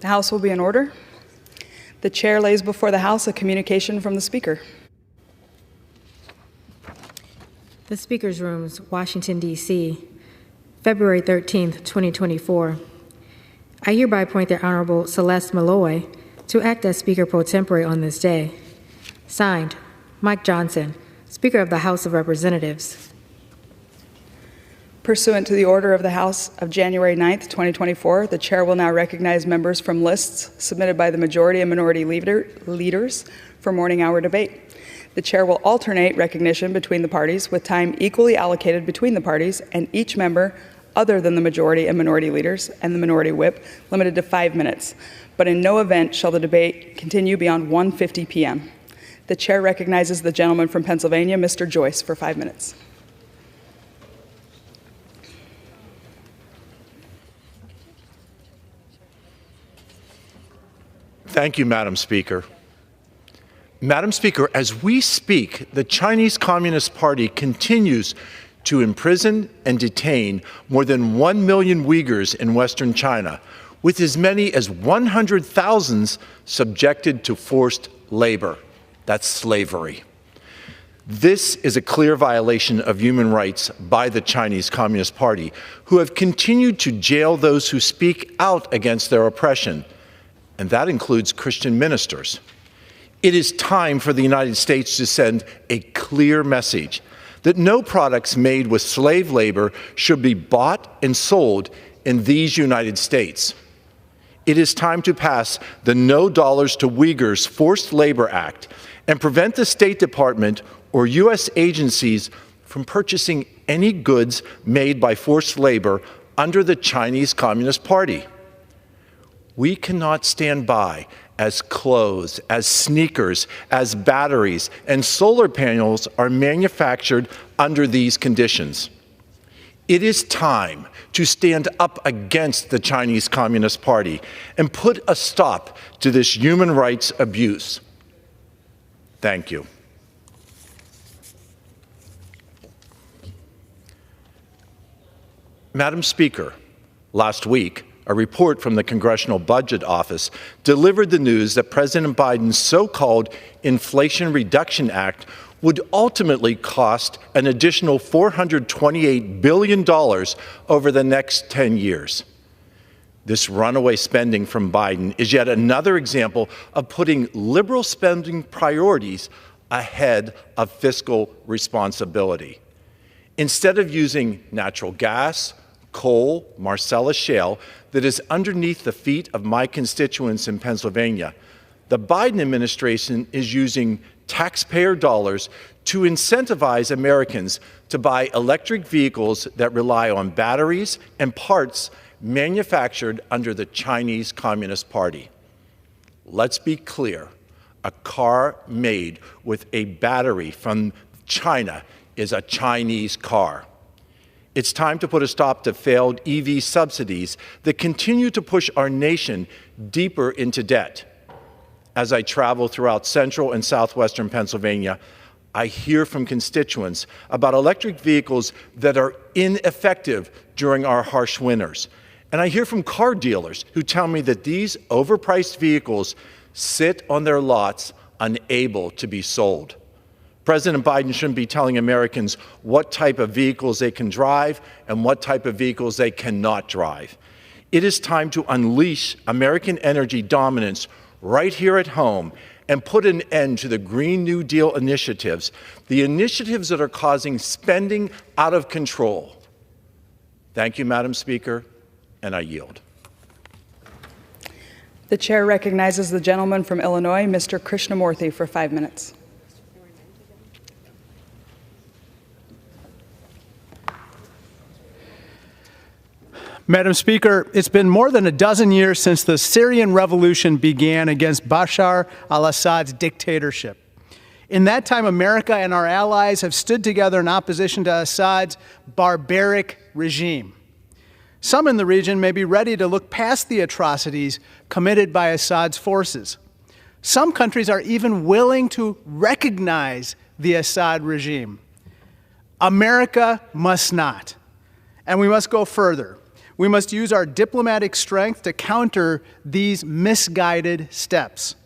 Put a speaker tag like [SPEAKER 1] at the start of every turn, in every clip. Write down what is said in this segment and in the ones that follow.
[SPEAKER 1] The House will be in order. The chair lays before the House a communication from the Speaker.
[SPEAKER 2] The Speaker's Rooms, Washington, D.C., February 13th, 2024. I hereby appoint the Honorable Celeste Malloy to act as Speaker pro tempore on this day. Signed, Mike Johnson, Speaker of the House of Representatives.
[SPEAKER 1] Pursuant to the order of the House of January 9th, 2024, the chair will now recognize members from lists submitted by the majority and minority leaders for morning hour debate. The chair will alternate recognition between the parties with time equally allocated between the parties and each member other than the majority and minority leaders and the minority whip limited to 5 minutes, but in no event shall the debate continue beyond 1:50 p.m. The chair recognizes the gentleman from Pennsylvania, Mr. Joyce, for 5 minutes.
[SPEAKER 3] Thank you, Madam Speaker. Madam Speaker, as we speak, the Chinese Communist Party continues to imprison and detain more than 1 million Uyghurs in Western China, with as many as 100,000 subjected to forced labor. That's slavery. This is a clear violation of human rights by the Chinese Communist Party, who have continued to jail those who speak out against their oppression, and that includes Christian ministers. It is time for the United States to send a clear message that no products made with slave labor should be bought and sold in these United States. It is time to pass the No Dollars to Uyghurs Forced Labor Act and prevent the State Department or U.S. agencies from purchasing any goods made by forced labor under the Chinese Communist Party. We cannot stand by as clothes, as sneakers, as batteries, and solar panels are manufactured under these conditions. It is time to stand up against the Chinese Communist Party and put a stop to this human rights abuse. Thank you. Madam Speaker, last week, a report from the Congressional Budget Office delivered the news that President Biden's so-called Inflation Reduction Act would ultimately cost an additional $428 billion over the next 10 years. This runaway spending from Biden is yet another example of putting liberal spending priorities ahead of fiscal responsibility. Instead of using natural gas, coal, Marcellus shale that is underneath the feet of my constituents in Pennsylvania, the Biden administration is using taxpayer dollars to incentivize Americans to buy electric vehicles that rely on batteries and parts manufactured under the Chinese Communist Party. Let's be clear, a car made with a battery from China is a Chinese car. It's time to put a stop to failed EV subsidies that continue to push our nation deeper into debt. As I travel throughout central and southwestern Pennsylvania, I hear from constituents about electric vehicles that are ineffective during our harsh winters. And I hear from car dealers who tell me that these overpriced vehicles sit on their lots unable to be sold. President Biden shouldn't be telling Americans what type of vehicles they can drive and what type of vehicles they cannot drive. It is time to unleash American energy dominance right here at home and put an end to the Green New Deal initiatives, the initiatives that are causing spending out of control. Thank you, Madam Speaker, and I yield.
[SPEAKER 1] The chair recognizes the gentleman from Illinois, Mr. Krishnamurthy, for 5 minutes.
[SPEAKER 4] Madam Speaker, it's been more than a dozen years since the Syrian revolution began against Bashar al-Assad's dictatorship. In that time, America and our allies have stood together in opposition to Assad's barbaric regime. Some in the region may be ready to look past the atrocities committed by Assad's forces. Some countries are even willing to recognize the Assad regime. America must not, and we must go further. We must use our diplomatic strength to counter these misguided steps.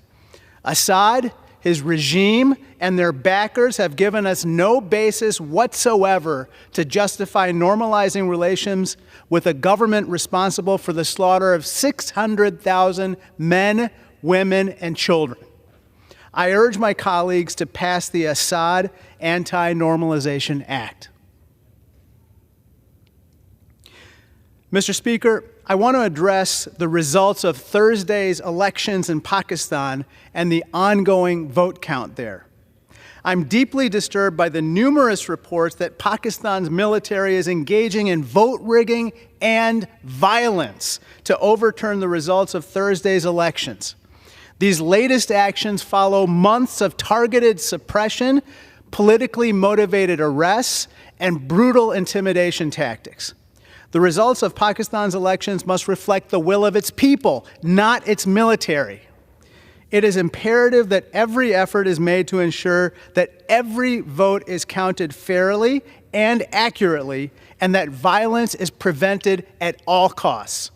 [SPEAKER 4] Assad, his regime, and their backers have given us no basis whatsoever to justify normalizing relations with a government responsible for the slaughter of 600,000 men, women, and children. I urge my colleagues to pass the Assad Anti-Normalization Act. Mr. Speaker, I want to address the results of Thursday's elections in Pakistan and the ongoing vote count there. I'm deeply disturbed by the numerous reports that Pakistan's military is engaging in vote rigging and violence to overturn the results of Thursday's elections. These latest actions follow months of targeted suppression, politically motivated arrests, and brutal intimidation tactics. The results of Pakistan's elections must reflect the will of its people, not its military. It is imperative that every effort is made to ensure that every vote is counted fairly and accurately, and that violence is prevented at all costs.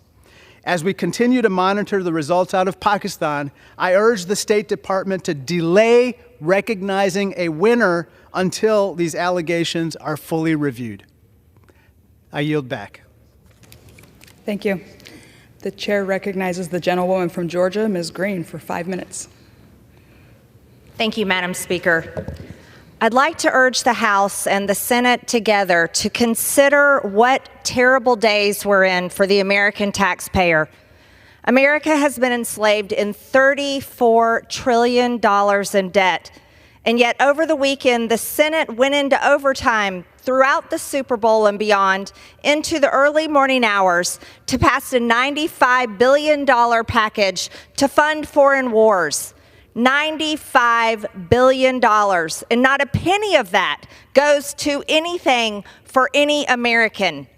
[SPEAKER 4] As we continue to monitor the results out of Pakistan, I urge the State Department to delay recognizing a winner until these allegations are fully reviewed. I yield back.
[SPEAKER 1] Thank you. The chair recognizes the gentlewoman from Georgia, Ms. Green, for 5 minutes.
[SPEAKER 5] Thank you, Madam Speaker. I'd like to urge the House and the Senate together to consider what terrible days we're in for the American taxpayer. America has been enslaved in $34 trillion in debt. And yet over the weekend, the Senate went into overtime throughout the Super Bowl and beyond into the early morning hours to pass a $95 billion package to fund foreign wars. $95 billion. And not a penny of that goes to anything for any American.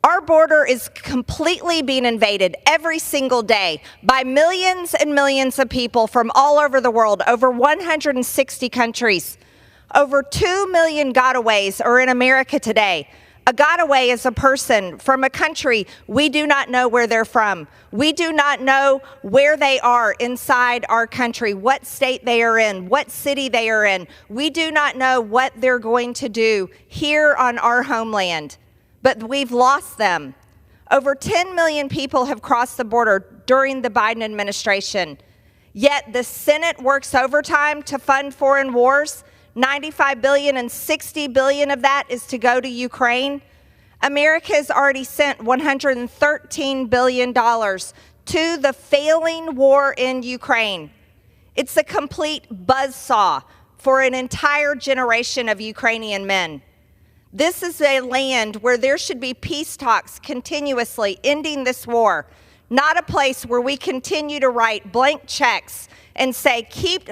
[SPEAKER 5] Our border is completely being invaded every single day by millions and millions of people from all over the world, over 160 countries. Over 2 million gotaways are in America today. A gotaway is a person from a country we do not know where they're from. We do not know where they are inside our country, what state they are in, what city they are in. We do not know what they're going to do here on our homeland. But we've lost them. Over 10 million people have crossed the border during the Biden administration. Yet the Senate works overtime to fund foreign wars. $95 billion and $60 billion of that is to go to Ukraine. America has already sent $113 billion to the failing war in Ukraine. It's a complete buzzsaw for an entire generation of Ukrainian men. This is a land where there should be peace talks continuously ending this war, not a place where we continue to write blank checks and say, keep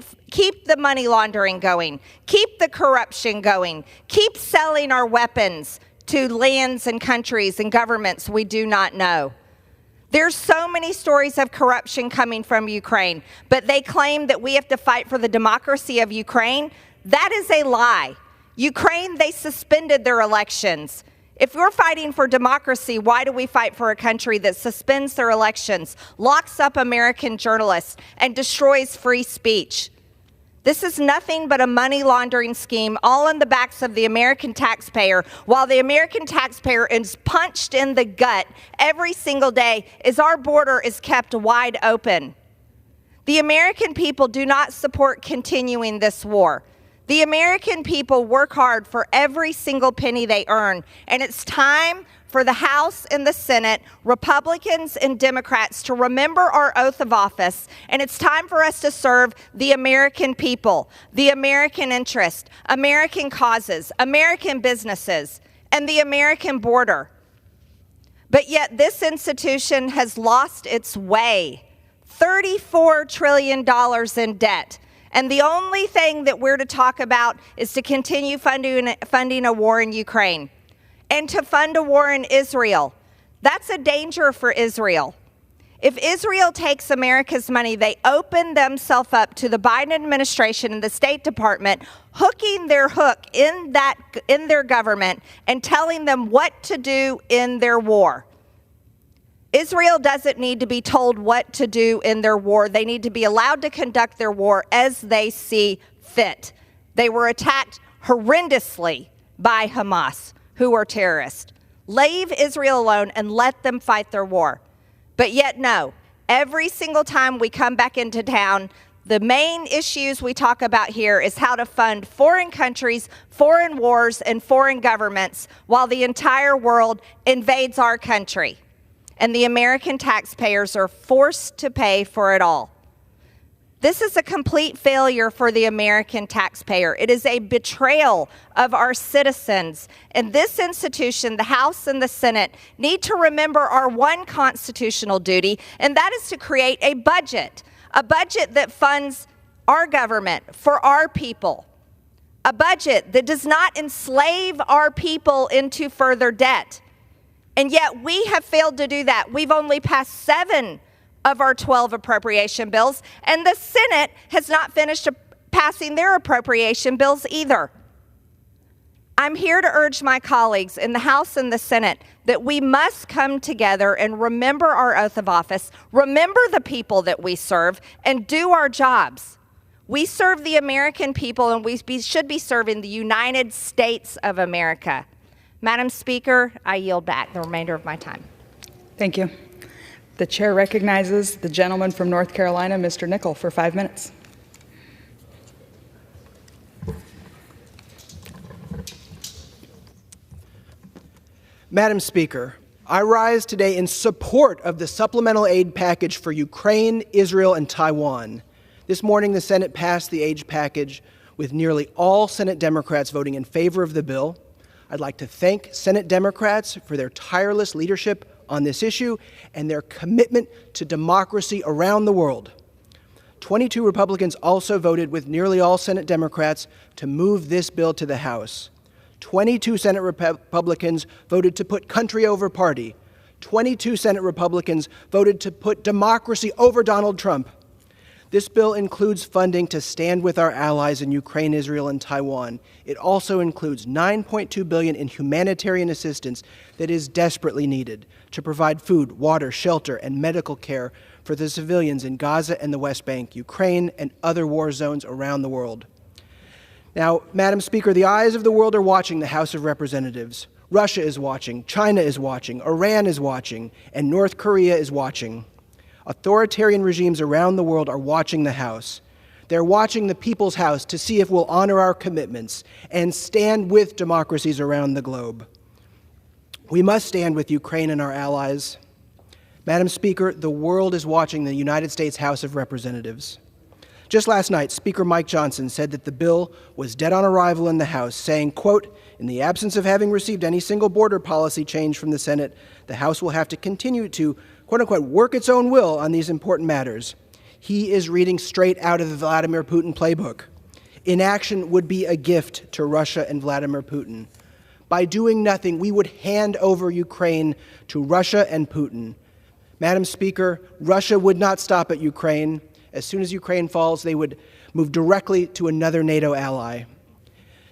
[SPEAKER 5] the money laundering going, keep the corruption going, keep selling our weapons to lands and countries and governments we do not know. There's so many stories of corruption coming from Ukraine, but they claim that we have to fight for the democracy of Ukraine. That is a lie. Ukraine, they suspended their elections. If we're fighting for democracy, why do we fight for a country that suspends their elections, locks up American journalists, and destroys free speech? This is nothing but a money laundering scheme, all on the backs of the American taxpayer, while the American taxpayer is punched in the gut every single day as our border is kept wide open. The American people do not support continuing this war. The American people work hard for every single penny they earn, and it's time for the House and the Senate, Republicans and Democrats, to remember our oath of office, and it's time for us to serve the American people, the American interest, American causes, American businesses, and the American border. But yet this institution has lost its way. $34 trillion in debt. And the only thing that we're to talk about is to continue funding a war in Ukraine and to fund a war in Israel. That's a danger for Israel. If Israel takes America's money, they open themselves up to the Biden administration and the State Department, hooking their hook in their government and telling them what to do in their war. Israel doesn't need to be told what to do in their war. They need to be allowed to conduct their war as they see fit. They were attacked horrendously by Hamas, who are terrorists. Leave Israel alone and let them fight their war. But yet, no, every single time we come back into town, the main issues we talk about here is how to fund foreign countries, foreign wars, and foreign governments while the entire world invades our country. And the American taxpayers are forced to pay for it all. This is a complete failure for the American taxpayer. It is a betrayal of our citizens. And this institution, the House and the Senate, need to remember our one constitutional duty, and that is to create a budget that funds our government for our people, a budget that does not enslave our people into further debt. And yet we have failed to do that. We've only passed 7 of our 12 appropriation bills, and the Senate has not finished passing their appropriation bills either. I'm here to urge my colleagues in the House and the Senate that we must come together and remember our oath of office, remember the people that we serve, and do our jobs. We serve the American people, and we should be serving the United States of America. Madam Speaker, I yield back the remainder of my time.
[SPEAKER 1] Thank you. The chair recognizes the gentleman from North Carolina, Mr. Nickel, for 5 minutes.
[SPEAKER 6] Madam Speaker, I rise today in support of the supplemental aid package for Ukraine, Israel, and Taiwan. This morning, the Senate passed the aid package with nearly all Senate Democrats voting in favor of the bill. I'd like to thank Senate Democrats for their tireless leadership on this issue and their commitment to democracy around the world. 22 Republicans also voted with nearly all Senate Democrats to move this bill to the House. 22 Senate Republicans voted to put country over party. 22 Senate Republicans voted to put democracy over Donald Trump. This bill includes funding to stand with our allies in Ukraine, Israel, and Taiwan. It also includes $9.2 billion in humanitarian assistance that is desperately needed to provide food, water, shelter, and medical care for the civilians in Gaza and the West Bank, Ukraine, and other war zones around the world. Now, Madam Speaker, the eyes of the world are watching the House of Representatives. Russia is watching, China is watching, Iran is watching, and North Korea is watching. Authoritarian regimes around the world are watching the House. They're watching the People's House to see if we'll honor our commitments and stand with democracies around the globe. We must stand with Ukraine and our allies. Madam Speaker, the world is watching the United States House of Representatives. Just last night, Speaker Mike Johnson said that the bill was dead on arrival in the House, saying, quote, "In the absence of having received any single border policy change from the Senate, the House will have to continue to, quote unquote, work its own will on these important matters." He is reading straight out of the Vladimir Putin playbook. Inaction would be a gift to Russia and Vladimir Putin. By doing nothing, we would hand over Ukraine to Russia and Putin. Madam Speaker, Russia would not stop at Ukraine. As soon as Ukraine falls, they would move directly to another NATO ally.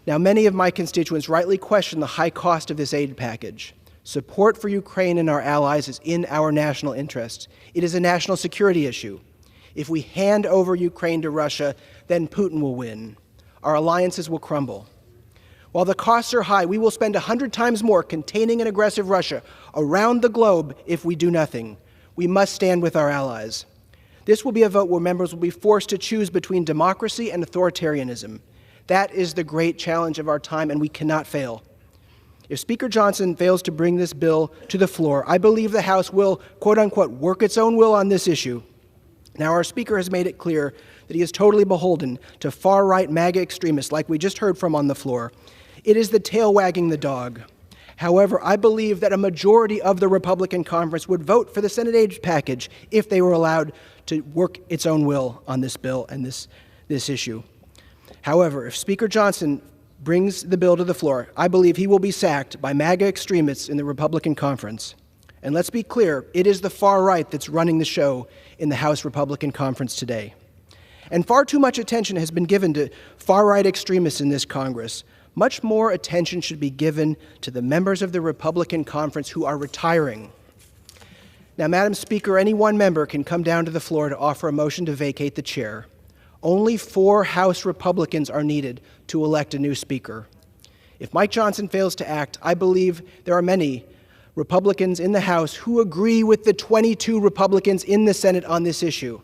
[SPEAKER 6] Now, many of my constituents rightly question the high cost of this aid package. Support for Ukraine and our allies is in our national interest. It is a national security issue. If we hand over Ukraine to Russia, then Putin will win. Our alliances will crumble. While the costs are high, we will spend 100 times more containing an aggressive Russia around the globe if we do nothing. We must stand with our allies. This will be a vote where members will be forced to choose between democracy and authoritarianism. That is the great challenge of our time, and we cannot fail. If Speaker Johnson fails to bring this bill to the floor, I believe the House will, quote unquote, work its own will on this issue. Now, our Speaker has made it clear that he is totally beholden to far-right MAGA extremists like we just heard from on the floor. It is the tail wagging the dog. However, I believe that a majority of the Republican conference would vote for the Senate aid package if they were allowed to work its own will on this bill and this issue. However, if Speaker Johnson brings the bill to the floor, I believe he will be sacked by MAGA extremists in the Republican conference. And let's be clear, it is the far right that's running the show in the House Republican conference today. And far too much attention has been given to far right extremists in this Congress. Much more attention should be given to the members of the Republican conference who are retiring. Now, Madam Speaker, any one member can come down to the floor to offer a motion to vacate the chair. Only 4 House Republicans are needed to elect a new Speaker. If Mike Johnson fails to act, I believe there are many Republicans in the House who agree with the 22 Republicans in the Senate on this issue.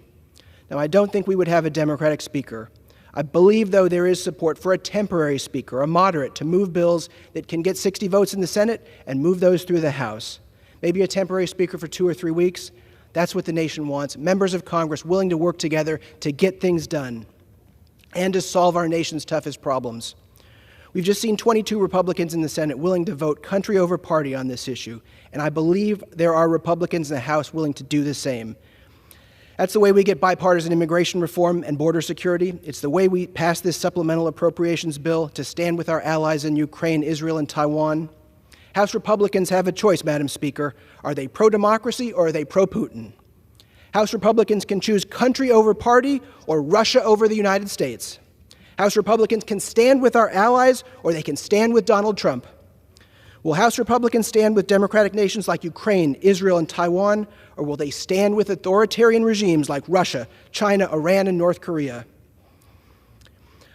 [SPEAKER 6] Now, I don't think we would have a Democratic Speaker. I believe, though, there is support for a temporary Speaker, a moderate, to move bills that can get 60 votes in the Senate and move those through the House. Maybe a temporary Speaker for 2 or 3 weeks. That's what the nation wants. Members of Congress willing to work together to get things done and to solve our nation's toughest problems. We've just seen 22 Republicans in the Senate willing to vote country over party on this issue, and I believe there are Republicans in the House willing to do the same. That's the way we get bipartisan immigration reform and border security. It's the way we pass this supplemental appropriations bill to stand with our allies in Ukraine, Israel, and Taiwan. House Republicans have a choice, Madam Speaker. Are they pro-democracy or are they pro-Putin? House Republicans can choose country over party or Russia over the United States. House Republicans can stand with our allies or they can stand with Donald Trump. Will House Republicans stand with democratic nations like Ukraine, Israel, and Taiwan, or will they stand with authoritarian regimes like Russia, China, Iran, and North Korea?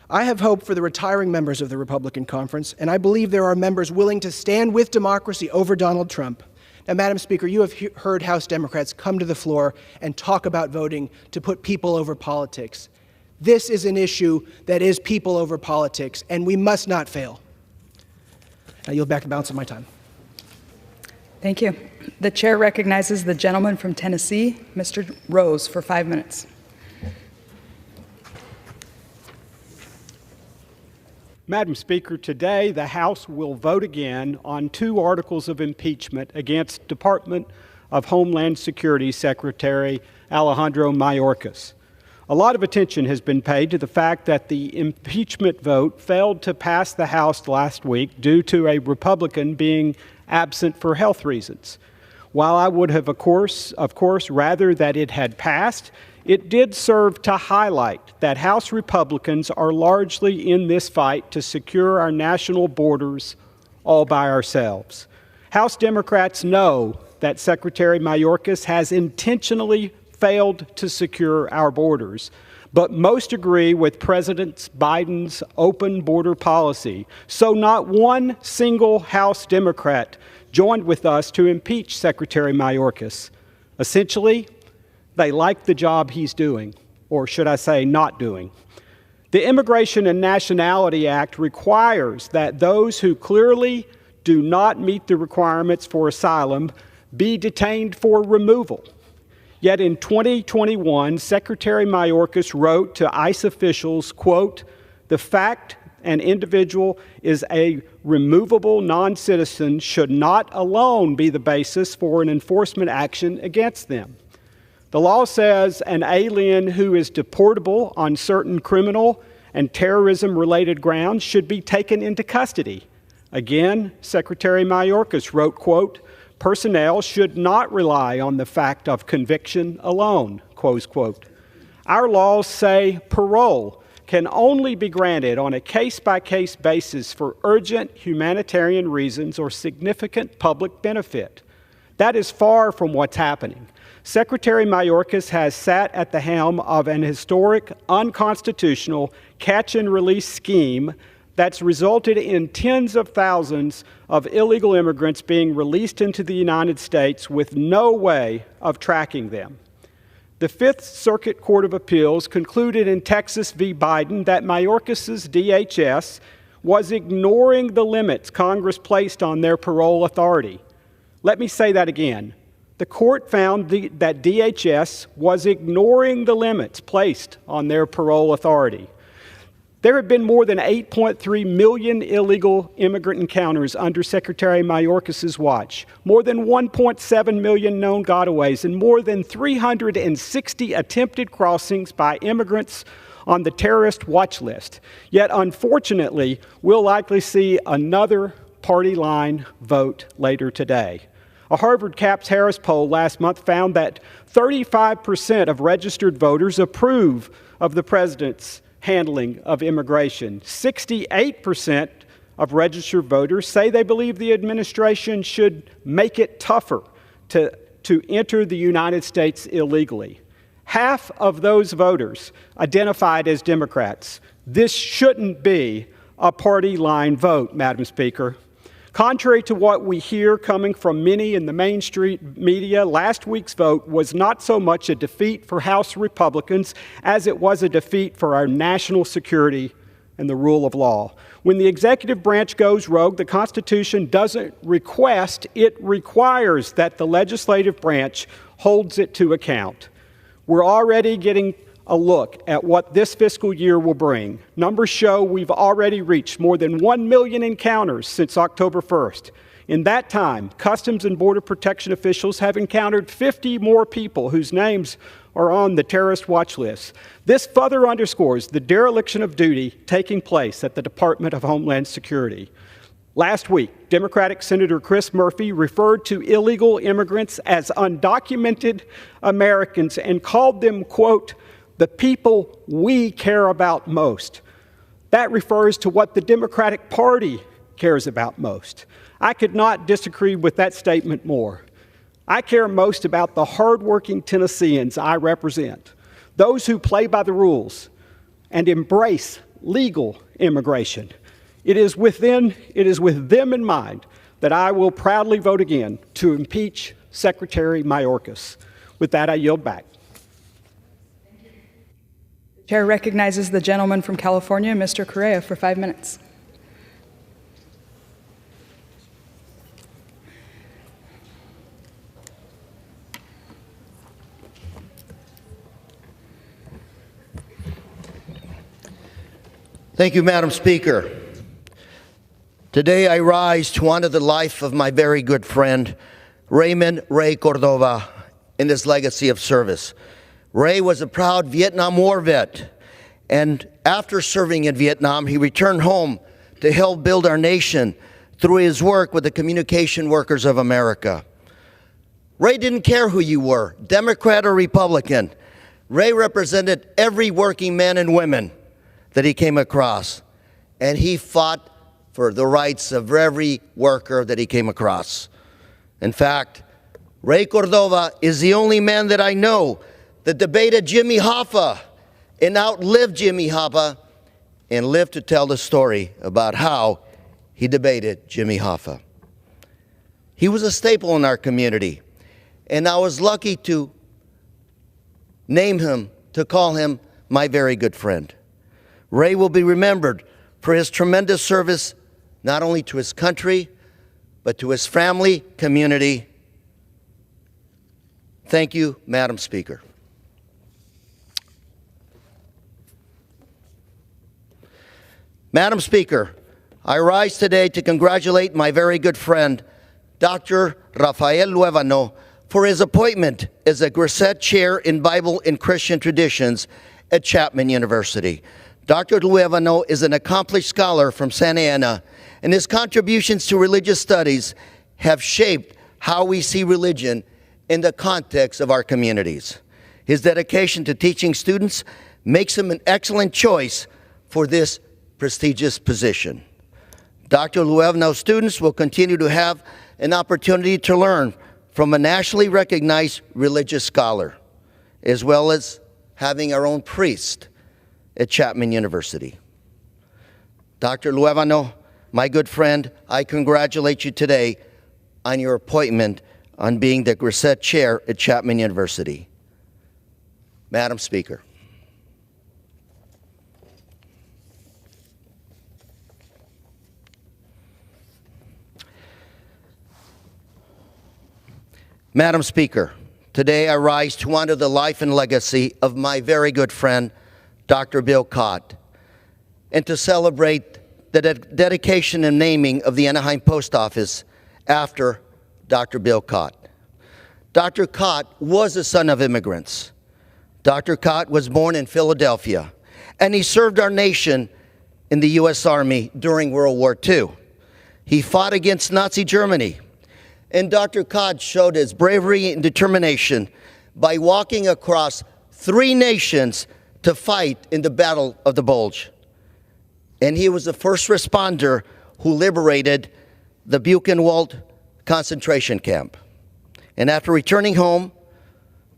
[SPEAKER 6] I have hope for the retiring members of the Republican Conference, and I believe there are members willing to stand with democracy over Donald Trump. Now, Madam Speaker, you have heard House Democrats come to the floor and talk about voting to put people over politics. This is an issue that is people over politics, and we must not fail. I yield back the balance of my time.
[SPEAKER 1] Thank you. The chair recognizes the gentleman from Tennessee, Mr. Rose, for 5 minutes.
[SPEAKER 7] Madam Speaker, today the House will vote again on 2 articles of impeachment against Department of Homeland Security Secretary Alejandro Mayorkas. A lot of attention has been paid to the fact that the impeachment vote failed to pass the House last week due to a Republican being absent for health reasons. While I would have, of course, rather that it had passed, it did serve to highlight that House Republicans are largely in this fight to secure our national borders all by ourselves. House Democrats know that Secretary Mayorkas has intentionally failed to secure our borders, but most agree with President Biden's open border policy. So not one single House Democrat joined with us to impeach Secretary Mayorkas. Essentially, they like the job he's doing, or should I say not doing. The Immigration and Nationality Act requires that those who clearly do not meet the requirements for asylum be detained for removal. Yet in 2021, Secretary Mayorkas wrote to ICE officials, quote, "The fact an individual is a removable non-citizen should not alone be the basis for an enforcement action against them." The law says an alien who is deportable on certain criminal and terrorism-related grounds should be taken into custody. Again, Secretary Mayorkas wrote, quote, "Personnel should not rely on the fact of conviction alone," close quote. Our laws say parole can only be granted on a case-by-case basis for urgent humanitarian reasons or significant public benefit. That is far from what's happening. Secretary Mayorkas has sat at the helm of an historic, unconstitutional catch-and-release scheme that's resulted in tens of thousands of illegal immigrants being released into the United States with no way of tracking them. The Fifth Circuit Court of Appeals concluded in Texas v. Biden that Mayorkas's DHS was ignoring the limits Congress placed on their parole authority. Let me say that again. The court found that DHS was ignoring the limits placed on their parole authority. There have been more than 8.3 million illegal immigrant encounters under Secretary Mayorkas's watch, more than 1.7 million known gotaways, and more than 360 attempted crossings by immigrants on the terrorist watch list. Yet, unfortunately, we'll likely see another party line vote later today. A Harvard Caps Harris poll last month found that 35% of registered voters approve of the president's handling of immigration. 68% of registered voters say they believe the administration should make it tougher to to enter the United States illegally. Half of those voters identified as Democrats. This shouldn't be a party line vote, Madam Speaker. Contrary to what we hear coming from many in the mainstream media, last week's vote was not so much a defeat for House Republicans as it was a defeat for our national security and the rule of law. When the executive branch goes rogue, the Constitution doesn't request, it requires that the legislative branch holds it to account. We're already getting a look at what this fiscal year will bring. Numbers show we've already reached more than 1 million encounters since October 1st. In that time, Customs and Border Protection officials have encountered 50 more people whose names are on the terrorist watch list. This further underscores the dereliction of duty taking place at the Department of Homeland Security. Last week, Democratic Senator Chris Murphy referred to illegal immigrants as undocumented Americans and called them, quote, the people we care about most. That refers to what the Democratic Party cares about most. I could not disagree with that statement more. I care most about the hardworking Tennesseans I represent, those who play by the rules and embrace legal immigration. It is with them in mind that I will proudly vote again to impeach Secretary Mayorkas. With that, I yield back.
[SPEAKER 1] The chair recognizes the gentleman from California, Mr. Correa, for 5 minutes.
[SPEAKER 8] Thank you, Madam Speaker. Today I rise to honor the life of my very good friend, Raymond Ray Cordova, in his legacy of service. Ray was a proud Vietnam War vet, and after serving in Vietnam, he returned home to help build our nation through his work with the Communication Workers of America. Ray didn't care who you were, Democrat or Republican. Ray represented every working man and woman that he came across, and he fought for the rights of every worker that he came across. In fact, Ray Cordova is the only man that I know that debated Jimmy Hoffa and outlived Jimmy Hoffa and lived to tell the story about how he debated Jimmy Hoffa. He was a staple in our community, and I was lucky to name him, to call him my very good friend. Ray will be remembered for his tremendous service not only to his country, but to his family, community. Thank you, Madam Speaker. Madam Speaker, I rise today to congratulate my very good friend, Dr. Rafael Luevano, for his appointment as a Grisette Chair in Bible and Christian Traditions at Chapman University. Dr. Luevano is an accomplished scholar from Santa Ana, and his contributions to religious studies have shaped how we see religion in the context of our communities. His dedication to teaching students makes him an excellent choice for this prestigious position. Dr. Luevano's students will continue to have an opportunity to learn from a nationally recognized religious scholar, as well as having our own priest at Chapman University. Dr. Luevano, my good friend, I congratulate you today on your appointment on being the Grisette Chair at Chapman University. Madam Speaker. Madam Speaker, today I rise to honor the life and legacy of my very good friend, Dr. Bill Cott, and to celebrate the dedication and naming of the Anaheim Post Office after Dr. Bill Cott. Dr. Cott was a son of immigrants. Dr. Cott was born in Philadelphia, and he served our nation in the U.S. Army during World War II. He fought against Nazi Germany. And Dr. Cott showed his bravery and determination by walking across 3 nations to fight in the Battle of the Bulge. And he was the first responder who liberated the Buchenwald concentration camp. And after returning home,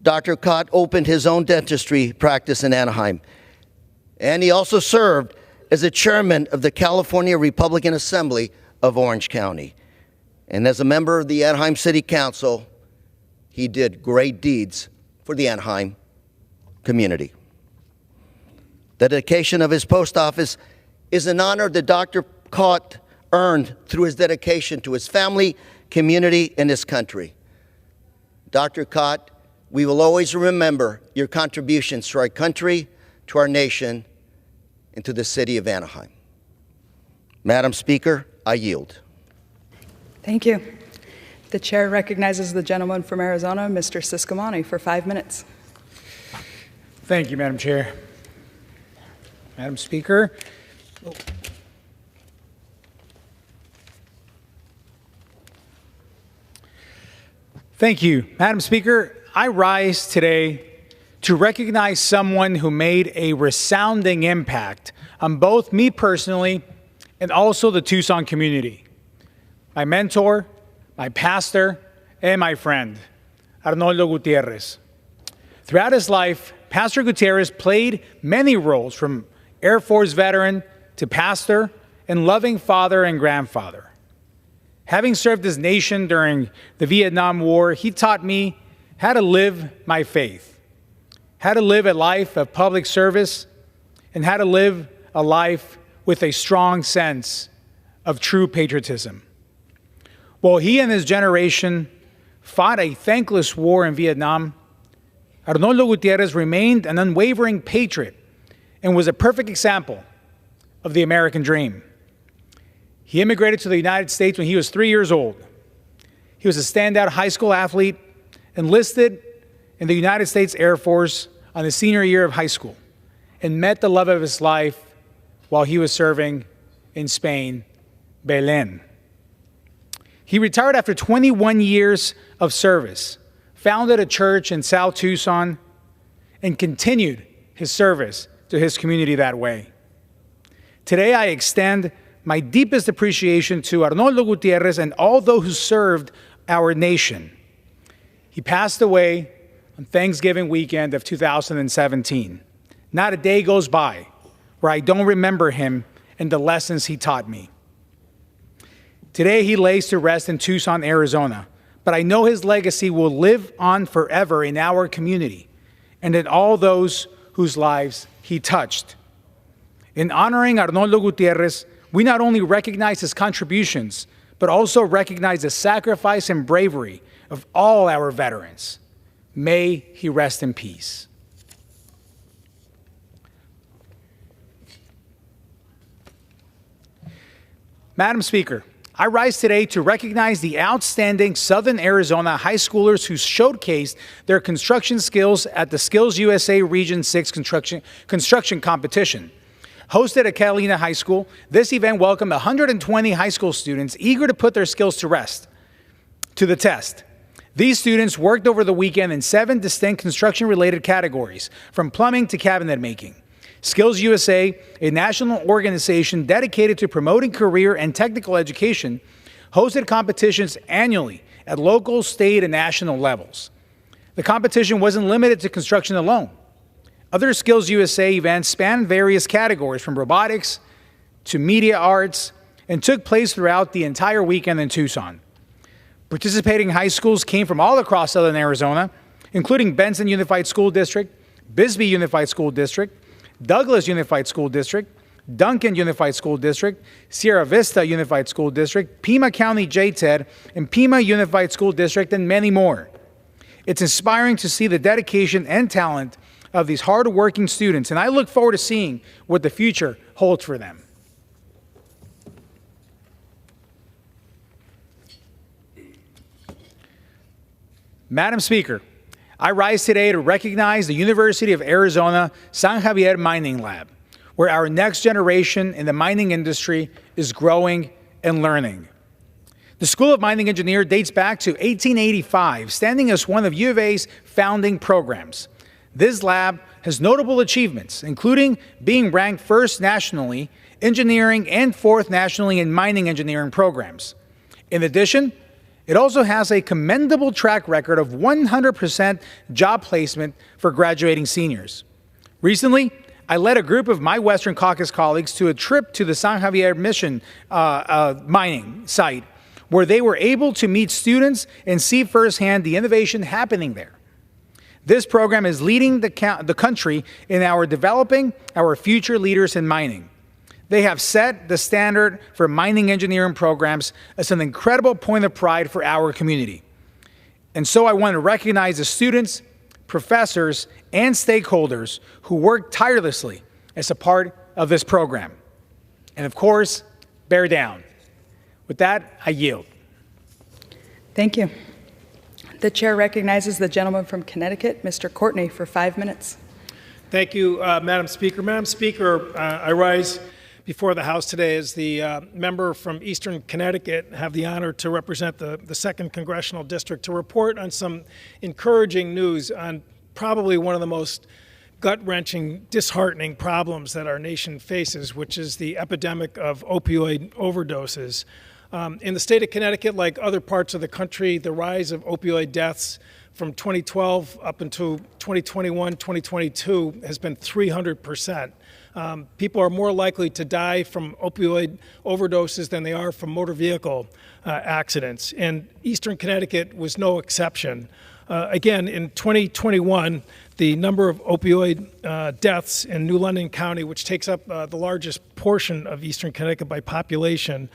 [SPEAKER 8] Dr. Cott opened his own dentistry practice in Anaheim. And he also served as the chairman of the California Republican Assembly of Orange County. And as a member of the Anaheim City Council, he did great deeds for the Anaheim community. The dedication of his post office is an honor that Dr. Cott earned through his dedication to his family, community, and his country. Dr. Cott, we will always remember your contributions to our country, to our nation, and to the city of Anaheim. Madam Speaker, I yield.
[SPEAKER 1] Thank you. The chair recognizes the gentleman from Arizona, Mr. Ciscomani, for 5 minutes.
[SPEAKER 9] Thank you, Madam Chair. Madam Speaker. Thank you, Madam Speaker. I rise today to recognize someone who made a resounding impact on both me personally and also the Tucson community. My mentor, my pastor, and my friend, Arnoldo Gutierrez. Throughout his life, Pastor Gutierrez played many roles, from Air Force veteran to pastor and loving father and grandfather. Having served his nation during the Vietnam War, he taught me how to live my faith, how to live a life of public service, and how to live a life with a strong sense of true patriotism. While he and his generation fought a thankless war in Vietnam, Arnoldo Gutierrez remained an unwavering patriot and was a perfect example of the American dream. He immigrated to the United States when he was 3 years old. He was a standout high school athlete, enlisted in the United States Air Force on his senior year of high school, and met the love of his life while he was serving in Spain, Belén. He retired after 21 years of service, founded a church in South Tucson, and continued his service to his community that way. Today, I extend my deepest appreciation to Arnoldo Gutierrez and all those who served our nation. He passed away on Thanksgiving weekend of 2017. Not a day goes by where I don't remember him and the lessons he taught me. Today, he lays to rest in Tucson, Arizona, but I know his legacy will live on forever in our community and in all those whose lives he touched. In honoring Arnoldo Gutierrez, we not only recognize his contributions, but also recognize the sacrifice and bravery of all our veterans. May he rest in peace. Madam Speaker, I rise today to recognize the outstanding Southern Arizona high schoolers who showcased their construction skills at the Skills USA Region 6 construction competition. Hosted at Catalina High School, this event welcomed 120 high school students eager to put their skills to the test. These students worked over the weekend in 7 distinct construction-related categories, from plumbing to cabinet making. Skills USA, a national organization dedicated to promoting career and technical education, hosted competitions annually at local, state, and national levels. The competition wasn't limited to construction alone. Other Skills USA events spanned various categories, from robotics to media arts, and took place throughout the entire weekend in Tucson. Participating high schools came from all across Southern Arizona, including Benson Unified School District, Bisbee Unified School District, Douglas Unified School District, Duncan Unified School District, Sierra Vista Unified School District, Pima County JTED, and Pima Unified School District, and many more. It's inspiring to see the dedication and talent of these hard-working students, and I look forward to seeing what the future holds for them. Madam Speaker, I rise today to recognize the University of Arizona San Javier Mining Lab, where our next generation in the mining industry is growing and learning. The School of Mining Engineering dates back to 1885, standing as one of U of A's founding programs. This lab has notable achievements, including being ranked first nationally, engineering, and fourth nationally in mining engineering programs. In addition, It also has a commendable track record of 100% job placement for graduating seniors. Recently, I led a group of my Western Caucasus colleagues to a trip to the San Javier Mission mining site, where they were able to meet students and see firsthand the innovation happening there. This program is leading the country in developing our future leaders in mining. They have set the standard for mining engineering programs as an incredible point of pride for our community. And so I want to recognize the students, professors, and stakeholders who work tirelessly as a part of this program. And of course, bear down. With that, I yield.
[SPEAKER 1] Thank you. The chair recognizes the gentleman from Connecticut, Mr. Courtney, for 5 minutes.
[SPEAKER 10] Thank you, Madam Speaker. Madam Speaker, I rise before the House today as the member from Eastern Connecticut, have the honor to represent the 2nd Congressional District to report on some encouraging news on probably one of the most gut-wrenching, disheartening problems that our nation faces, which is the epidemic of opioid overdoses. In the state of Connecticut, like other parts of the country, the rise of opioid deaths from 2012 up until 2021, 2022 has been 300%. People are more likely to die from opioid overdoses than they are from motor vehicle accidents, and Eastern Connecticut was no exception. Again, in 2021, the number of opioid deaths in New London County, which takes up the largest portion of Eastern Connecticut by population,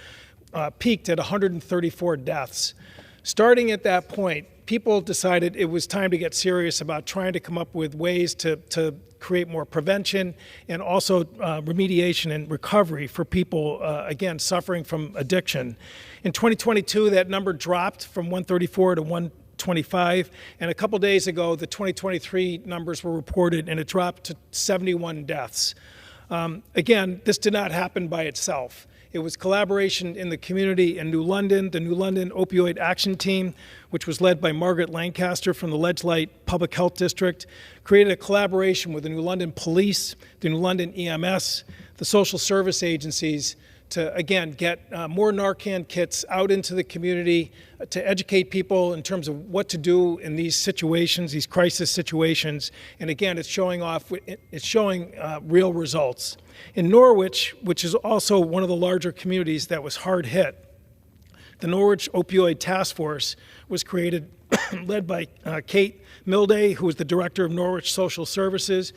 [SPEAKER 10] peaked at 134 deaths. Starting at that point, people decided it was time to get serious about trying to come up with ways to create more prevention and also remediation and recovery for people, again, suffering from addiction. In 2022, that number dropped from 134 to 125, and a couple days ago, the 2023 numbers were reported, and it dropped to 71 deaths. Again, this did not happen by itself. It was collaboration in the community in New London. The New London Opioid Action Team, which was led by Margaret Lancaster from the Ledgelight Public Health District, created a collaboration with the New London Police, the New London EMS, the social service agencies to, again, get more Narcan kits out into the community, to educate people in terms of what to do in these situations, these crisis situations. And again, it's showing real results. In Norwich, which is also one of the larger communities that was hard hit, the Norwich Opioid Task Force was created, led by Kate Milday, who was the director of Norwich Social Services.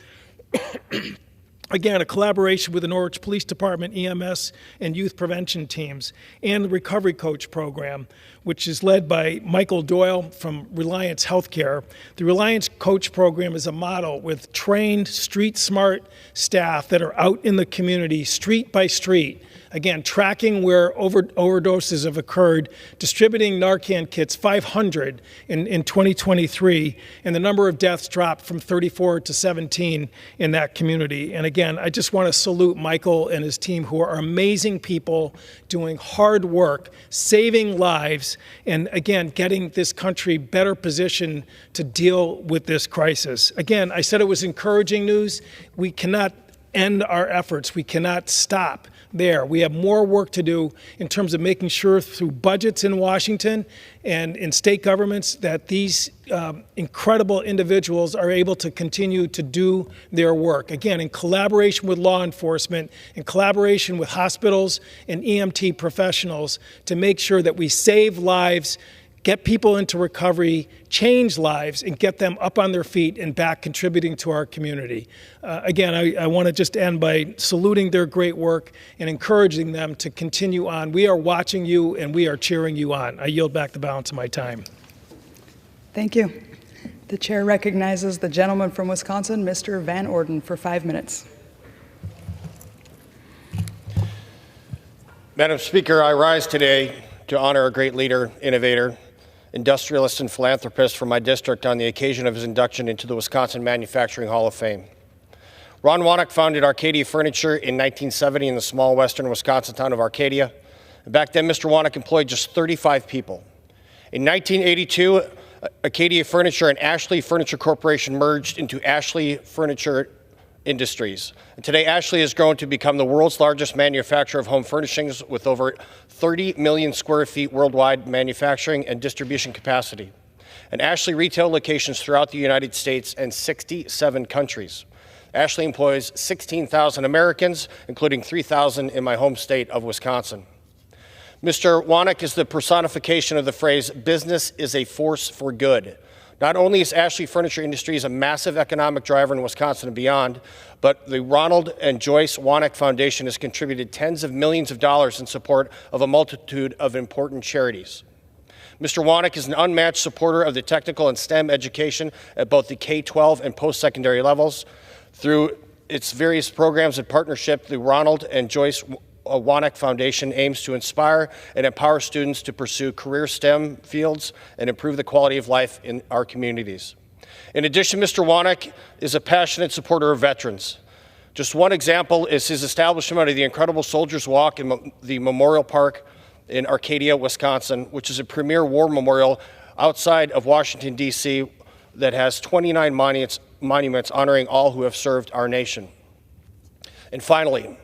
[SPEAKER 10] Again, a collaboration with the Norwich Police Department, EMS, and youth prevention teams, and the Recovery Coach program, which is led by Michael Doyle from Reliance Healthcare. The Reliance Coach program is a model with trained, street-smart staff that are out in the community, street by street, again, tracking where overdoses have occurred, distributing Narcan kits, 500 in 2023, and the number of deaths dropped from 34 to 17 in that community. And again, I just want to salute Michael and his team, who are amazing people doing hard work, saving lives, and again, getting this country better positioned to deal with this crisis. Again, I said it was encouraging news. We cannot end our efforts. We cannot stop there. We have more work to do in terms of making sure through budgets in Washington and in state governments that these incredible individuals are able to continue to do their work. Again, in collaboration with law enforcement, in collaboration with hospitals and EMT professionals to make sure that we save lives, get people into recovery, change lives, and get them up on their feet and back contributing to our community. Again, I want to just end by saluting their great work and encouraging them to continue on. We are watching you and we are cheering you on. I yield back the balance of my time.
[SPEAKER 1] Thank you. The chair recognizes the gentleman from Wisconsin, Mr. Van Orden, for 5 minutes.
[SPEAKER 11] Madam Speaker, I rise today to honor a great leader, innovator, industrialist, and philanthropist from my district on the occasion of his induction into the Wisconsin Manufacturing Hall of Fame. Ron Wanek founded Arcadia Furniture in 1970 in the small western Wisconsin town of Arcadia. Back then, Mr. Wanek employed just 35 people. In 1982, Arcadia Furniture and Ashley Furniture Corporation merged into Ashley Furniture Industries. And today, Ashley has grown to become the world's largest manufacturer of home furnishings with over 30 million square feet worldwide manufacturing and distribution capacity, and Ashley retail locations throughout the United States and 67 countries. Ashley employs 16,000 Americans, including 3,000 in my home state of Wisconsin. Mr. Wanek is the personification of the phrase, business is a force for good. Not only is Ashley Furniture Industries a massive economic driver in Wisconsin and beyond, but the Ronald and Joyce Wanek Foundation has contributed tens of millions of dollars in support of a multitude of important charities. Mr. Wanek is an unmatched supporter of the technical and STEM education at both the K-12 and post-secondary levels. Through its various programs and partnership, the Ronald and Joyce Wanek Foundation aims to inspire and empower students to pursue career STEM fields and improve the quality of life in our communities. In addition, Mr. Wanek is a passionate supporter of veterans. Just one example is his establishment of the Incredible Soldiers Walk in the Memorial Park in Arcadia, Wisconsin, which is a premier war memorial outside of Washington, D.C. that has 29 monuments honoring all who have served our nation. And finally,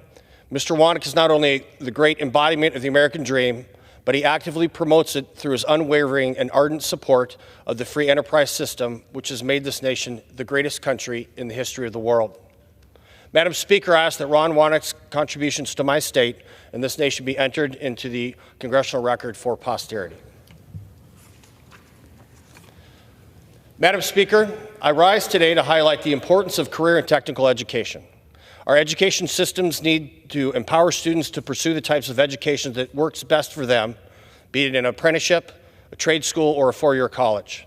[SPEAKER 11] Mr. Wanek is not only the great embodiment of the American dream, but he actively promotes it through his unwavering and ardent support of the free enterprise system, which has made this nation the greatest country in the history of the world. Madam Speaker, I ask that Ron Wanek's contributions to my state and this nation be entered into the congressional record for posterity. Madam Speaker, I rise today to highlight the importance of career and technical education. Our education systems need to empower students to pursue the types of education that works best for them, be it an apprenticeship, a trade school, or a four-year college.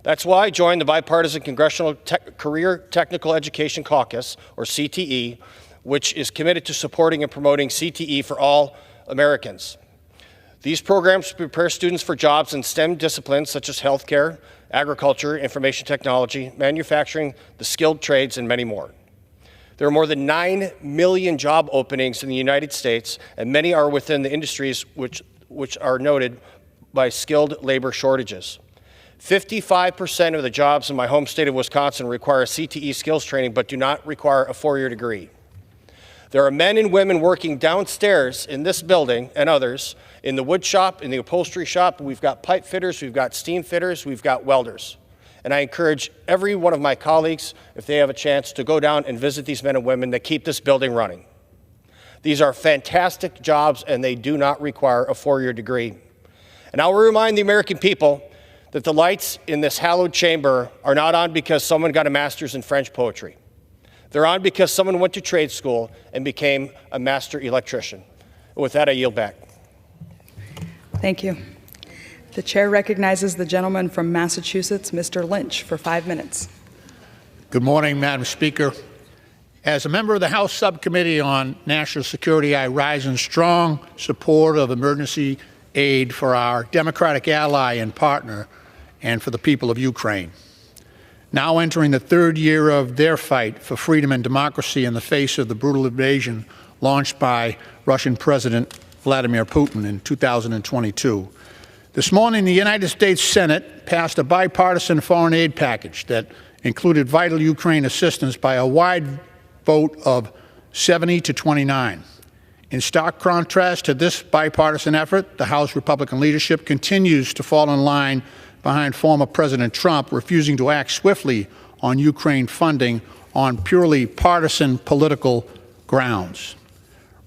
[SPEAKER 11] That's why I joined the Bipartisan Congressional Career Technical Education Caucus, or CTE, which is committed to supporting and promoting CTE for all Americans. These programs prepare students for jobs in STEM disciplines such as healthcare, agriculture, information technology, manufacturing, the skilled trades, and many more. There are more than 9 million job openings in the United States, and many are within the industries which are noted by skilled labor shortages. 55% of the jobs in my home state of Wisconsin require CTE skills training but do not require a four-year degree. There are men and women working downstairs in this building and others, in the wood shop, in the upholstery shop. We've got pipe fitters, we've got steam fitters, we've got welders. And I encourage every one of my colleagues, if they have a chance, to go down and visit these men and women that keep this building running. These are fantastic jobs, and they do not require a four-year degree. And I will remind the American people that the lights in this hallowed chamber are not on because someone got a master's in French poetry. They're on because someone went to trade school and became a master electrician. With that, I yield back.
[SPEAKER 1] Thank you. The chair recognizes the gentleman from Massachusetts, Mr. Lynch, for 5 minutes.
[SPEAKER 12] Good morning, Madam Speaker. As a member of the House Subcommittee on National Security, I rise in strong support of emergency aid for our democratic ally and partner and for the people of Ukraine. Now entering the third year of their fight for freedom and democracy in the face of the brutal invasion launched by Russian President Vladimir Putin in 2022. This morning, the United States Senate passed a bipartisan foreign aid package that included vital Ukraine assistance by a wide vote of 70 to 29. In stark contrast to this bipartisan effort, the House Republican leadership continues to fall in line behind former President Trump, refusing to act swiftly on Ukraine funding on purely partisan political grounds.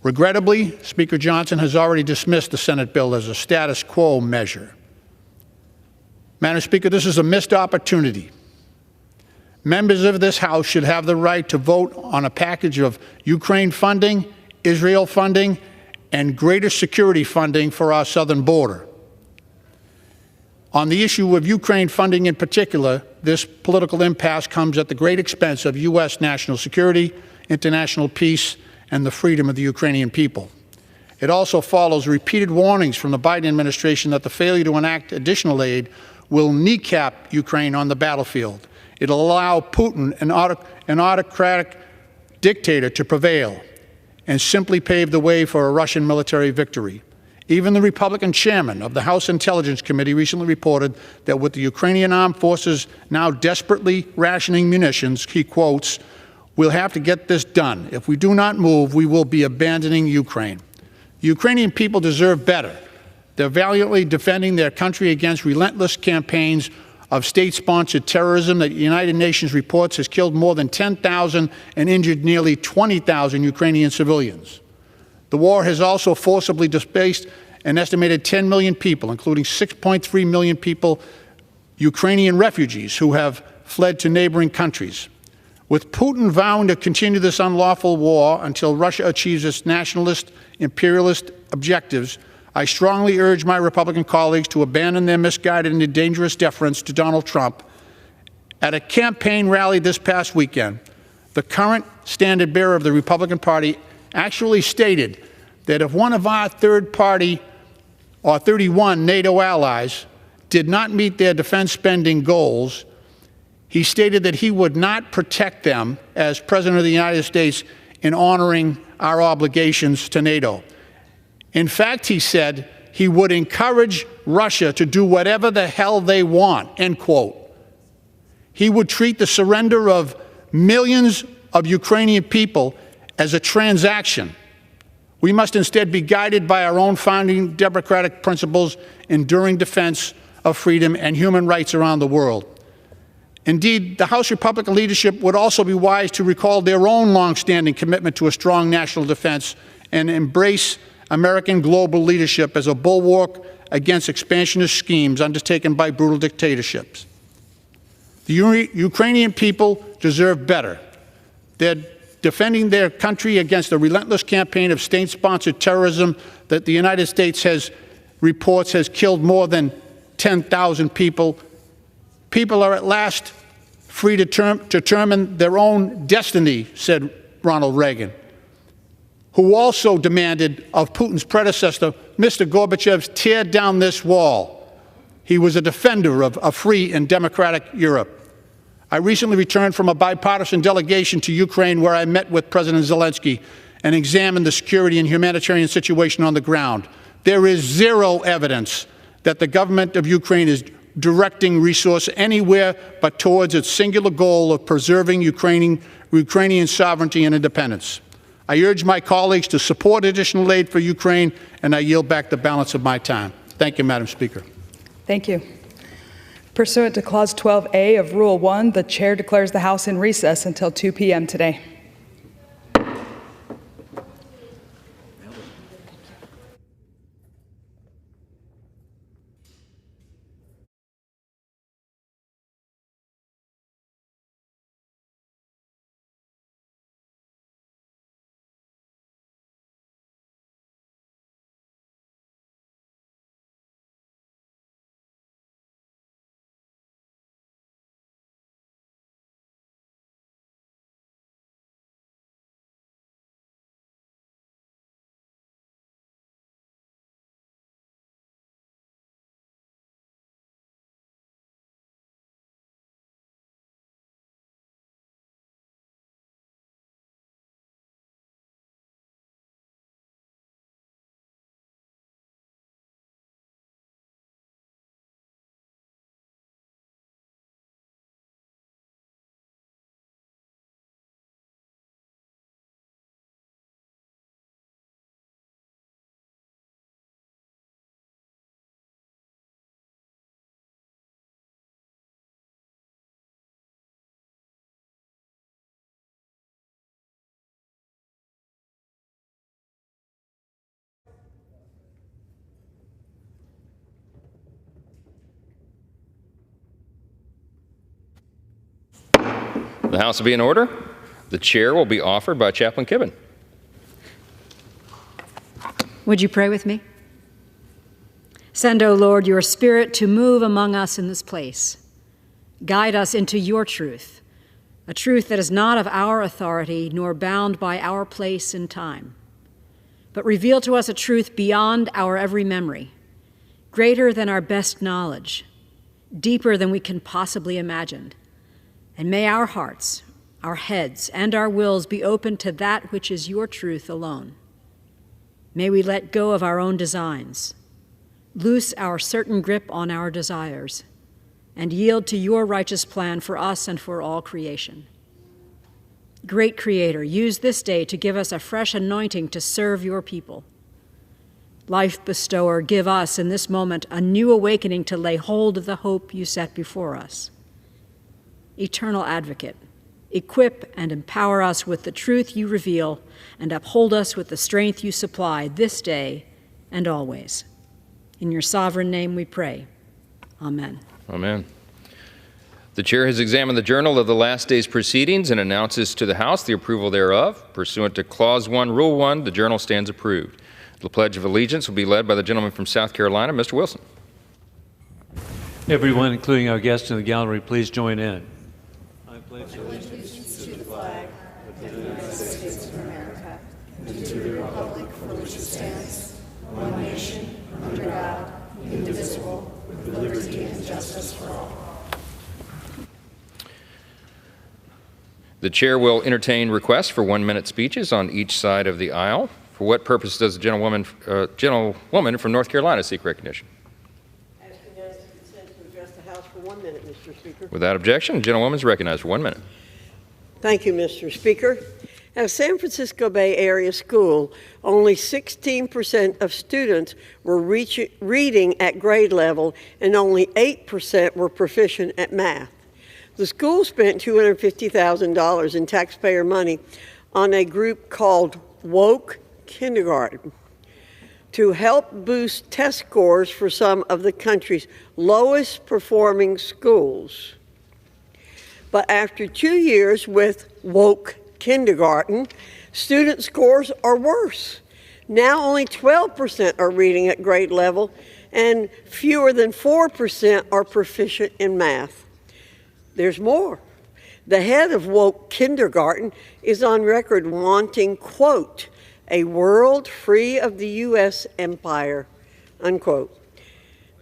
[SPEAKER 12] Regrettably, Speaker Johnson has already dismissed the Senate bill as a status quo measure. Madam Speaker, this is a missed opportunity. Members of this House should have the right to vote on a package of Ukraine funding, Israel funding, and greater security funding for our southern border. On the issue of Ukraine funding in particular, this political impasse comes at the great expense of U.S. national security, international peace, and the freedom of the Ukrainian people. It also follows repeated warnings from the Biden administration that the failure to enact additional aid will kneecap Ukraine on the battlefield. It'll allow Putin, an autocratic dictator, to prevail and simply pave the way for a Russian military victory. Even the Republican chairman of the House Intelligence Committee recently reported that with the Ukrainian armed forces now desperately rationing munitions, he quotes, We'll have to get this done. If we do not move, we will be abandoning Ukraine. The Ukrainian people deserve better. They're valiantly defending their country against relentless campaigns of state-sponsored terrorism that the United Nations reports has killed more than 10,000 and injured nearly 20,000 Ukrainian civilians. The war has also forcibly displaced an estimated 10 million people, including 6.3 million people, Ukrainian refugees who have fled to neighboring countries. With Putin vowing to continue this unlawful war until Russia achieves its nationalist, imperialist objectives, I strongly urge my Republican colleagues to abandon their misguided and dangerous deference to Donald Trump. At a campaign rally this past weekend, the current standard bearer of the Republican Party actually stated that if one of our third-party or 31 NATO allies did not meet their defense spending goals, he stated that he would not protect them as President of the United States in honoring our obligations to NATO. In fact, he said he would encourage Russia to do whatever the hell they want, end quote. He would treat the surrender of millions of Ukrainian people as a transaction. We must instead be guided by our own founding democratic principles, enduring defense of freedom and human rights around the world. Indeed, the House Republican leadership would also be wise to recall their own longstanding commitment to a strong national defense and embrace American global leadership as a bulwark against expansionist schemes undertaken by brutal dictatorships. The Ukrainian people deserve better. They're defending their country against a relentless campaign of state-sponsored terrorism that the United States reports has killed more than 10,000 people. People are at last free to determine their own destiny, said Ronald Reagan, who also demanded of Putin's predecessor, Mr. Gorbachev, tear down this wall. He was a defender of a free and democratic Europe. I recently returned from a bipartisan delegation to Ukraine where I met with President Zelensky and examined the security and humanitarian situation on the ground. There is zero evidence that the government of Ukraine is directing resources anywhere but towards its singular goal of preserving Ukrainian sovereignty and independence. I urge my colleagues to support additional aid for Ukraine, and I yield back the balance of my time. Thank you, Madam Speaker.
[SPEAKER 1] Thank you. Pursuant to Clause 12A of Rule 1, the Chair declares the House in recess until 2 p.m. today.
[SPEAKER 13] The House will be in order. The chair will be offered by Chaplain Kibben.
[SPEAKER 14] Would you pray with me? Send, O Lord, your Spirit to move among us in this place. Guide us into your truth, a truth that is not of our authority nor bound by our place and time, but reveal to us a truth beyond our every memory, greater than our best knowledge, deeper than we can possibly imagine. And may our hearts, our heads, and our wills be open to that which is your truth alone. May we let go of our own designs, loose our certain grip on our desires, and yield to your righteous plan for us and for all creation. Great Creator, use this day to give us a fresh anointing to serve your people. Life Bestower, give us in this moment a new awakening to lay hold of the hope you set before us. Eternal Advocate, equip and empower us with the truth you reveal and uphold us with the strength you supply this day and always. In your sovereign name we pray. Amen.
[SPEAKER 13] Amen. The chair has examined the journal of the last day's proceedings and announces to the House the approval thereof. Pursuant to Clause 1, Rule 1, the journal stands approved. The Pledge of Allegiance will be led by the gentleman from South Carolina, Mr. Wilson.
[SPEAKER 15] Everyone, including our guests in the gallery, please join in. I pledge allegiance to the flag of the United States of America and to the republic for which it stands, one nation, under God, indivisible, with liberty and justice for all.
[SPEAKER 13] The chair will entertain requests for 1-minute speeches on each side of the aisle. For what purpose does the gentlewoman from North Carolina seek recognition?
[SPEAKER 16] Asking us to consent to address the House for 1 minute, Mr. Speaker.
[SPEAKER 13] Without objection, the gentlewoman is recognized for 1 minute.
[SPEAKER 16] Thank you, Mr. Speaker. At San Francisco Bay Area School, only 16% of students were reading at grade level, and only 8% were proficient at math. The school spent $250,000 in taxpayer money on a group called Woke Kindergarten to help boost test scores for some of the country's lowest performing schools. But after 2 years with Woke Kindergarten, student scores are worse. Now only 12% are reading at grade level, and fewer than 4% are proficient in math. There's more. The head of Woke Kindergarten is on record wanting, quote, a world free of the U.S. empire, unquote,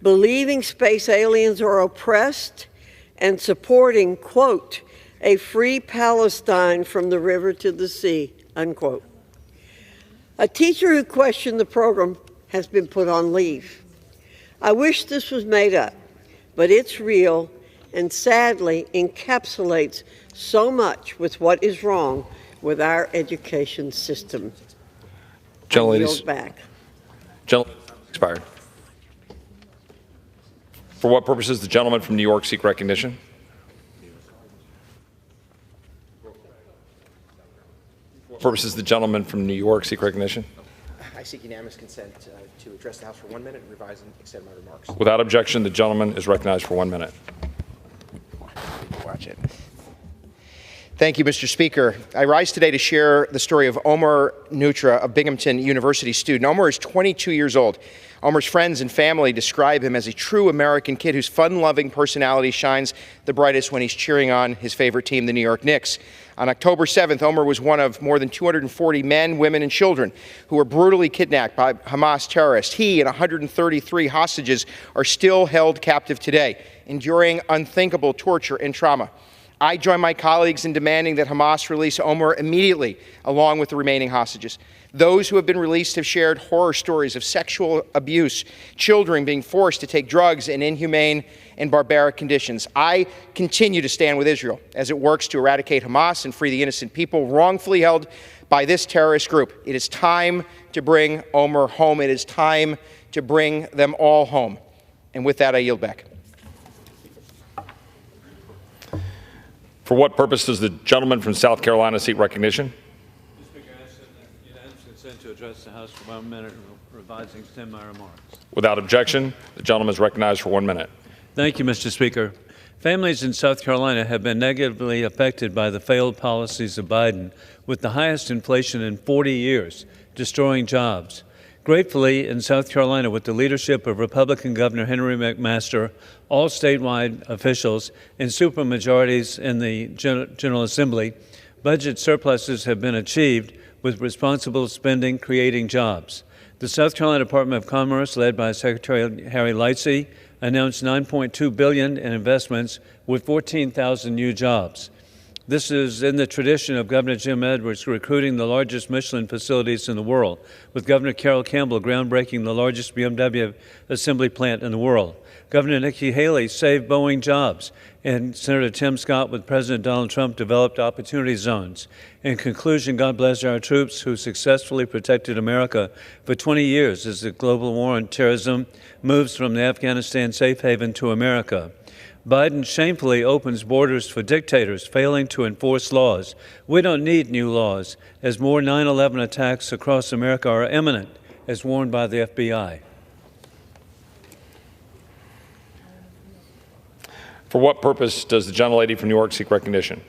[SPEAKER 16] believing space aliens are oppressed, and supporting, quote, a free Palestine from the river to the sea, unquote. A teacher who questioned the program has been put on leave. I wish this was made up, but it's real and sadly encapsulates so much with what is wrong with our education system.
[SPEAKER 17] Gentleladies.
[SPEAKER 16] Back.
[SPEAKER 17] Expired. For what purposes the gentleman from New York seek recognition? For what purposes the gentleman from New York seek recognition?
[SPEAKER 18] I seek unanimous consent to address the House for 1 minute and revise and extend my remarks.
[SPEAKER 17] Without objection, the gentleman is recognized for 1 minute.
[SPEAKER 18] Watch it. Thank you, Mr. Speaker. I rise today to share the story of Omer Nutra, a Binghamton University student. Omer is 22 years old. Omer's friends and family describe him as a true American kid whose fun-loving personality shines the brightest when he's cheering on his favorite team, the New York Knicks. On October 7th, Omer was one of more than 240 men, women, and children who were brutally kidnapped by Hamas terrorists. He and 133 hostages are still held captive today, enduring unthinkable torture and trauma. I join my colleagues in demanding that Hamas release Omer immediately, along with the remaining hostages. Those who have been released have shared horror stories of sexual abuse, children being forced to take drugs in inhumane and barbaric conditions. I continue to stand with Israel as it works to eradicate Hamas and free the innocent people wrongfully held by this terrorist group. It is time to bring Omer home. It is time to bring them all home. And with that, I yield back.
[SPEAKER 17] For what purpose does the gentleman from South Carolina seek recognition?
[SPEAKER 15] Mr. Speaker, I ask unanimous consent to address the House for 1 minute and revise and extend my remarks.
[SPEAKER 17] Without objection, the gentleman is recognized for 1 minute.
[SPEAKER 15] Thank you, Mr. Speaker. Families in South Carolina have been negatively affected by the failed policies of Biden, with the highest inflation in 40 years, destroying jobs. Gratefully, in South Carolina, with the leadership of Republican Governor Henry McMaster, all statewide officials, and supermajorities in the General Assembly, budget surpluses have been achieved with responsible spending creating jobs. The South Carolina Department of Commerce, led by Secretary Harry Lightsey, announced $9.2 billion in investments with 14,000 new jobs. This is in the tradition of Governor Jim Edwards recruiting the largest Michelin facilities in the world, with Governor Carroll Campbell groundbreaking the largest BMW assembly plant in the world. Governor Nikki Haley saved Boeing jobs, and Senator Tim Scott with President Donald Trump developed opportunity zones. In conclusion, God bless our troops who successfully protected America for 20 years as the global war on terrorism moves from the Afghanistan safe haven to America. Biden shamefully opens borders for dictators failing to enforce laws. We don't need new laws, as more 9/11 attacks across America are imminent, as warned by the FBI.
[SPEAKER 17] For what purpose does the gentlelady from New York seek recognition?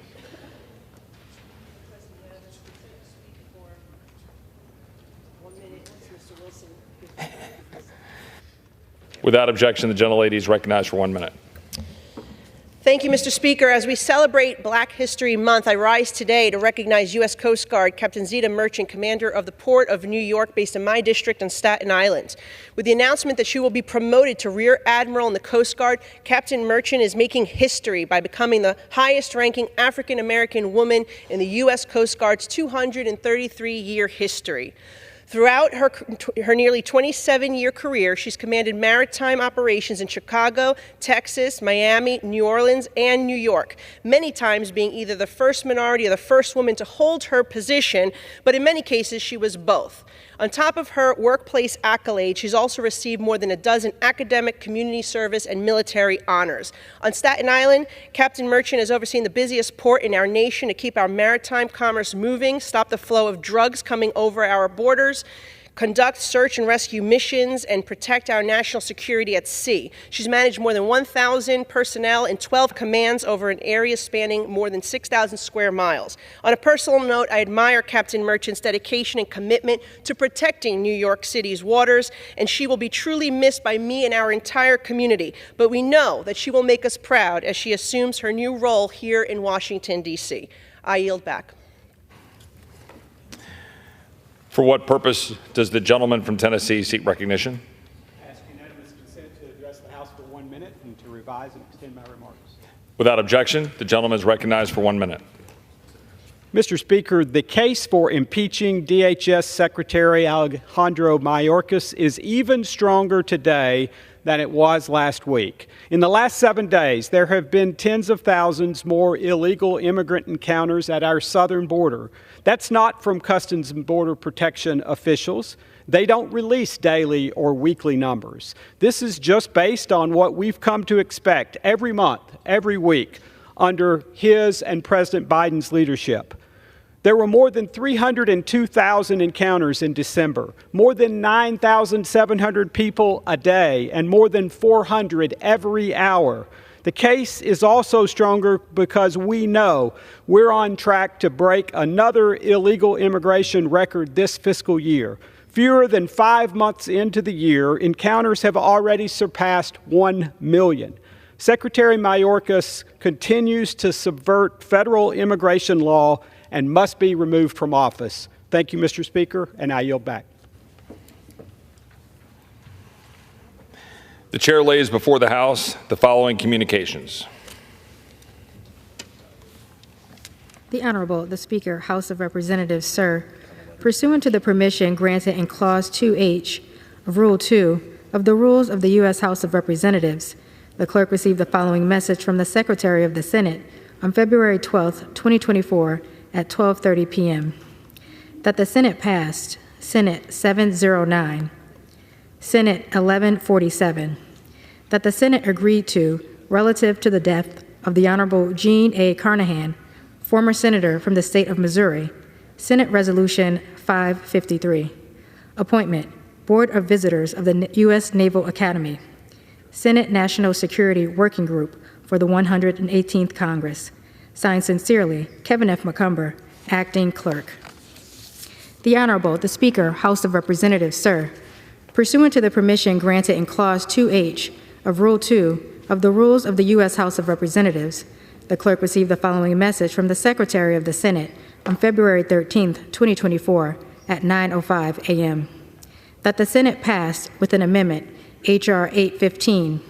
[SPEAKER 17] Without objection, the gentlelady is recognized for 1 minute.
[SPEAKER 19] Thank you, Mr. Speaker. As we celebrate Black History Month, I rise today to recognize U.S. Coast Guard Captain Zita Merchant, commander of the Port of New York, based in my district on Staten Island. With the announcement that she will be promoted to Rear Admiral in the Coast Guard, Captain Merchant is making history by becoming the highest-ranking African-American woman in the U.S. Coast Guard's 233-year history. Throughout her nearly 27-year career, she's commanded maritime operations in Chicago, Texas, Miami, New Orleans, and New York, many times being either the first minority or the first woman to hold her position, but in many cases she was both. On top of her workplace accolades, she's also received more than a dozen academic, community service, and military honors. On Staten Island, Captain Merchant has overseen the busiest port in our nation to keep our maritime commerce moving, stop the flow of drugs coming over our borders, conduct search and rescue missions, and protect our national security at sea. She's managed more than 1,000 personnel in 12 commands over an area spanning more than 6,000 square miles. On a personal note, I admire Captain Merchant's dedication and commitment to protecting New York City's waters, and she will be truly missed by me and our entire community. But we know that she will make us proud as she assumes her new role here in Washington, D.C. I yield back.
[SPEAKER 17] For what purpose does the gentleman from Tennessee seek recognition?
[SPEAKER 7] I ask unanimous consent to address the House for 1 minute and to revise and extend my remarks.
[SPEAKER 17] Without objection, the gentleman is recognized for 1 minute.
[SPEAKER 7] Mr. Speaker, the case for impeaching DHS Secretary Alejandro Mayorkas is even stronger today than it was last week. In the last 7 days, there have been tens of thousands more illegal immigrant encounters at our southern border. That's not from Customs and Border Protection officials. They don't release daily or weekly numbers. This is just based on what we've come to expect every month, every week, under his and President Biden's leadership. There were more than 302,000 encounters in December, more than 9,700 people a day, and more than 400 every hour. The case is also stronger because we know we're on track to break another illegal immigration record this fiscal year. Fewer than 5 months into the year, encounters have already surpassed 1 million. Secretary Mayorkas continues to subvert federal immigration law and must be removed from office. Thank you, Mr. Speaker, and I yield back.
[SPEAKER 17] The chair lays before the House the following communications.
[SPEAKER 2] The Honorable, the Speaker, House of Representatives, sir, pursuant to the permission granted in Clause 2H of Rule 2 of the Rules of the U.S. House of Representatives, the clerk received the following message from the Secretary of the Senate on February 12, 2024, at 12:30 p.m. That the Senate passed Senate 709, Senate 1147, that the Senate agreed to, relative to the death of the Honorable Jean A. Carnahan, former senator from the state of Missouri, Senate Resolution 553, appointment, Board of Visitors of the U.S. Naval Academy, Senate National Security Working Group for the 118th Congress. Signed sincerely, Kevin F. McCumber, Acting Clerk. The Honorable, the Speaker, House of Representatives, sir, pursuant to the permission granted in Clause 2H of Rule 2 of the Rules of the U.S. House of Representatives, the clerk received the following message from the Secretary of the Senate on February 13, 2024, at 9:05 a.m. That the Senate passed with an amendment, H.R. 815,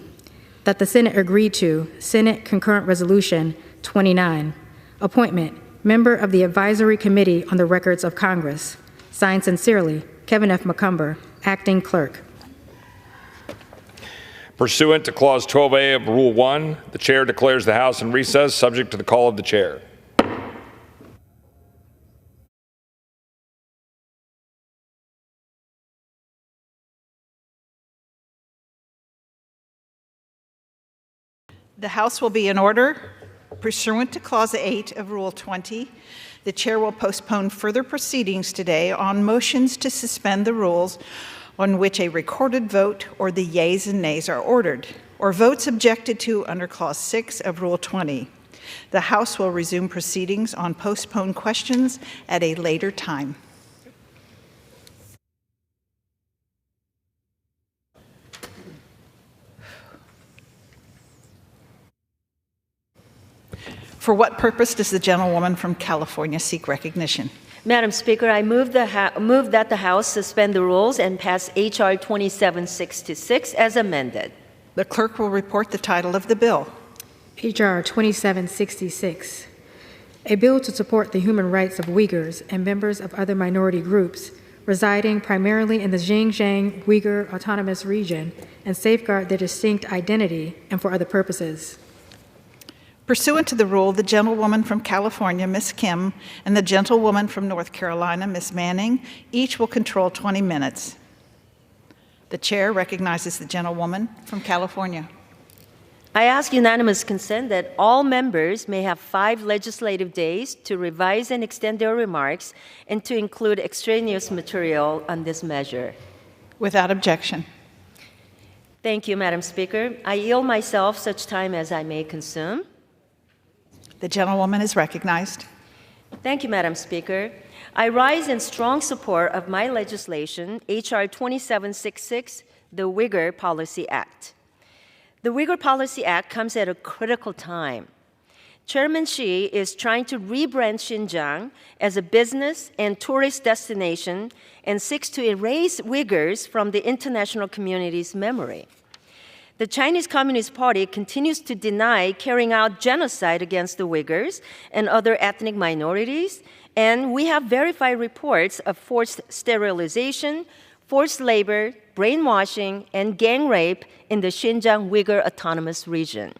[SPEAKER 2] that the Senate agreed to, Senate Concurrent Resolution 29, appointment, member of the Advisory Committee on the Records of Congress. Signed sincerely, Kevin F. McCumber, Acting Clerk.
[SPEAKER 17] Pursuant to Clause 12A of Rule 1, the chair declares the House in recess, subject to the call of the chair.
[SPEAKER 20] The House will be in order. Pursuant to Clause 8 of Rule 20, the chair will postpone further proceedings today on motions to suspend the rules on which a recorded vote or the yeas and nays are ordered, or votes objected to under Clause 6 of Rule 20. The House will resume proceedings on postponed questions at a later time. For what purpose does the gentlewoman from California seek recognition?
[SPEAKER 21] Madam Speaker, I move that the House suspend the rules and pass H.R. 2766 as amended.
[SPEAKER 20] The clerk will report the title of the bill.
[SPEAKER 2] H.R. 2766, a bill to support the human rights of Uyghurs and members of other minority groups residing primarily in the Xinjiang Uyghur Autonomous Region and safeguard their distinct identity and for other purposes.
[SPEAKER 20] Pursuant to the rule, the gentlewoman from California, Ms. Kim, and the gentlewoman from North Carolina, Ms. Manning, each will control 20 minutes. The chair recognizes the gentlewoman from California.
[SPEAKER 21] I ask unanimous consent that all members may have 5 legislative days to revise and extend their remarks and to include extraneous material on this measure.
[SPEAKER 20] Without objection.
[SPEAKER 21] Thank you, Madam Speaker. I yield myself such time as I may consume.
[SPEAKER 20] The gentlewoman is recognized.
[SPEAKER 21] Thank you, Madam Speaker. I rise in strong support of my legislation, H.R. 2766, the Uyghur Policy Act. The Uyghur Policy Act comes at a critical time. Chairman Xi is trying to rebrand Xinjiang as a business and tourist destination and seeks to erase Uyghurs from the international community's memory. The Chinese Communist Party continues to deny carrying out genocide against the Uyghurs and other ethnic minorities, and we have verified reports of forced sterilization, forced labor, brainwashing, and gang rape in the Xinjiang Uyghur Autonomous Region.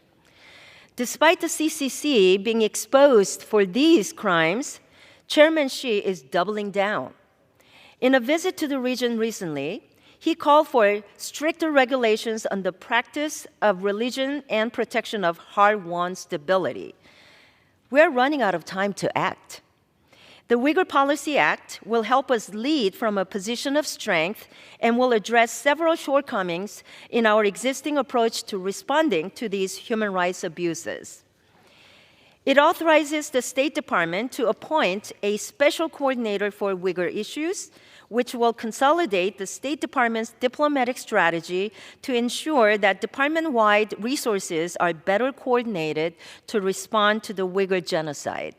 [SPEAKER 21] Despite the CCC being exposed for these crimes, Chairman Xi is doubling down. In a visit to the region recently, he called for stricter regulations on the practice of religion and protection of hard-won stability. We're running out of time to act. The Uyghur Policy Act will help us lead from a position of strength and will address several shortcomings in our existing approach to responding to these human rights abuses. It authorizes the State Department to appoint a special coordinator for Uyghur issues, which will consolidate the State Department's diplomatic strategy to ensure that department-wide resources are better coordinated to respond to the Uyghur genocide.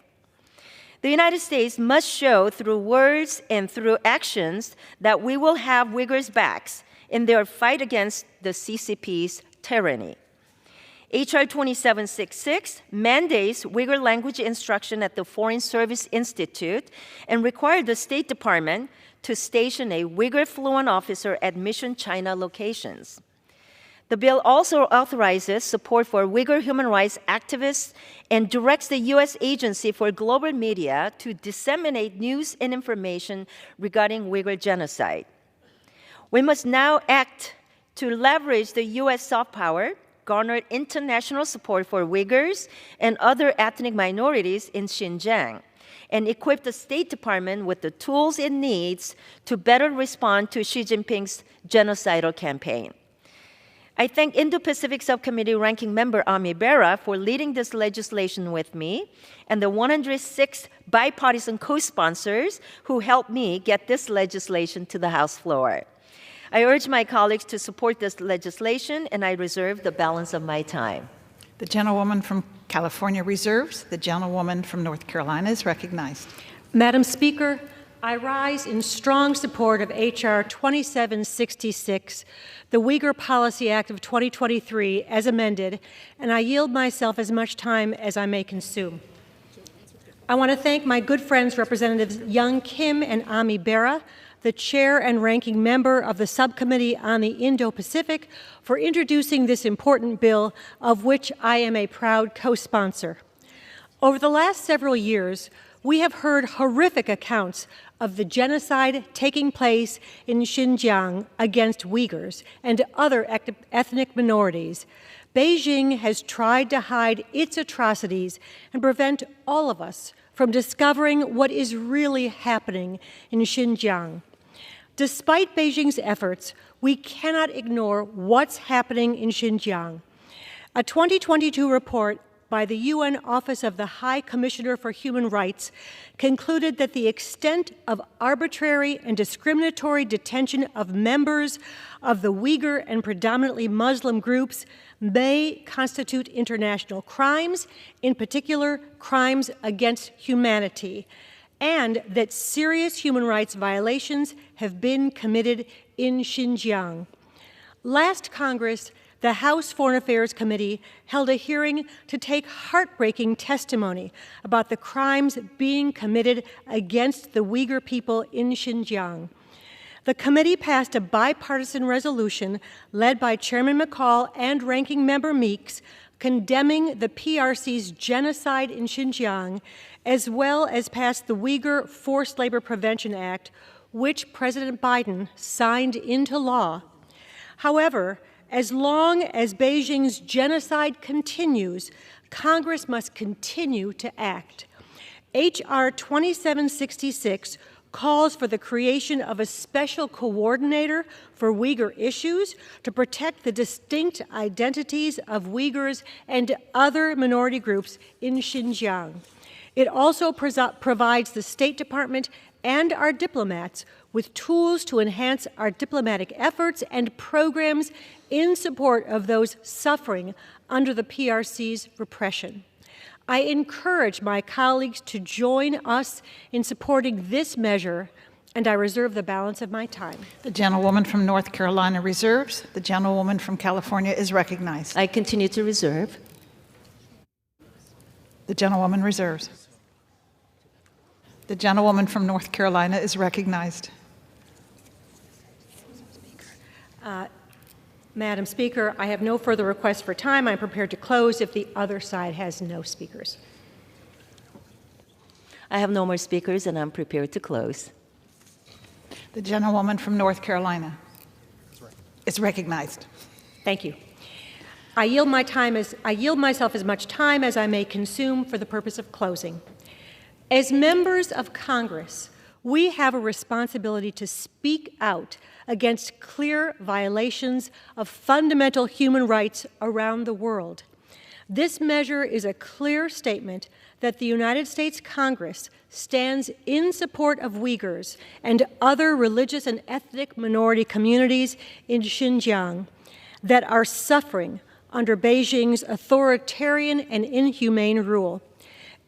[SPEAKER 21] The United States must show through words and through actions that we will have Uyghurs' backs in their fight against the CCP's tyranny. H.R. 2766 mandates Uyghur language instruction at the Foreign Service Institute and required the State Department to station a Uyghur fluent officer at Mission China locations. The bill also authorizes support for Uyghur human rights activists and directs the U.S. Agency for Global Media to disseminate news and information regarding Uyghur genocide. We must now act to leverage the U.S. soft power, garner international support for Uyghurs and other ethnic minorities in Xinjiang, and equip the State Department with the tools it needs to better respond to Xi Jinping's genocidal campaign. I thank Indo-Pacific Subcommittee Ranking Member Ami Bera for leading this legislation with me and the 106 bipartisan co-sponsors who helped me get this legislation to the House floor. I urge my colleagues to support this legislation, and I reserve the balance of my time.
[SPEAKER 20] The gentlewoman from California reserves. The gentlewoman from North Carolina is recognized.
[SPEAKER 22] Madam Speaker, I rise in strong support of H.R. 2766, the Uyghur Policy Act of 2023, as amended, and I yield myself as much time as I may consume. I want to thank my good friends, Representatives Young Kim and Ami Bera, the chair and ranking member of the Subcommittee on the Indo-Pacific, for introducing this important bill, of which I am a proud co-sponsor. Over the last several years, we have heard horrific accounts of the genocide taking place in Xinjiang against Uyghurs and other ethnic minorities. Beijing has tried to hide its atrocities and prevent all of us from discovering what is really happening in Xinjiang. Despite Beijing's efforts, we cannot ignore what's happening in Xinjiang. A 2022 report by the UN Office of the High Commissioner for Human Rights concluded that the extent of arbitrary and discriminatory detention of members of the Uyghur and predominantly Muslim groups may constitute international crimes, in particular crimes against humanity, and that serious human rights violations have been committed in Xinjiang. Last Congress, the House Foreign Affairs Committee held a hearing to take heartbreaking testimony about the crimes being committed against the Uyghur people in Xinjiang. The committee passed a bipartisan resolution led by Chairman McCall and Ranking Member Meeks condemning the PRC's genocide in Xinjiang, as well as passed the Uyghur Forced Labor Prevention Act, which President Biden signed into law. However, as long as Beijing's genocide continues, Congress must continue to act. H.R. 2766 calls for the creation of a special coordinator for Uyghur issues to protect the distinct identities of Uyghurs and other minority groups in Xinjiang. It also provides the State Department and our diplomats with tools to enhance our diplomatic efforts and programs in support of those suffering under the PRC's repression. I encourage my colleagues to join us in supporting this measure, and I reserve the balance of my time.
[SPEAKER 20] The gentlewoman from North Carolina reserves. The gentlewoman from California is recognized.
[SPEAKER 21] I continue to reserve.
[SPEAKER 20] The gentlewoman reserves. The gentlewoman from North Carolina is recognized.
[SPEAKER 22] Madam Speaker, I have no further requests for time. I'm prepared to close if the other side has no speakers.
[SPEAKER 21] I have no more speakers, and I'm prepared to close.
[SPEAKER 20] The gentlewoman from North Carolina is recognized.
[SPEAKER 22] Thank you. I yield myself as much time as I may consume for the purpose of closing. As members of Congress, we have a responsibility to speak out against clear violations of fundamental human rights around the world. This measure is a clear statement that the United States Congress stands in support of Uyghurs and other religious and ethnic minority communities in Xinjiang that are suffering under Beijing's authoritarian and inhumane rule.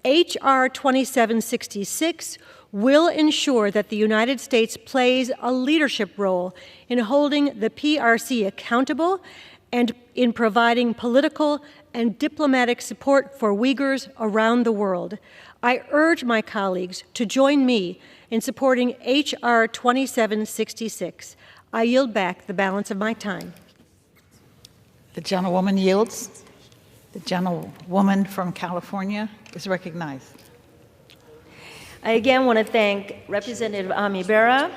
[SPEAKER 22] H.R. 2766 will ensure that the United States plays a leadership role in holding the PRC accountable and in providing political and diplomatic support for Uyghurs around the world. I urge my colleagues to join me in supporting H.R. 2766. I yield back the balance of my time.
[SPEAKER 20] The gentlewoman yields. The gentlewoman from California is recognized.
[SPEAKER 21] I again want to thank Representative Ami Bera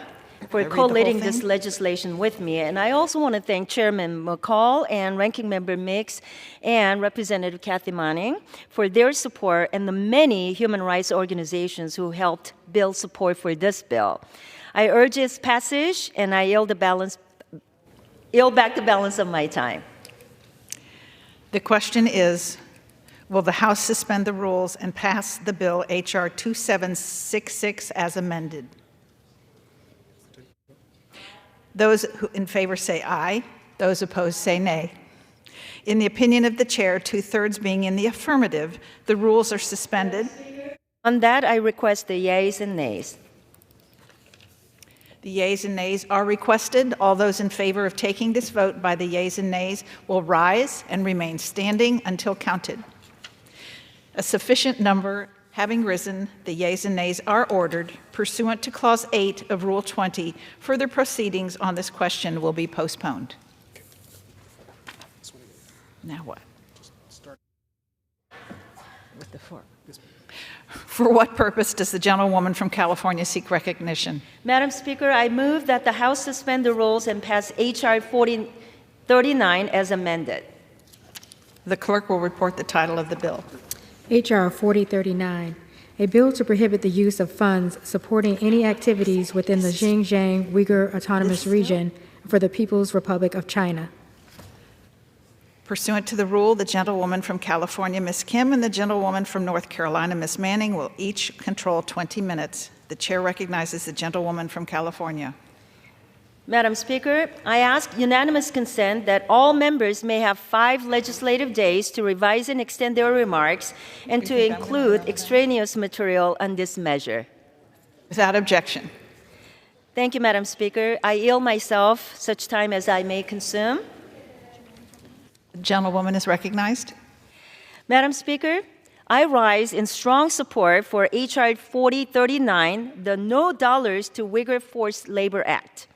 [SPEAKER 21] for collating this legislation with me. And I also want to thank Chairman McCall and Ranking Member Meeks and Representative Kathy Manning for their support and the many human rights organizations who helped build support for this bill. I urge its passage, and I yield back the balance of my time.
[SPEAKER 20] The question is, will the House suspend the rules and pass the bill H.R. 2766 as amended? Those who in favor say aye. Those opposed say nay. In the opinion of the chair, 2/3 being in the affirmative, the rules are suspended.
[SPEAKER 21] On that, I request the yeas and nays.
[SPEAKER 20] The yeas and nays are requested. All those in favor of taking this vote by the yeas and nays will rise and remain standing until counted. A sufficient number Having risen, the yeas and nays are ordered. Pursuant to Clause 8 of Rule 20, further proceedings on this question will be postponed. Now what? With the fork. For what purpose does the gentlewoman from California seek recognition?
[SPEAKER 21] Madam Speaker, I move that the House suspend the rules and pass H.R. 4039 as amended.
[SPEAKER 20] The clerk will report the title of the bill.
[SPEAKER 2] H.R. 4039, a bill to prohibit the use of funds supporting any activities within the Xinjiang Uyghur Autonomous Region for the People's Republic of China.
[SPEAKER 20] Pursuant to the rule, the gentlewoman from California, Ms. Kim, and the gentlewoman from North Carolina, Ms. Manning, will each control 20 minutes. The chair recognizes the gentlewoman from California.
[SPEAKER 21] Madam Speaker, I ask unanimous consent that all members may have 5 legislative days to revise and extend their remarks and to include extraneous material on this measure.
[SPEAKER 20] Without objection.
[SPEAKER 21] Thank you, Madam Speaker. I yield myself such time as I may consume.
[SPEAKER 20] The gentlewoman is recognized.
[SPEAKER 21] Madam Speaker, I rise in strong support for H.R. 4039, the No Dollars to Uyghur Forced Labor Act.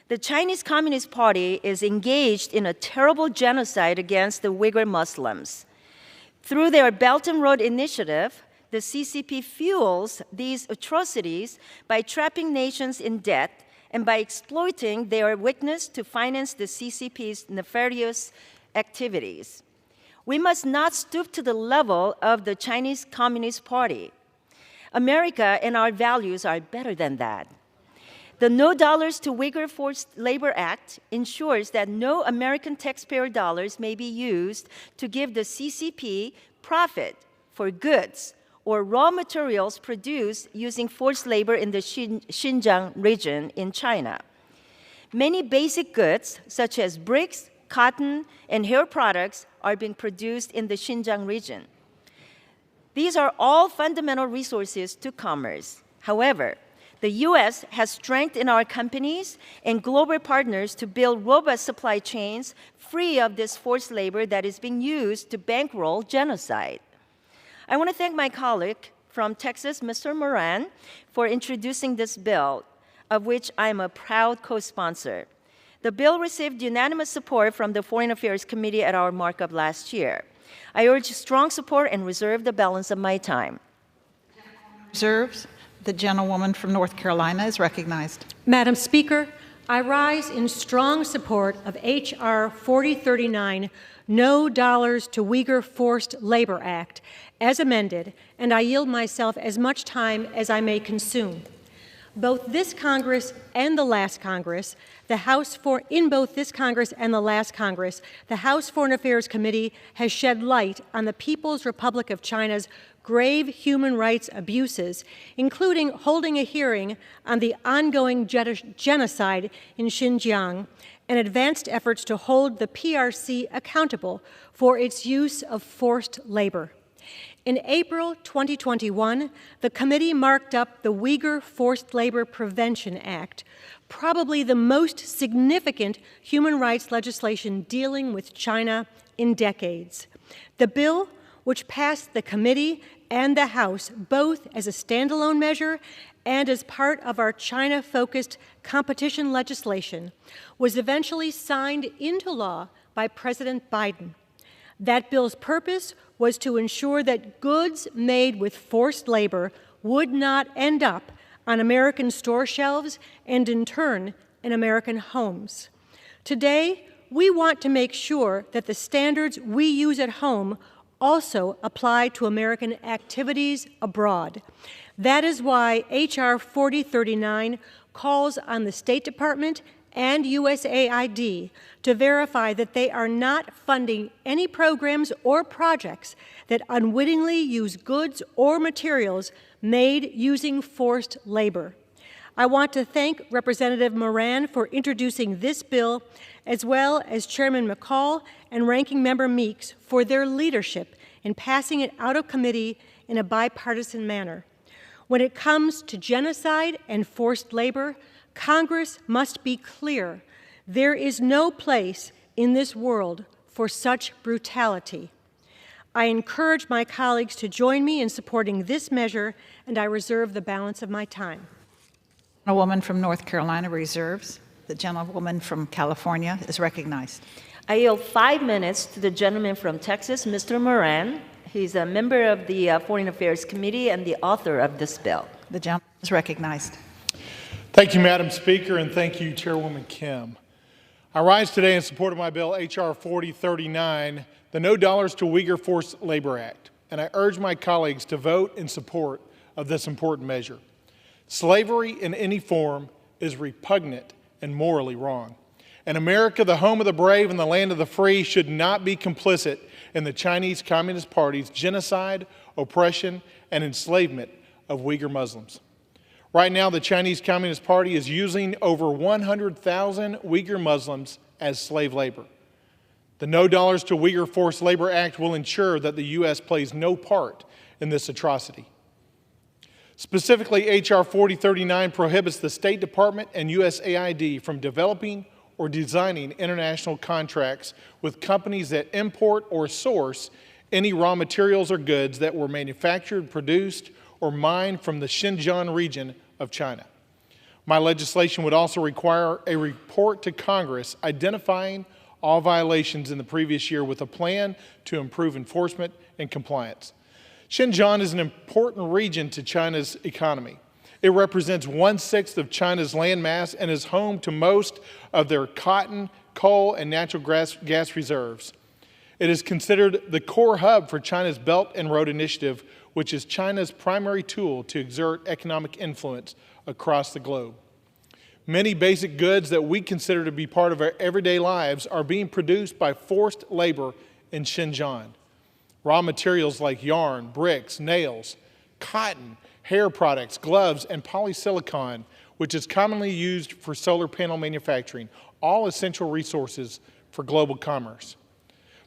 [SPEAKER 21] The Chinese Communist Party is engaged in a terrible genocide against the Uyghur Muslims. Through their Belt and Road Initiative, the CCP fuels these atrocities by trapping nations in debt and by exploiting their weakness to finance the CCP's nefarious activities. We must not stoop to the level of the Chinese Communist Party. America and our values are better than that. The No Dollars to Uyghur Forced Labor Act ensures that no American taxpayer dollars may be used to give the CCP profit for goods or raw materials produced using forced labor in the Xinjiang region in China. Many basic goods, such as bricks, cotton, and hair products, are being produced in the Xinjiang region. These are all fundamental resources to commerce. However, the U.S. has strengthened our companies and global partners to build robust supply chains free of this forced labor that is being used to bankroll genocide. I want to thank my colleague from Texas, Mr. Moran, for introducing this bill, of which I am a proud co-sponsor. The bill received unanimous support from the Foreign Affairs Committee at our markup last year. I urge strong support and reserve the balance of my time.
[SPEAKER 20] Reserves. The gentlewoman from North Carolina is recognized.
[SPEAKER 22] Madam Speaker, I rise in strong support of H.R. 4039, No Dollars to Uyghur Forced Labor Act, as amended, and I yield myself as much time as I may consume. Both this Congress and the last Congress, in both this Congress and the last Congress, the House Foreign Affairs Committee has shed light on the People's Republic of China's grave human rights abuses, including holding a hearing on the ongoing genocide in Xinjiang and advanced efforts to hold the PRC accountable for its use of forced labor. In April 2021, the committee marked up the Uyghur Forced Labor Prevention Act, probably the most significant human rights legislation dealing with China in decades. The bill, which passed the committee and the House both as a standalone measure and as part of our China-focused competition legislation, was eventually signed into law by President Biden. That bill's purpose was to ensure that goods made with forced labor would not end up on American store shelves and, in turn, in American homes. Today, we want to make sure that the standards we use at home also apply to American activities abroad. That is why H.R. 4039 calls on the State Department and USAID to verify that they are not funding any programs or projects that unwittingly use goods or materials made using forced labor. I want to thank Representative Moran for introducing this bill, as well as Chairman McCall and Ranking Member Meeks for their leadership in passing it out of committee in a bipartisan manner. When it comes to genocide and forced labor, Congress must be clear. There is no place in this world for such brutality. I encourage my colleagues to join me in supporting this measure, and I reserve the balance of my time.
[SPEAKER 20] A woman from North Carolina reserves. The gentlewoman from California is recognized.
[SPEAKER 21] I yield 5 minutes to the gentleman from Texas, Mr. Moran. He's a member of the Foreign Affairs Committee and the author of this bill.
[SPEAKER 20] The gentleman is recognized.
[SPEAKER 3] Thank you, Madam Speaker, and thank you, Chairwoman Kim. I rise today in support of my bill, H.R. 4039, the No Dollars to Uyghur Forced Labor Act, and I urge my colleagues to vote in support of this important measure. Slavery in any form is repugnant and morally wrong. And America, the home of the brave and the land of the free, should not be complicit in the Chinese Communist Party's genocide, oppression, and enslavement of Uyghur Muslims. Right now, the Chinese Communist Party is using over 100,000 Uyghur Muslims as slave labor. The No Dollars to Uyghur Forced Labor Act will ensure that the U.S. plays no part in this atrocity. Specifically, H.R. 4039 prohibits the State Department and USAID from developing or designing international contracts with companies that import or source any raw materials or goods that were manufactured, produced, or mined from the Xinjiang region of China. My legislation would also require a report to Congress identifying all violations in the previous year with a plan to improve enforcement and compliance. Xinjiang is an important region to China's economy. It represents 1/6 of China's land mass and is home to most of their cotton, coal, and natural gas reserves. It is considered the core hub for China's Belt and Road Initiative, which is China's primary tool to exert economic influence across the globe. Many basic goods that we consider to be part of our everyday lives are being produced by forced labor in Xinjiang. Raw materials like yarn, bricks, nails, cotton, hair products, gloves, and polysilicon, which is commonly used for solar panel manufacturing, all essential resources for global commerce.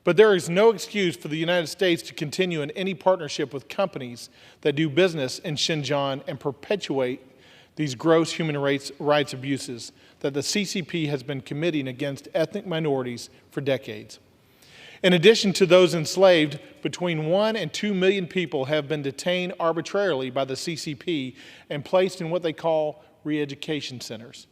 [SPEAKER 3] But there is no excuse for the United States to continue in any partnership with companies that do business in Xinjiang and perpetuate these gross human rights abuses that the CCP has been committing against ethnic minorities for decades. In addition to those enslaved, between 1 and 2 million people have been detained arbitrarily by the CCP and placed in what they call re-education centers.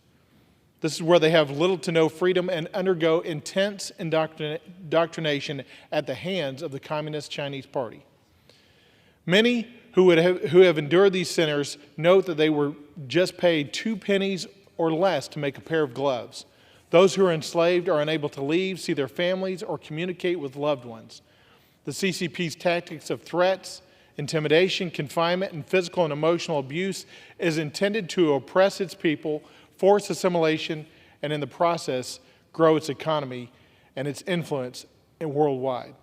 [SPEAKER 3] This is where they have little to no freedom and undergo intense indoctrination at the hands of the Communist Chinese Party. Many who have endured these centers note that they were just paid 2 pennies or less to make a pair of gloves. Those who are enslaved are unable to leave, see their families, or communicate with loved ones. The CCP's tactics of threats, intimidation, confinement, and physical and emotional abuse is intended to oppress its people, force assimilation, and in the process, grow its economy and its influence worldwide.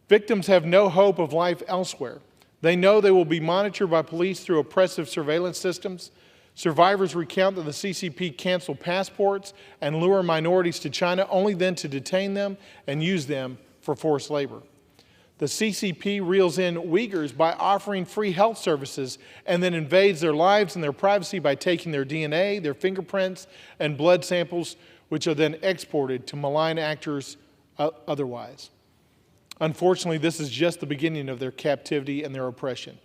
[SPEAKER 3] Victims have no hope of life elsewhere. They know they will be monitored by police through oppressive surveillance systems. Survivors recount that the CCP canceled passports and lure minorities to China, only then to detain them and use them for forced labor. The CCP reels in Uyghurs by offering free health services and then invades their lives and their privacy by taking their DNA, their fingerprints, and blood samples, which are then exported to malign actors otherwise. Unfortunately, this is just the beginning of their captivity and their oppression.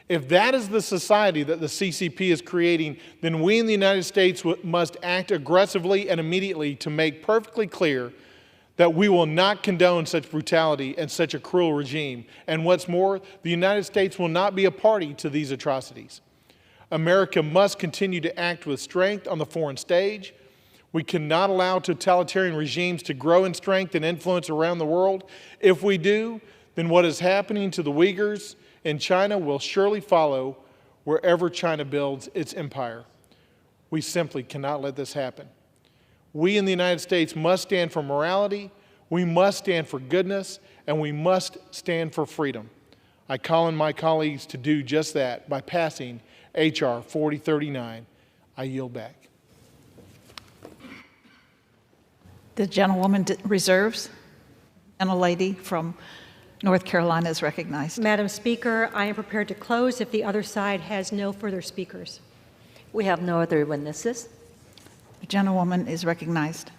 [SPEAKER 3] If that is the society that the CCP is creating, then we in the United States must act aggressively and immediately to make perfectly clear that we will not condone such brutality and such a cruel regime. And what's more, the United States will not be a party to these atrocities. America must continue to act with strength on the foreign stage. We cannot allow totalitarian regimes to grow in strength and influence around the world. If we do, then what is happening to the Uyghurs in China will surely follow wherever China builds its empire. We simply cannot let this happen. We in the United States must stand for morality, we must stand for goodness, and we must stand for freedom. I call on my colleagues to do just that by passing H.R. 4039. I yield back.
[SPEAKER 20] The gentlewoman reserves, and a lady from North Carolina is recognized.
[SPEAKER 22] Madam Speaker, I am prepared to close if the other side has no further speakers.
[SPEAKER 21] We have no other witnesses.
[SPEAKER 20] The gentlewoman is recognized.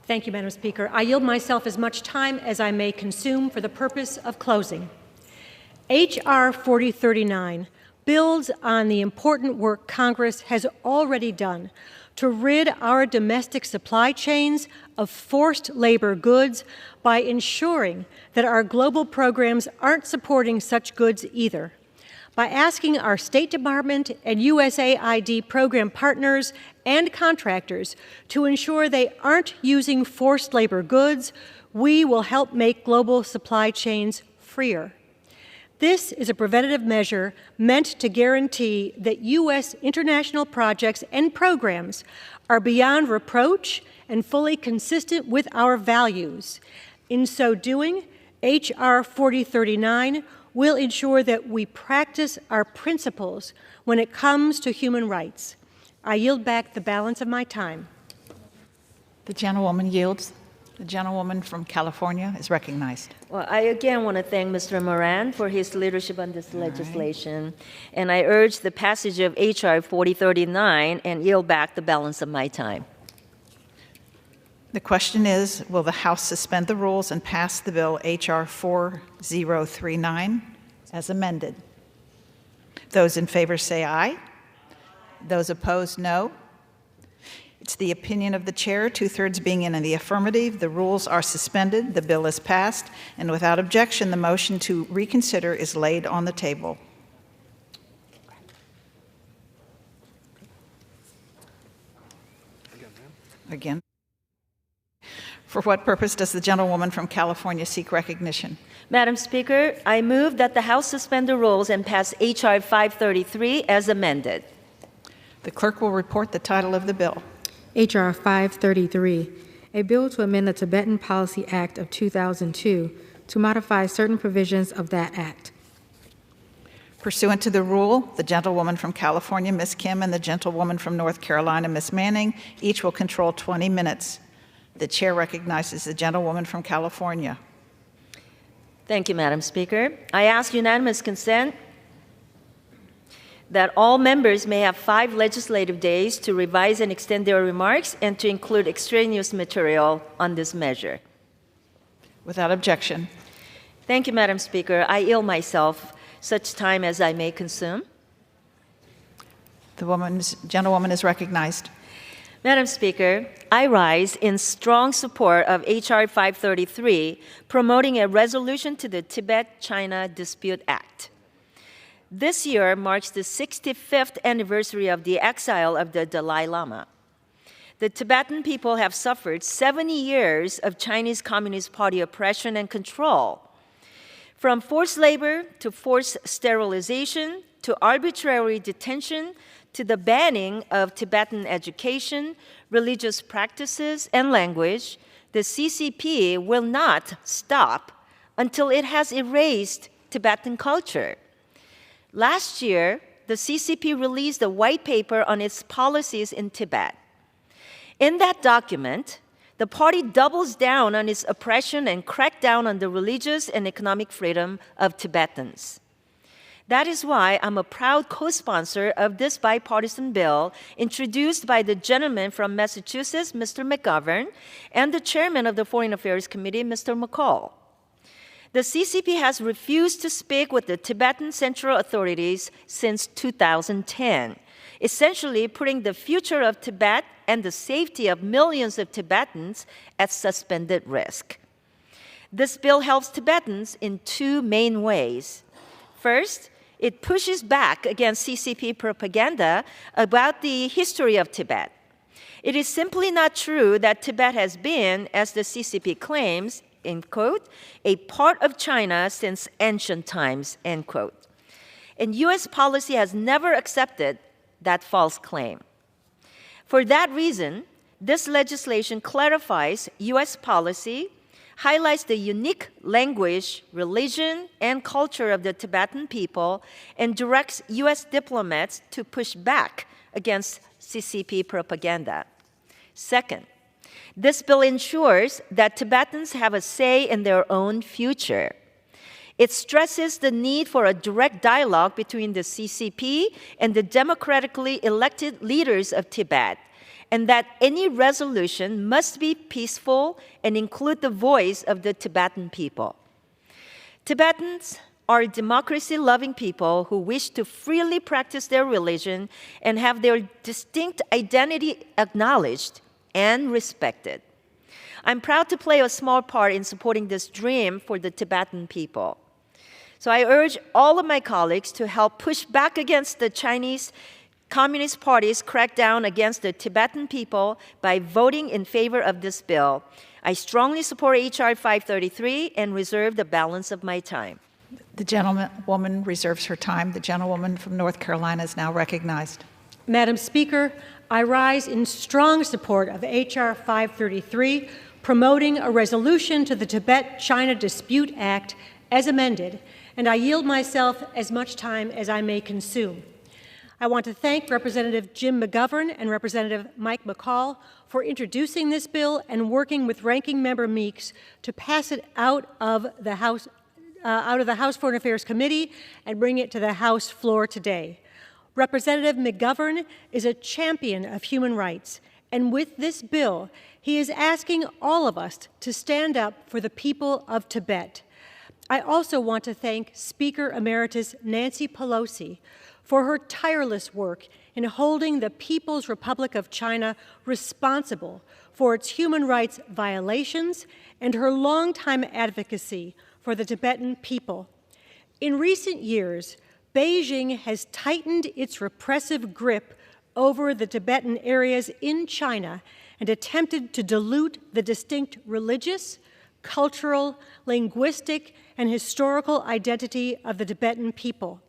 [SPEAKER 22] Thank you, Madam Speaker. I yield myself as much time as I may consume for the purpose of closing. H.R. 4039 builds on the important work Congress has already done to rid our domestic supply chains of forced labor goods by ensuring that our global programs aren't supporting such goods either, by asking our State Department and USAID program partners and contractors to ensure they aren't using forced labor goods. We will help make global supply chains freer. This is a preventative measure meant to guarantee that U.S. international projects and programs are beyond reproach and fully consistent with our values. In so doing, H.R. 4039 will ensure that we practice our principles when it comes to human rights. I yield back the balance of my time.
[SPEAKER 20] The gentlewoman yields. The gentlewoman from California is recognized.
[SPEAKER 21] Well, I again want to thank Mr. Moran for his leadership on this legislation, and I urge the passage of H.R. 4039 and yield back the balance of my time.
[SPEAKER 20] The question is, will the House suspend the rules and pass the bill H.R. 4039 as amended? Those in favor say aye. Those opposed, no. It's the opinion of the chair, 2/3 being in the affirmative. The rules are suspended. The bill is passed. And without objection, the motion to reconsider is laid on the table. Again. For what purpose does the gentlewoman from California seek recognition?
[SPEAKER 21] Madam Speaker, I move that the House suspend the rules and pass H.R. 533 as amended.
[SPEAKER 20] The clerk will report the title of the bill.
[SPEAKER 2] H.R. 533, a bill to amend the Tibetan Policy Act of 2002 to modify certain provisions of that act.
[SPEAKER 20] Pursuant to the rule, the gentlewoman from California, Ms. Kim, and the gentlewoman from North Carolina, Ms. Manning, each will control 20 minutes. The chair recognizes the gentlewoman from California.
[SPEAKER 21] Thank you, Madam Speaker. I ask unanimous consent that all members may have 5 legislative days to revise and extend their remarks and to include extraneous material on this measure.
[SPEAKER 20] Without objection.
[SPEAKER 21] Thank you, Madam Speaker. I yield myself such time as I may consume.
[SPEAKER 20] The gentlewoman is recognized.
[SPEAKER 21] Madam Speaker, I rise in strong support of H.R. 533, promoting a resolution to the Tibet-China Dispute Act. This year marks the 65th anniversary of the exile of the Dalai Lama. The Tibetan people have suffered 70 years of Chinese Communist Party oppression and control. From forced labor to forced sterilization to arbitrary detention to the banning of Tibetan education, religious practices, and language, the CCP will not stop until it has erased Tibetan culture. Last year, the CCP released a white paper on its policies in Tibet. In that document, the party doubles down on its oppression and crackdown on the religious and economic freedom of Tibetans. That is why I'm a proud co-sponsor of this bipartisan bill introduced by the gentleman from Massachusetts, Mr. McGovern, and the chairman of the Foreign Affairs Committee, Mr. McCall. The CCP has refused to speak with the Tibetan central authorities since 2010, essentially putting the future of Tibet and the safety of millions of Tibetans at suspended risk. This bill helps Tibetans in 2 main ways. First, it pushes back against CCP propaganda about the history of Tibet. It is simply not true that Tibet has been, as the CCP claims, end quote, a part of China since ancient times, end quote. And U.S. policy has never accepted that false claim. For that reason, this legislation clarifies U.S. policy, highlights the unique language, religion, and culture of the Tibetan people, and directs U.S. diplomats to push back against CCP propaganda. Second, this bill ensures that Tibetans have a say in their own future. It stresses the need for a direct dialogue between the CCP and the democratically elected leaders of Tibet, and that any resolution must be peaceful and include the voice of the Tibetan people. Tibetans are democracy-loving people who wish to freely practice their religion and have their distinct identity acknowledged and respected. I'm proud to play a small part in supporting this dream for the Tibetan people. So I urge all of my colleagues to help push back against the Chinese Communist Party's crackdown against the Tibetan people by voting in favor of this bill. I strongly support H.R. 533 and reserve the balance of my time.
[SPEAKER 20] The gentlewoman reserves her time. The gentlewoman from North Carolina is now recognized.
[SPEAKER 22] Madam Speaker, I rise in strong support of H.R. 533, promoting a resolution to the Tibet-China Dispute Act as amended, and I yield myself as much time as I may consume. I want to thank Representative Jim McGovern and Representative Mike McCall for introducing this bill and working with Ranking Member Meeks to pass it out of the House Foreign Affairs Committee and bring it to the House floor today. Representative McGovern is a champion of human rights, and with this bill, he is asking all of us to stand up for the people of Tibet. I also want to thank Speaker Emeritus Nancy Pelosi for her tireless work in holding the People's Republic of China responsible for its human rights violations and her longtime advocacy for the Tibetan people. In recent years, Beijing has tightened its repressive grip over the Tibetan areas in China and attempted to dilute the distinct religious, cultural, linguistic, and historical identity of the Tibetan people.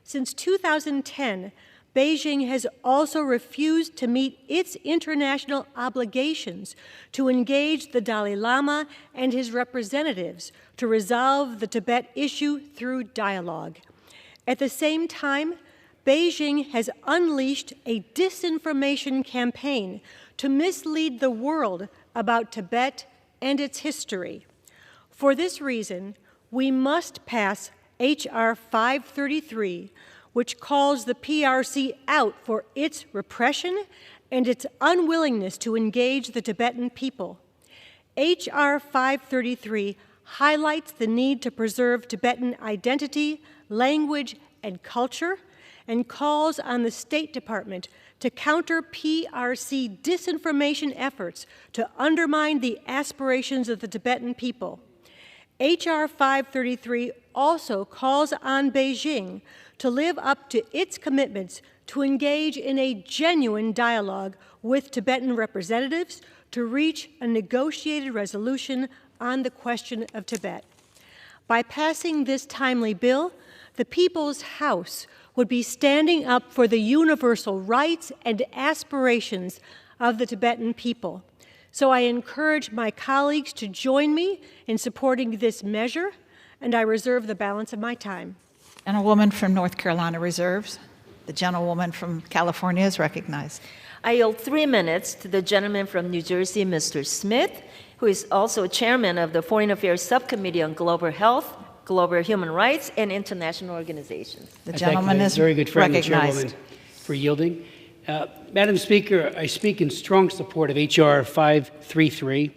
[SPEAKER 22] Since 2010, Beijing has also refused to meet its international obligations to engage the Dalai Lama and his representatives to resolve the Tibet issue through dialogue. At the same time, Beijing has unleashed a disinformation campaign to mislead the world about Tibet and its history. For this reason, we must pass H.R. 533, which calls the PRC out for its repression and its unwillingness to engage the Tibetan people. H.R. 533 highlights the need to preserve Tibetan identity, language, and culture, and calls on the State Department to counter PRC disinformation efforts to undermine the aspirations of the Tibetan people. H.R. 533 also calls on Beijing to live up to its commitments to engage in a genuine dialogue with Tibetan representatives to reach a negotiated resolution on the question of Tibet. By passing this timely bill, the People's House would be standing up for the universal rights and aspirations of the Tibetan people. So I encourage my colleagues to join me in supporting this measure, and I reserve the balance of my time.
[SPEAKER 20] Gentlewoman from North Carolina reserves. The gentlewoman from California is recognized.
[SPEAKER 21] I yield 3 minutes to the gentleman from New Jersey, Mr. Smith, who is also chairman of the Foreign Affairs Subcommittee on Global Health, Global Human Rights, and International Organizations.
[SPEAKER 20] The gentleman is
[SPEAKER 4] very good friend,
[SPEAKER 20] recognized.
[SPEAKER 4] the chairwoman, for yielding. Madam Speaker, I speak in strong support of H.R. 533,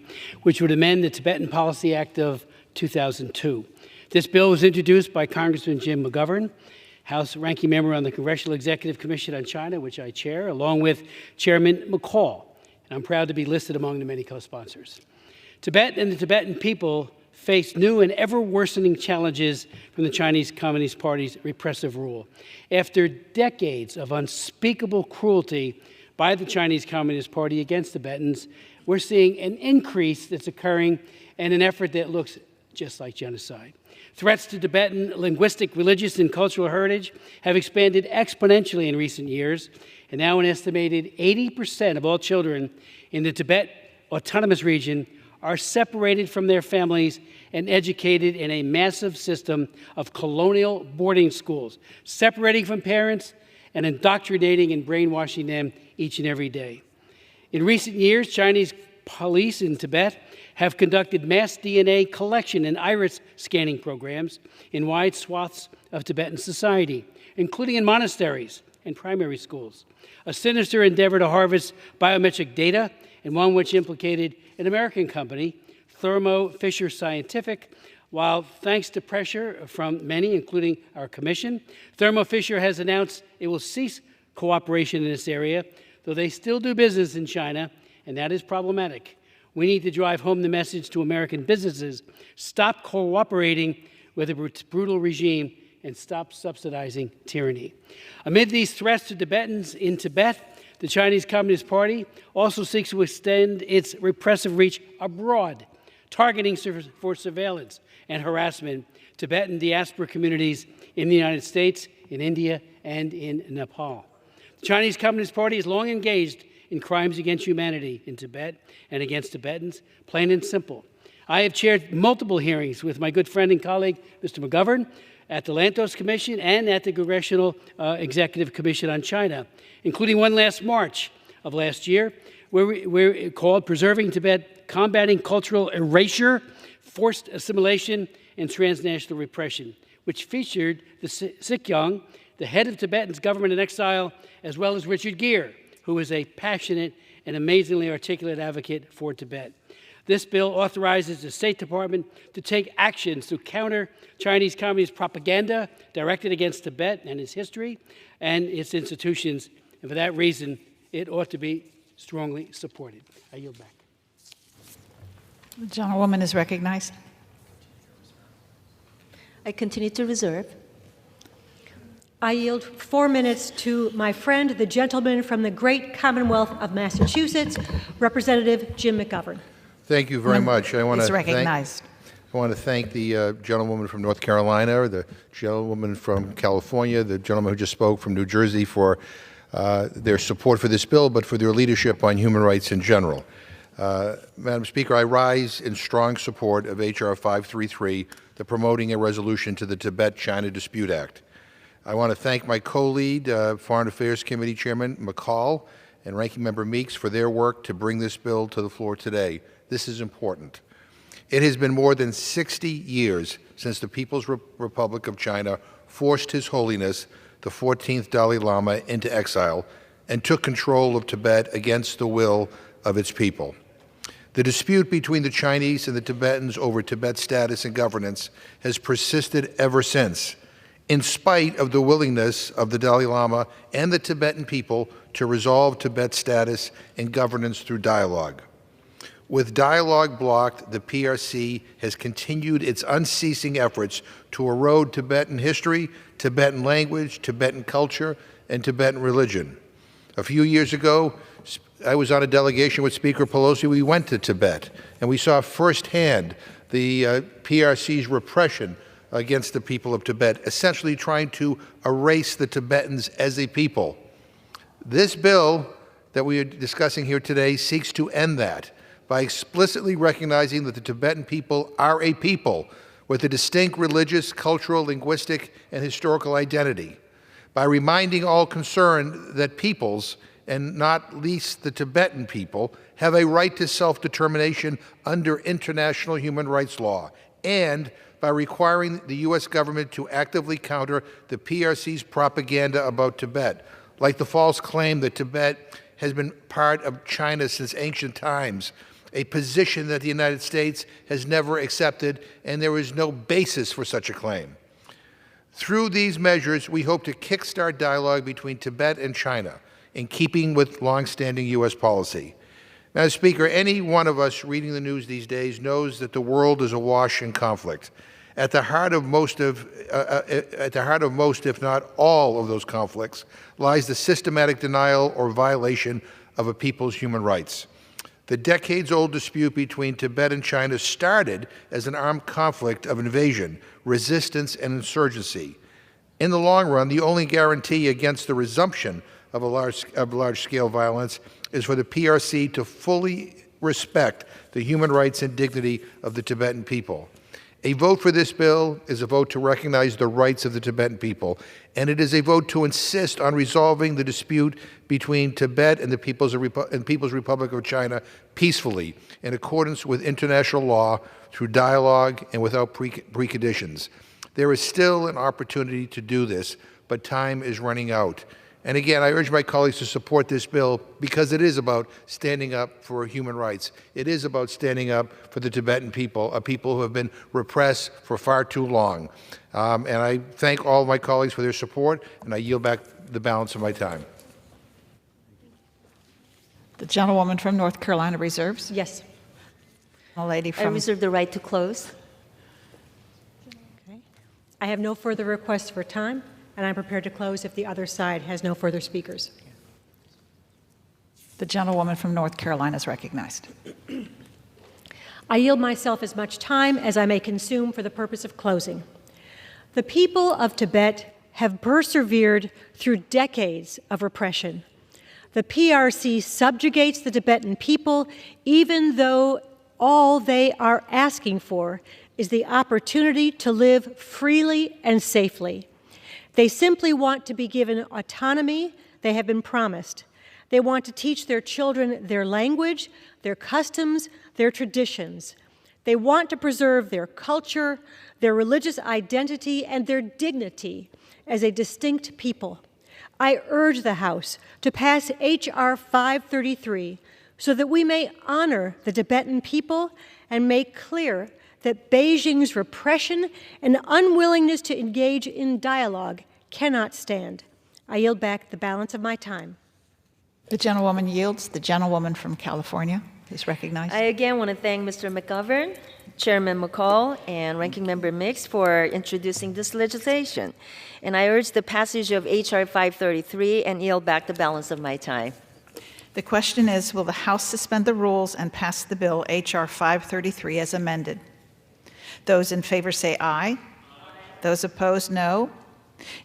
[SPEAKER 4] which would amend the Tibetan Policy Act of 2002. This bill was introduced by Congressman Jim McGovern, House Ranking Member on the Congressional Executive Commission on China, which I chair, along with Chairman McCall. And I'm proud to be listed among the many co-sponsors. Tibet and the Tibetan people face new and ever-worsening challenges from the Chinese Communist Party's repressive rule. After decades of unspeakable cruelty by the Chinese Communist Party against Tibetans, we're seeing an increase that's occurring in an effort that looks just like genocide. Threats to Tibetan linguistic, religious, and cultural heritage have expanded exponentially in recent years, and now an estimated 80% of all children in the Tibet Autonomous Region are separated from their families and educated in a massive system of colonial boarding schools, separating from parents and indoctrinating and brainwashing them each and every day. In recent years, Chinese police in Tibet have conducted mass DNA collection and iris scanning programs in wide swaths of Tibetan society, including in monasteries, and primary schools. A sinister endeavor to harvest biometric data, and one which implicated an American company, Thermo Fisher Scientific. While thanks to pressure from many, including our commission, Thermo Fisher has announced it will cease cooperation in this area, though they still do business in China, and that is problematic. We need to drive home the message to American businesses: stop cooperating with a brutal regime and stop subsidizing tyranny. Amid these threats to Tibetans in Tibet, the Chinese Communist Party also seeks to extend its repressive reach abroad, targeting for surveillance and harassment Tibetan diaspora communities in the United States, in India, and in Nepal. The Chinese Communist Party is long engaged in crimes against humanity in Tibet and against Tibetans, plain and simple. I have chaired multiple hearings with my good friend and colleague, Mr. McGovern, at the Lantos Commission and at the Congressional Executive Commission on China, including one last March of last year, where we called Preserving Tibet, Combating Cultural Erasure, Forced Assimilation, and Transnational Repression, which featured the Sikyong, the head of Tibetan's government in exile, as well as Richard Gere, who is a passionate and amazingly articulate advocate for Tibet. This bill authorizes the State Department to take actions to counter Chinese Communist propaganda directed against Tibet and its history and its institutions, and for that reason, it ought to be strongly supported. I yield back.
[SPEAKER 20] The gentlewoman is recognized.
[SPEAKER 21] I continue to reserve.
[SPEAKER 22] I yield 4 minutes to my friend, the gentleman from the great Commonwealth of Massachusetts, Representative Jim McGovern.
[SPEAKER 5] Thank you very much. I want
[SPEAKER 20] Is
[SPEAKER 5] to
[SPEAKER 20] recognized.
[SPEAKER 5] thank the gentlewoman from North Carolina, the gentlewoman from California, the gentleman who just spoke from New Jersey for their support for this bill, but for their leadership on human rights in general. Madam Speaker, I rise in strong support of H.R. 533, the Promoting a Resolution to the Tibet-China Dispute Act. I want to thank my co-lead, Foreign Affairs Committee Chairman McCall and Ranking Member Meeks for their work to bring this bill to the floor today. This is important. It has been more than 60 years since the People's Republic of China forced His Holiness, the 14th Dalai Lama, into exile and took control of Tibet against the will of its people. The dispute between the Chinese and the Tibetans over Tibet's status and governance has persisted ever since, in spite of the willingness of the Dalai Lama and the Tibetan people to resolve Tibet's status and governance through dialogue. With dialogue blocked, the PRC has continued its unceasing efforts to erode Tibetan history, Tibetan language, Tibetan culture, and Tibetan religion. A few years ago, I was on a delegation with Speaker Pelosi. We went to Tibet, and we saw firsthand the PRC's repression against the people of Tibet, essentially trying to erase the Tibetans as a people. This bill that we are discussing here today seeks to end that by explicitly recognizing that the Tibetan people are a people with a distinct religious, cultural, linguistic, and historical identity, by reminding all concerned that peoples, and not least the Tibetan people, have a right to self-determination under international human rights law, and by requiring the U.S. government to actively counter the PRC's propaganda about Tibet, like the false claim that Tibet has been part of China since ancient times, a position that the United States has never accepted, and there is no basis for such a claim. Through these measures, we hope to kickstart dialogue between Tibet and China, in keeping with longstanding U.S. policy. Madam Speaker, any one of us reading the news these days knows that the world is awash in conflict. At the heart of most, if not all, of those conflicts lies the systematic denial or violation of a people's human rights. The decades-old dispute between Tibet and China started as an armed conflict of invasion, resistance, and insurgency. In the long run, the only guarantee against the resumption of large-scale violence is for the PRC to fully respect the human rights and dignity of the Tibetan people. A vote for this bill is a vote to recognize the rights of the Tibetan people, and it is a vote to insist on resolving the dispute between Tibet and the People's Republic of China peacefully, in accordance with international law, through dialogue and without preconditions. There is still an opportunity to do this, but time is running out. And again, I urge my colleagues to support this bill because it is about standing up for human rights. It is about standing up for the Tibetan people, a people who have been repressed for far too long. And I thank all of my colleagues for their support, and I yield back the balance of my time.
[SPEAKER 20] The gentlewoman from North Carolina reserves.
[SPEAKER 22] Yes.
[SPEAKER 20] The lady
[SPEAKER 21] I
[SPEAKER 20] from.
[SPEAKER 21] reserve the right to close.
[SPEAKER 22] Okay. I have no further requests for time, and I'm prepared to close if the other side has no further speakers.
[SPEAKER 20] The gentlewoman from North Carolina is recognized.
[SPEAKER 22] I yield myself as much time as I may consume for the purpose of closing. The people of Tibet have persevered through decades of repression. The PRC subjugates the Tibetan people, even though all they are asking for is the opportunity to live freely and safely. They simply want to be given autonomy they have been promised. They want to teach their children their language, their customs, their traditions. They want to preserve their culture, their religious identity, and their dignity as a distinct people. I urge the House to pass H.R. 533 so that we may honor the Tibetan people and make clear that Beijing's repression and unwillingness to engage in dialogue cannot stand. I yield back the balance of my time.
[SPEAKER 20] The gentlewoman yields. The gentlewoman from California is recognized.
[SPEAKER 21] I again want to thank Mr. McGovern, Chairman McCall, and Ranking Member Mix for introducing this legislation. And I urge the passage of H.R. 533 and yield back the balance of my time.
[SPEAKER 20] The question is, will the House suspend the rules and pass the bill H.R. 533 as amended? Those in favor say aye. Those opposed, no.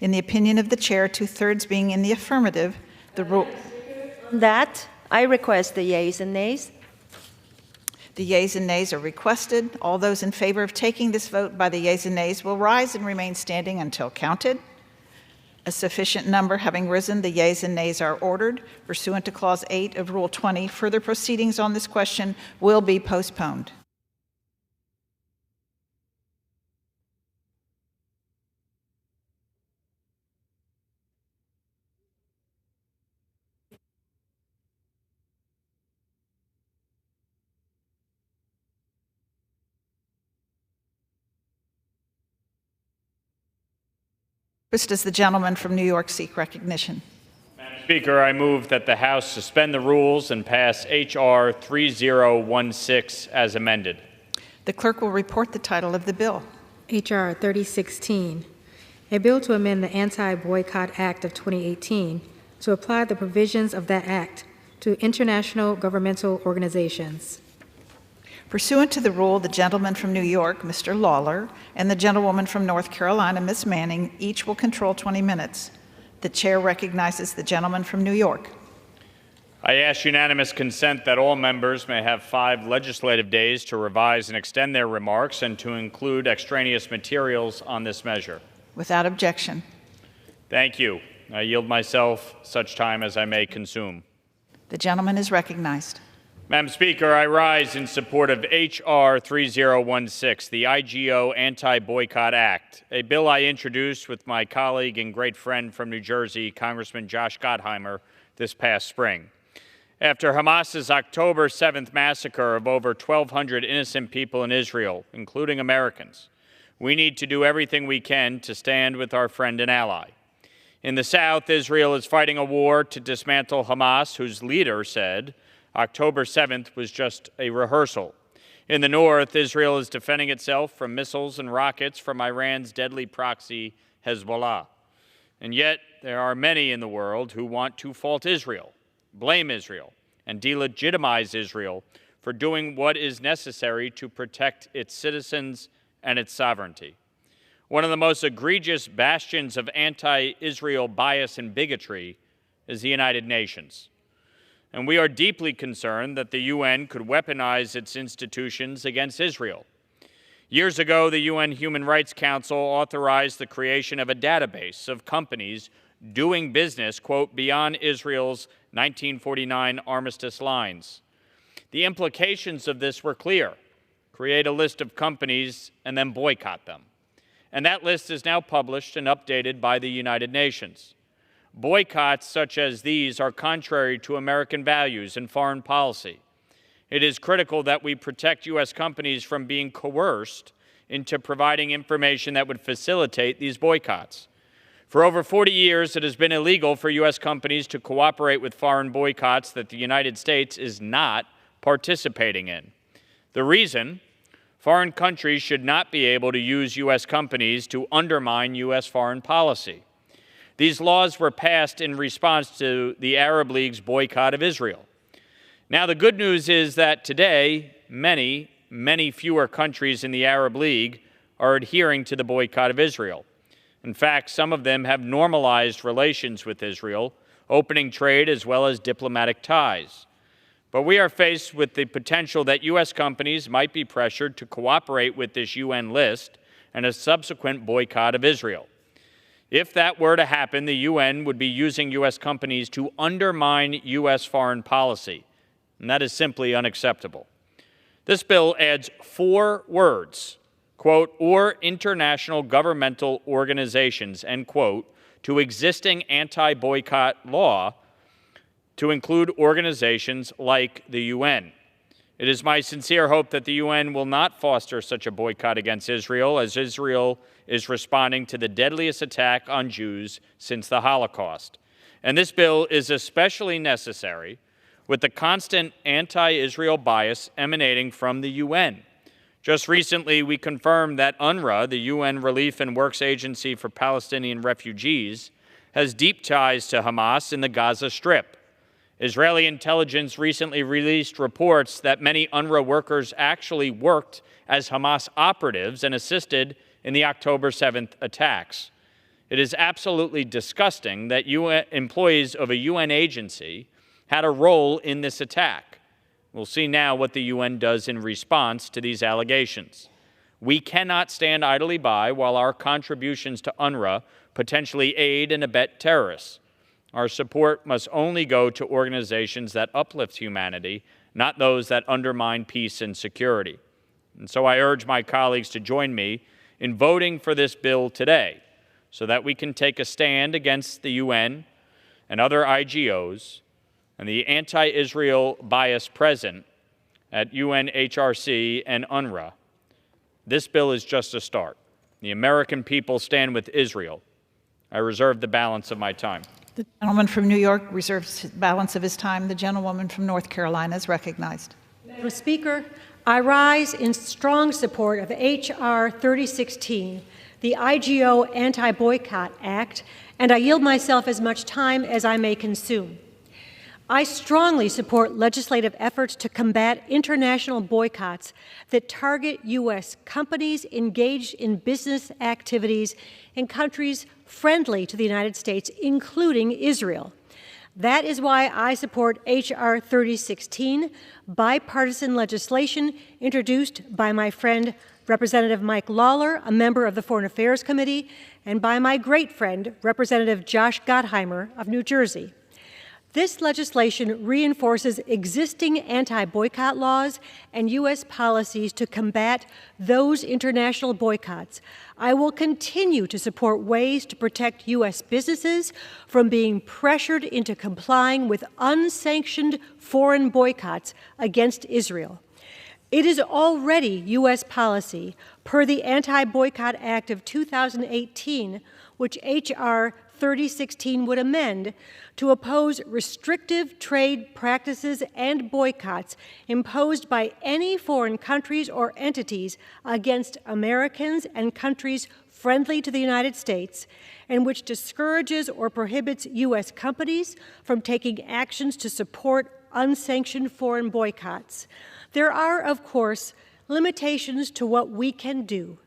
[SPEAKER 20] In the opinion of the chair, 2/3 being in the affirmative, the rule.
[SPEAKER 21] That, I request the yeas and nays.
[SPEAKER 20] The yeas and nays are requested. All those in favor of taking this vote by the yeas and nays will rise and remain standing until counted. A sufficient number having risen, the yeas and nays are ordered. Pursuant to Clause 8 of Rule 20, further proceedings on this question will be postponed. Does the gentleman from New York seek recognition?
[SPEAKER 6] Madam Speaker, I move that the House suspend the rules and pass H.R. 3016 as amended.
[SPEAKER 20] The clerk will report the title of the bill.
[SPEAKER 2] H.R. 3016, a bill to amend the Anti-Boycott Act of 2018 to apply the provisions of that act to international governmental organizations.
[SPEAKER 20] Pursuant to the rule, the gentleman from New York, Mr. Lawler, and the gentlewoman from North Carolina, Ms. Manning, each will control 20 minutes. The chair recognizes the gentleman from New York.
[SPEAKER 6] I ask unanimous consent that all members may have 5 legislative days to revise and extend their remarks and to include extraneous materials on this measure.
[SPEAKER 20] Without objection.
[SPEAKER 6] Thank you. I yield myself such time as I may consume.
[SPEAKER 20] The gentleman is recognized.
[SPEAKER 6] Madam Speaker, I rise in support of H.R. 3016, the IGO Anti-Boycott Act, a bill I introduced with my colleague and great friend from New Jersey, Congressman Josh Gottheimer, this past spring. After Hamas's October 7th massacre of over 1,200 innocent people in Israel, including Americans, we need to do everything we can to stand with our friend and ally. In the South, Israel is fighting a war to dismantle Hamas, whose leader said October 7th was just a rehearsal. In the North, Israel is defending itself from missiles and rockets from Iran's deadly proxy, Hezbollah. And yet, there are many in the world who want to fault Israel, blame Israel, and delegitimize Israel for doing what is necessary to protect its citizens and its sovereignty. One of the most egregious bastions of anti-Israel bias and bigotry is the United Nations. And we are deeply concerned that the UN could weaponize its institutions against Israel. Years ago, the UN Human Rights Council authorized the creation of a database of companies doing business, quote, beyond Israel's 1949 armistice lines. The implications of this were clear. Create a list of companies and then boycott them. And that list is now published and updated by the United Nations. Boycotts such as these are contrary to American values and foreign policy. It is critical that we protect U.S. companies from being coerced into providing information that would facilitate these boycotts. For over 40 years, it has been illegal for U.S. companies to cooperate with foreign boycotts that the United States is not participating in. The reason? Foreign countries should not be able to use U.S. companies to undermine U.S. foreign policy. These laws were passed in response to the Arab League's boycott of Israel. Now, the good news is that today, many fewer countries in the Arab League are adhering to the boycott of Israel. In fact, some of them have normalized relations with Israel, opening trade as well as diplomatic ties. But we are faced with the potential that U.S. companies might be pressured to cooperate with this UN list and a subsequent boycott of Israel. If that were to happen, the UN would be using U.S. companies to undermine U.S. foreign policy, and that is simply unacceptable. This bill adds 4 words, quote, or international governmental organizations, end quote, to existing anti-boycott law to include organizations like the UN. It is my sincere hope that the UN will not foster such a boycott against Israel, as Israel is responding to the deadliest attack on Jews since the Holocaust. And this bill is especially necessary with the constant anti-Israel bias emanating from the UN. Just recently, we confirmed that UNRWA, the UN Relief and Works Agency for Palestinian Refugees, has deep ties to Hamas in the Gaza Strip. Israeli intelligence recently released reports that many UNRWA workers actually worked as Hamas operatives and assisted in the October 7th attacks. It is absolutely disgusting that UN employees of a UN agency had a role in this attack. We'll see now what the UN does in response to these allegations. We cannot stand idly by while our contributions to UNRWA potentially aid and abet terrorists. Our support must only go to organizations that uplift humanity, not those that undermine peace and security. And so I urge my colleagues to join me in voting for this bill today so that we can take a stand against the UN and other IGOs and the anti-Israel bias present at UNHRC and UNRWA. This bill is just a start. The American people stand with Israel. I reserve the balance of my time.
[SPEAKER 20] The gentleman from New York reserves the balance of his time. The gentlewoman from North Carolina is recognized.
[SPEAKER 22] Madam Speaker, I rise in strong support of H.R. 3016, the IGO Anti-Boycott Act, and I yield myself as much time as I may consume. I strongly support legislative efforts to combat international boycotts that target U.S. companies engaged in business activities in countries friendly to the United States, including Israel. That is why I support H.R. 3016, bipartisan legislation introduced by my friend Representative Mike Lawler, a member of the Foreign Affairs Committee, and by my great friend, Representative Josh Gottheimer of New Jersey. This legislation reinforces existing anti-boycott laws and U.S. policies to combat those international boycotts. I will continue to support ways to protect U.S. businesses from being pressured into complying with unsanctioned foreign boycotts against Israel. It is already U.S. policy, per the Anti-Boycott Act of 2018, which H.R. 3016 would amend, to oppose restrictive trade practices and boycotts imposed by any foreign countries or entities against Americans and countries friendly to the United States, and which discourages or prohibits U.S. companies from taking actions to support unsanctioned foreign boycotts. There are, of course, limitations to what we can do.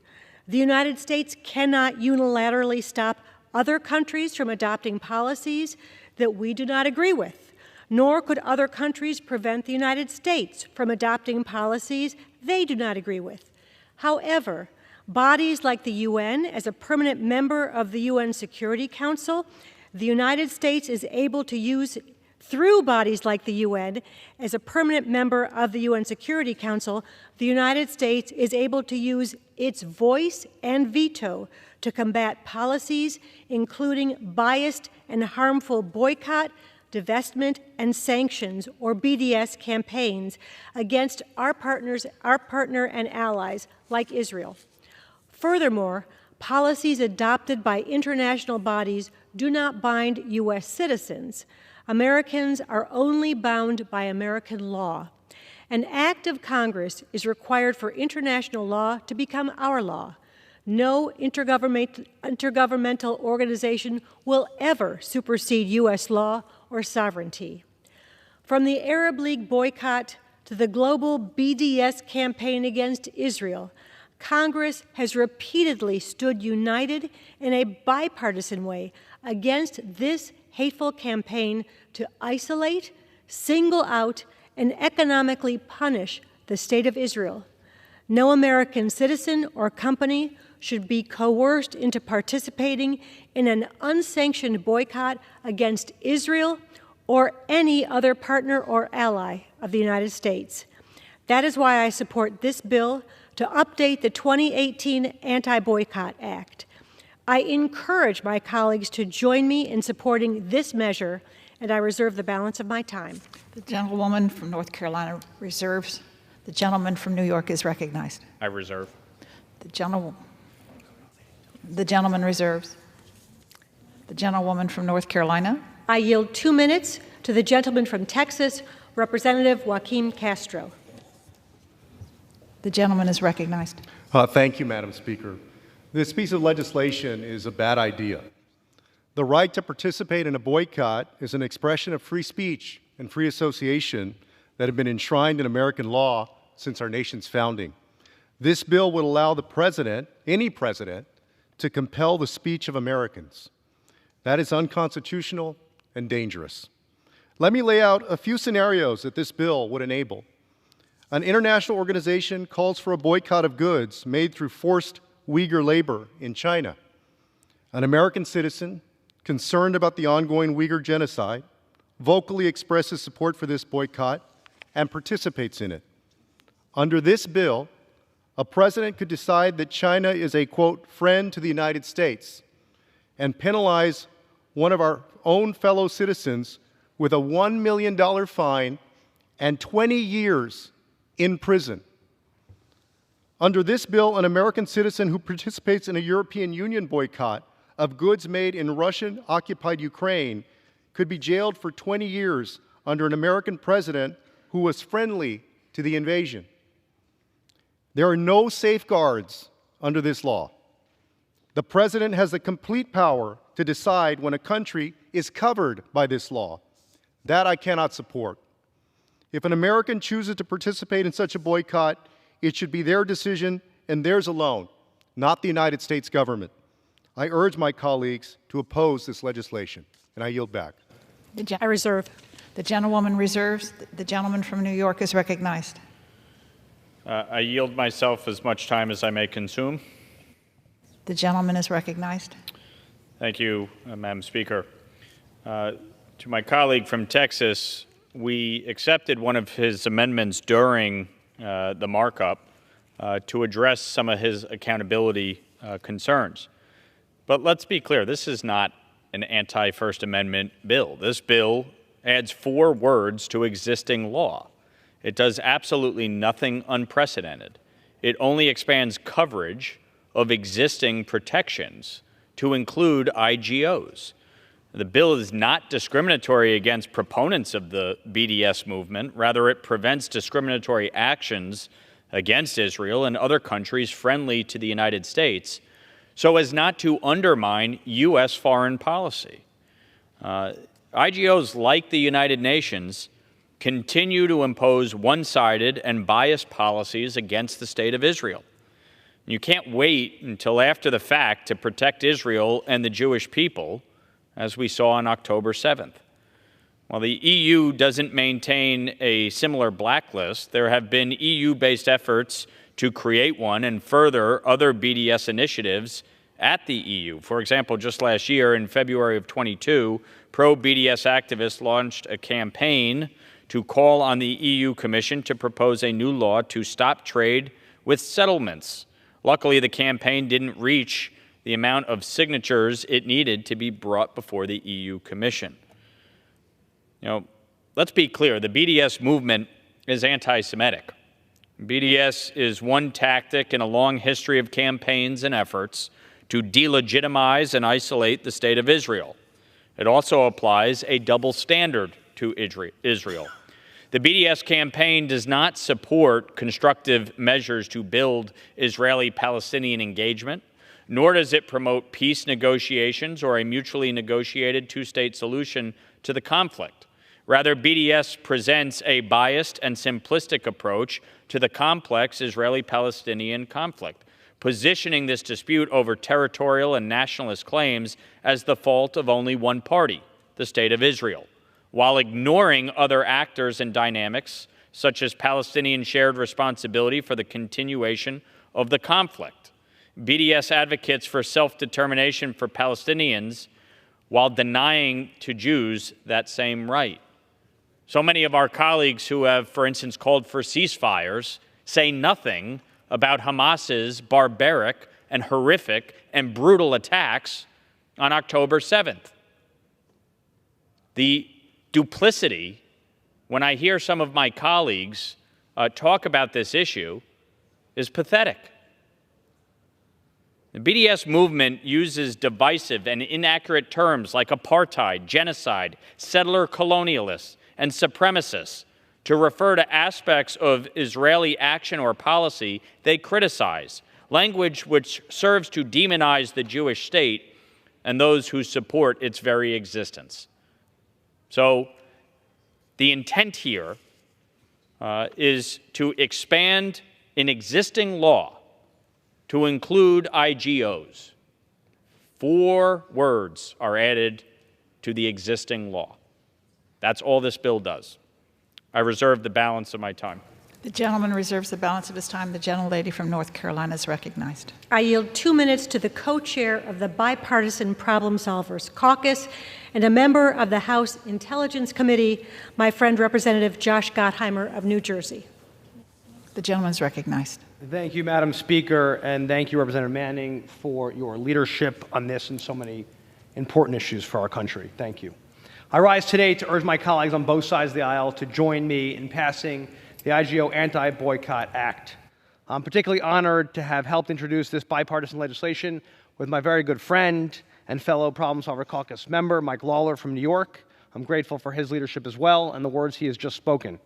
[SPEAKER 22] The United States cannot unilaterally stop other countries from adopting policies that we do not agree with, nor could other countries prevent the United States from adopting policies they do not agree with. However, bodies like the UN, as a permanent member of the UN Security Council, the United States is able to use Through bodies like the UN, as a permanent member of the UN Security Council, the United States is able to use its voice and veto to combat policies including biased and harmful boycott, divestment, and sanctions, or BDS campaigns against our partner and allies like Israel. Furthermore, policies adopted by international bodies do not bind U.S. citizens. Americans are only bound by American law. An act of Congress is required for international law to become our law. No intergovernmental organization will ever supersede U.S. law or sovereignty. From the Arab League boycott to the global BDS campaign against Israel, Congress has repeatedly stood united in a bipartisan way against this hateful campaign to isolate, single out, and economically punish the State of Israel. No American citizen or company should be coerced into participating in an unsanctioned boycott against Israel or any other partner or ally of the United States. That is why I support this bill to update the 2018 Anti-Boycott Act. I encourage my colleagues to join me in supporting this measure, and I reserve the balance of my time.
[SPEAKER 20] The gentlewoman from North Carolina reserves. The gentleman from New York is recognized.
[SPEAKER 6] I reserve.
[SPEAKER 20] The gentleman reserves. The gentlewoman from North Carolina.
[SPEAKER 22] I yield 2 minutes to the gentleman from Texas, Representative Joaquin Castro.
[SPEAKER 20] The gentleman is recognized.
[SPEAKER 8] Thank you, Madam Speaker. This piece of legislation is a bad idea. The right to participate in a boycott is an expression of free speech and free association that have been enshrined in American law since our nation's founding. This bill would allow the president, any president, to compel the speech of Americans. That is unconstitutional and dangerous. Let me lay out a few scenarios that this bill would enable. An international organization calls for a boycott of goods made through forced Uyghur labor in China. An American citizen, concerned about the ongoing Uyghur genocide, vocally expresses support for this boycott and participates in it. Under this bill, a president could decide that China is a, quote, friend to the United States and penalize one of our own fellow citizens with a $1 million fine and 20 years in prison. Under this bill, an American citizen who participates in a European Union boycott of goods made in Russian-occupied Ukraine could be jailed for 20 years under an American president who was friendly to the invasion. There are no safeguards under this law. The president has the complete power to decide when a country is covered by this law. That I cannot support. If an American chooses to participate in such a boycott, it should be their decision and theirs alone, not the United States government. I urge my colleagues to oppose this legislation, and I yield back.
[SPEAKER 22] I reserve.
[SPEAKER 20] The gentlewoman reserves. The gentleman from New York is recognized.
[SPEAKER 6] I yield myself as much time as I may consume.
[SPEAKER 20] The gentleman is recognized.
[SPEAKER 6] Thank you, Madam Speaker. To my colleague from Texas, we accepted one of his amendments during the markup to address some of his accountability concerns. But let's be clear, this is not an anti-First Amendment bill. This bill adds 4 words to existing law. It does absolutely nothing unprecedented. It only expands coverage of existing protections to include IGOs. The bill is not discriminatory against proponents of the BDS movement. Rather, it prevents discriminatory actions against Israel and other countries friendly to the United States so as not to undermine U.S. foreign policy. IGOs, like the United Nations, continue to impose one-sided and biased policies against the State of Israel. You can't wait until after the fact to protect Israel and the Jewish people, as we saw on October 7th. While the EU doesn't maintain a similar blacklist, there have been EU-based efforts to create one and further other BDS initiatives at the EU. For example, just last year, in February of 22, pro-BDS activists launched a campaign to call on the EU Commission to propose a new law to stop trade with settlements. Luckily, the campaign didn't reach the amount of signatures it needed to be brought before the EU Commission. Let's be clear, the BDS movement is anti-Semitic. BDS is one tactic in a long history of campaigns and efforts to delegitimize and isolate the state of Israel. It also applies a double standard to Israel. The BDS campaign does not support constructive measures to build Israeli-Palestinian engagement, nor does it promote peace negotiations or a mutually negotiated two-state solution to the conflict. Rather, BDS presents a biased and simplistic approach to the complex Israeli-Palestinian conflict, positioning this dispute over territorial and nationalist claims as the fault of only one party, the State of Israel, while ignoring other actors and dynamics, such as Palestinian shared responsibility for the continuation of the conflict. BDS advocates for self-determination for Palestinians while denying to Jews that same right. So many of our colleagues who have, for instance, called for ceasefires say nothing about Hamas's barbaric and horrific and brutal attacks on October 7th. The duplicity, when I hear some of my colleagues talk about this issue, is pathetic. The BDS movement uses divisive and inaccurate terms like apartheid, genocide, settler colonialists, and supremacists to refer to aspects of Israeli action or policy they criticize, language which serves to demonize the Jewish state and those who support its very existence. So the intent here is to expand an existing law to include IGOs. 4 words are added to the existing law. That's all this bill does. I reserve the balance of my time.
[SPEAKER 20] The gentleman reserves the balance of his time. The gentlelady from North Carolina is recognized.
[SPEAKER 22] I yield 2 minutes to the co-chair of the Bipartisan Problem Solvers Caucus and a member of the House Intelligence Committee, my friend Representative Josh Gottheimer of New Jersey.
[SPEAKER 20] The gentleman is recognized.
[SPEAKER 9] Thank you, Madam Speaker, and thank you, Representative Manning, for your leadership on this and so many important issues for our country. Thank you. I rise today to urge my colleagues on both sides of the aisle to join me in passing the IGO Anti-Boycott Act. I'm particularly honored to have helped introduce this bipartisan legislation with my very good friend and fellow Problem Solver Caucus member, Mike Lawler from New York. I'm grateful for his leadership as well and the words he has just spoken.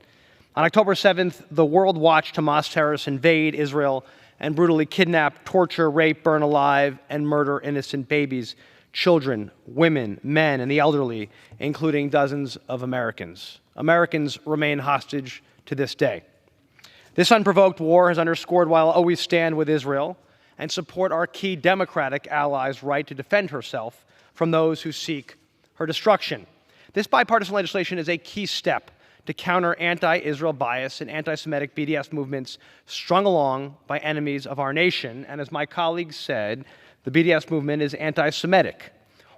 [SPEAKER 9] On October 7th, the world watched Hamas terrorists invade Israel and brutally kidnap, torture, rape, burn alive, and murder innocent babies, children, women, men, and the elderly, including dozens of Americans. Americans remain hostage to this day. This unprovoked war has underscored why I'll always stand with Israel and support our key democratic allies' right to defend herself from those who seek her destruction. This bipartisan legislation is a key step to counter anti-Israel bias and anti-Semitic BDS movements strung along by enemies of our nation. And as my colleagues said, the BDS movement is anti-Semitic.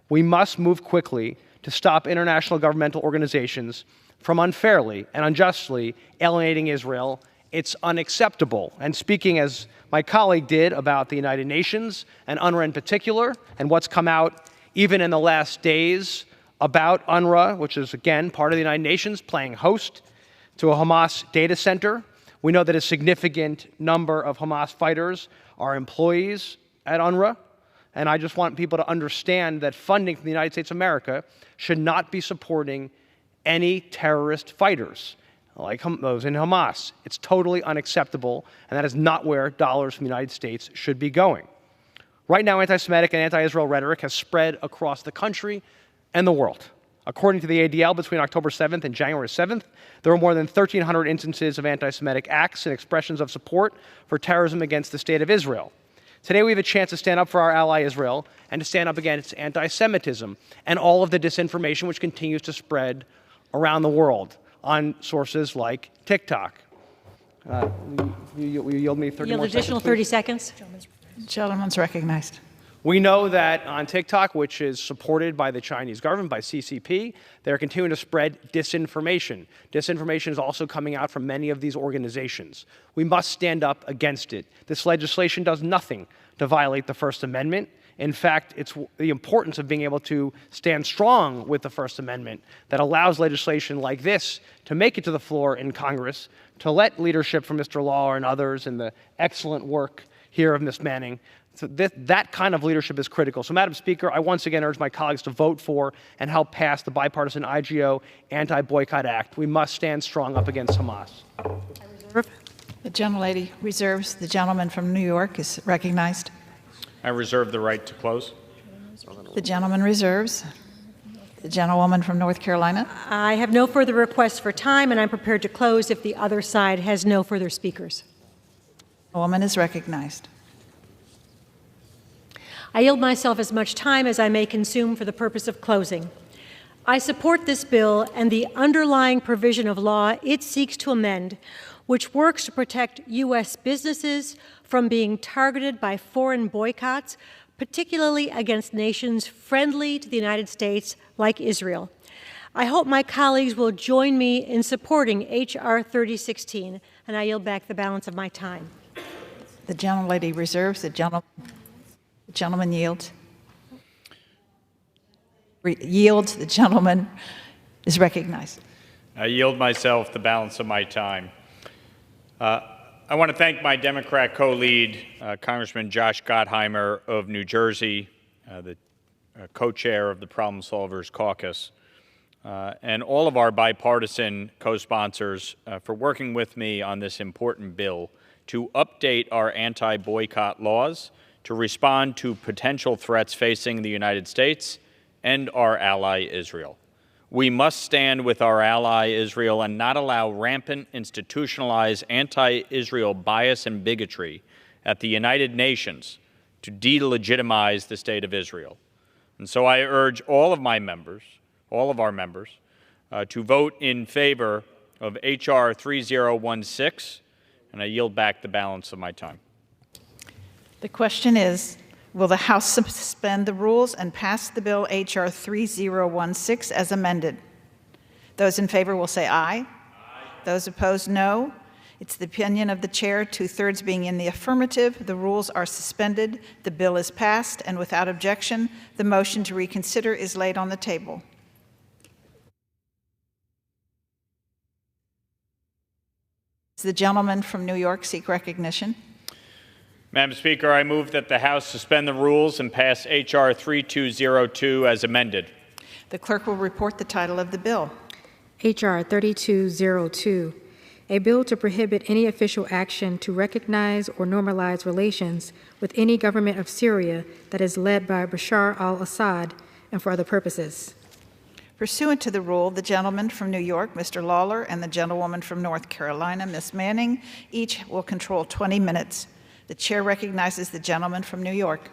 [SPEAKER 9] We must move quickly to stop international governmental organizations from unfairly and unjustly alienating Israel. It's unacceptable. And speaking as my colleague did about the United Nations and UNRWA in particular, and what's come out even in the last days about UNRWA, which is, again, part of the United Nations, playing host to a Hamas data center. We know that a significant number of Hamas fighters are employees at UNRWA. And I just want people to understand that funding from the United States of America should not be supporting any terrorist fighters like those in Hamas. It's totally unacceptable, and that is not where dollars from the United States should be going. Right now, anti-Semitic and anti-Israel rhetoric has spread across the country and the world. According to the ADL, between October 7th and January 7th, there were more than 1,300 instances of anti-Semitic acts and expressions of support for terrorism against the State of Israel. Today, we have a chance to stand up for our ally Israel and to stand up against anti-Semitism and all of the disinformation which continues to spread around the world on sources like TikTok. Will you yield me 30 more seconds?
[SPEAKER 22] Additional 30 seconds.
[SPEAKER 20] Gentleman's recognized.
[SPEAKER 9] We know that on TikTok, which is supported by the Chinese government, by CCP, they're continuing to spread disinformation. Disinformation is also coming out from many of these organizations. We must stand up against it. This legislation does nothing to violate the First Amendment. In fact, it's the importance of being able to stand strong with the First Amendment that allows legislation like this to make it to the floor in Congress, to let leadership from Mr. Lawler and others and the excellent work here of Ms. Manning. So that kind of leadership is critical. So, Madam Speaker, I once again urge my colleagues to vote for and help pass the bipartisan IGO Anti-Boycott Act. We must stand strong up against Hamas.
[SPEAKER 20] The gentlelady reserves. The gentleman from New York is recognized.
[SPEAKER 6] I reserve the right to close.
[SPEAKER 20] The gentleman reserves. The gentlewoman from North Carolina.
[SPEAKER 22] I have no further requests for time, and I'm prepared to close if the other side has no further speakers.
[SPEAKER 20] The woman is recognized.
[SPEAKER 22] I yield myself as much time as I may consume for the purpose of closing. I support this bill and the underlying provision of law it seeks to amend, which works to protect U.S. businesses from being targeted by foreign boycotts, particularly against nations friendly to the United States like Israel. I hope my colleagues will join me in supporting H.R. 3016, and I yield back the balance of my time.
[SPEAKER 20] The gentlelady reserves. The gentleman yields. Yields. The gentleman is recognized.
[SPEAKER 6] I yield myself the balance of my time. I want to thank my Democrat co-lead, Congressman Josh Gottheimer of New Jersey, the co-chair of the Problem Solvers Caucus, and all of our bipartisan co-sponsors for working with me on this important bill to update our anti-boycott laws to respond to potential threats facing the United States and our ally Israel. We must stand with our ally Israel and not allow rampant, institutionalized anti-Israel bias and bigotry at the United Nations to delegitimize the state of Israel. And so I urge all of our members, to vote in favor of H.R. 3016, and I yield back the balance of my time.
[SPEAKER 20] The question is, will the House suspend the rules and pass the bill H.R. 3016 as amended? Those in favor will say aye. Aye. Those opposed, no. It's the opinion of the chair, 2/3 being in the affirmative. The rules are suspended. The bill is passed, and without objection, the motion to reconsider is laid on the table. Does the gentleman from New York seek recognition?
[SPEAKER 6] Madam Speaker, I move that the House suspend the rules and pass H.R. 3202 as amended.
[SPEAKER 20] The clerk will report the title of the bill.
[SPEAKER 2] H.R. 3202, a bill to prohibit any official action to recognize or normalize relations with any government of Syria that is led by Bashar al-Assad and for other purposes.
[SPEAKER 20] Pursuant to the rule, the gentleman from New York, Mr. Lawler, and the gentlewoman from North Carolina, Ms. Manning, each will control 20 minutes. The chair recognizes the gentleman from New York.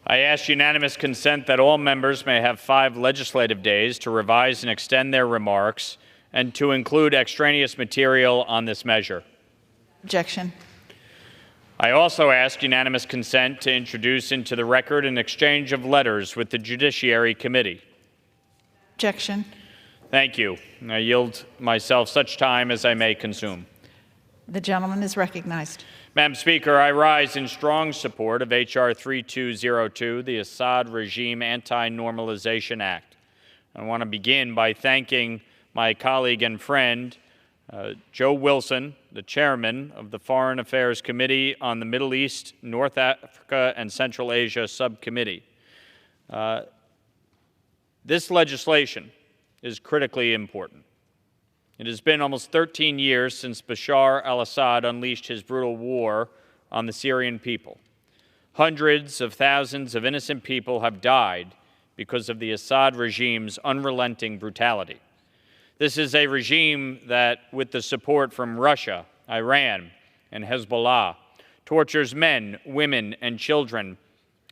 [SPEAKER 6] I ask unanimous consent that all members may have 5 legislative days to revise and extend their remarks and to include extraneous material on this measure.
[SPEAKER 20] Objection.
[SPEAKER 6] I also ask unanimous consent to introduce into the record an exchange of letters with the Judiciary Committee.
[SPEAKER 20] Objection.
[SPEAKER 6] Thank you. I yield myself such time as I may consume.
[SPEAKER 20] The gentleman is recognized.
[SPEAKER 6] Madam Speaker, I rise in strong support of H.R. 3202, the Assad Regime Anti-Normalization Act. I want to begin by thanking my colleague and friend, Joe Wilson, the chairman of the Foreign Affairs Committee on the Middle East, North Africa, and Central Asia Subcommittee. This legislation is critically important. It has been almost 13 years since Bashar al-Assad unleashed his brutal war on the Syrian people. Hundreds of thousands of innocent people have died because of the Assad regime's unrelenting brutality. This is a regime that, with the support from Russia, Iran, and Hezbollah, tortures men, women, and children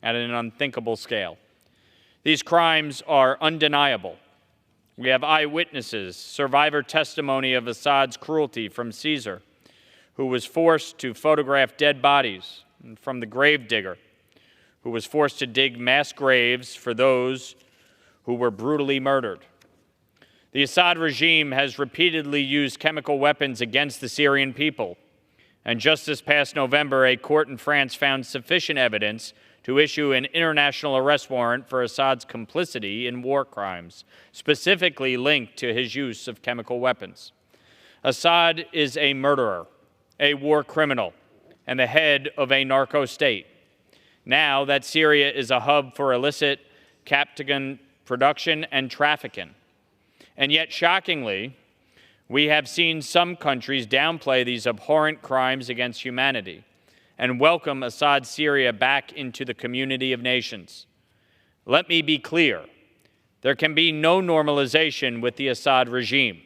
[SPEAKER 6] at an unthinkable scale. These crimes are undeniable. We have eyewitnesses, survivor testimony of Assad's cruelty from Caesar, who was forced to photograph dead bodies, and from the gravedigger, who was forced to dig mass graves for those who were brutally murdered. The Assad regime has repeatedly used chemical weapons against the Syrian people. And just this past November, a court in France found sufficient evidence to issue an international arrest warrant for Assad's complicity in war crimes, specifically linked to his use of chemical weapons. Assad is a murderer, a war criminal, and the head of a narco state. Now that Syria is a hub for illicit captagon production and trafficking. And yet, shockingly, we have seen some countries downplay these abhorrent crimes against humanity and welcome Assad's Syria back into the community of nations. Let me be clear. There can be no normalization with the Assad regime.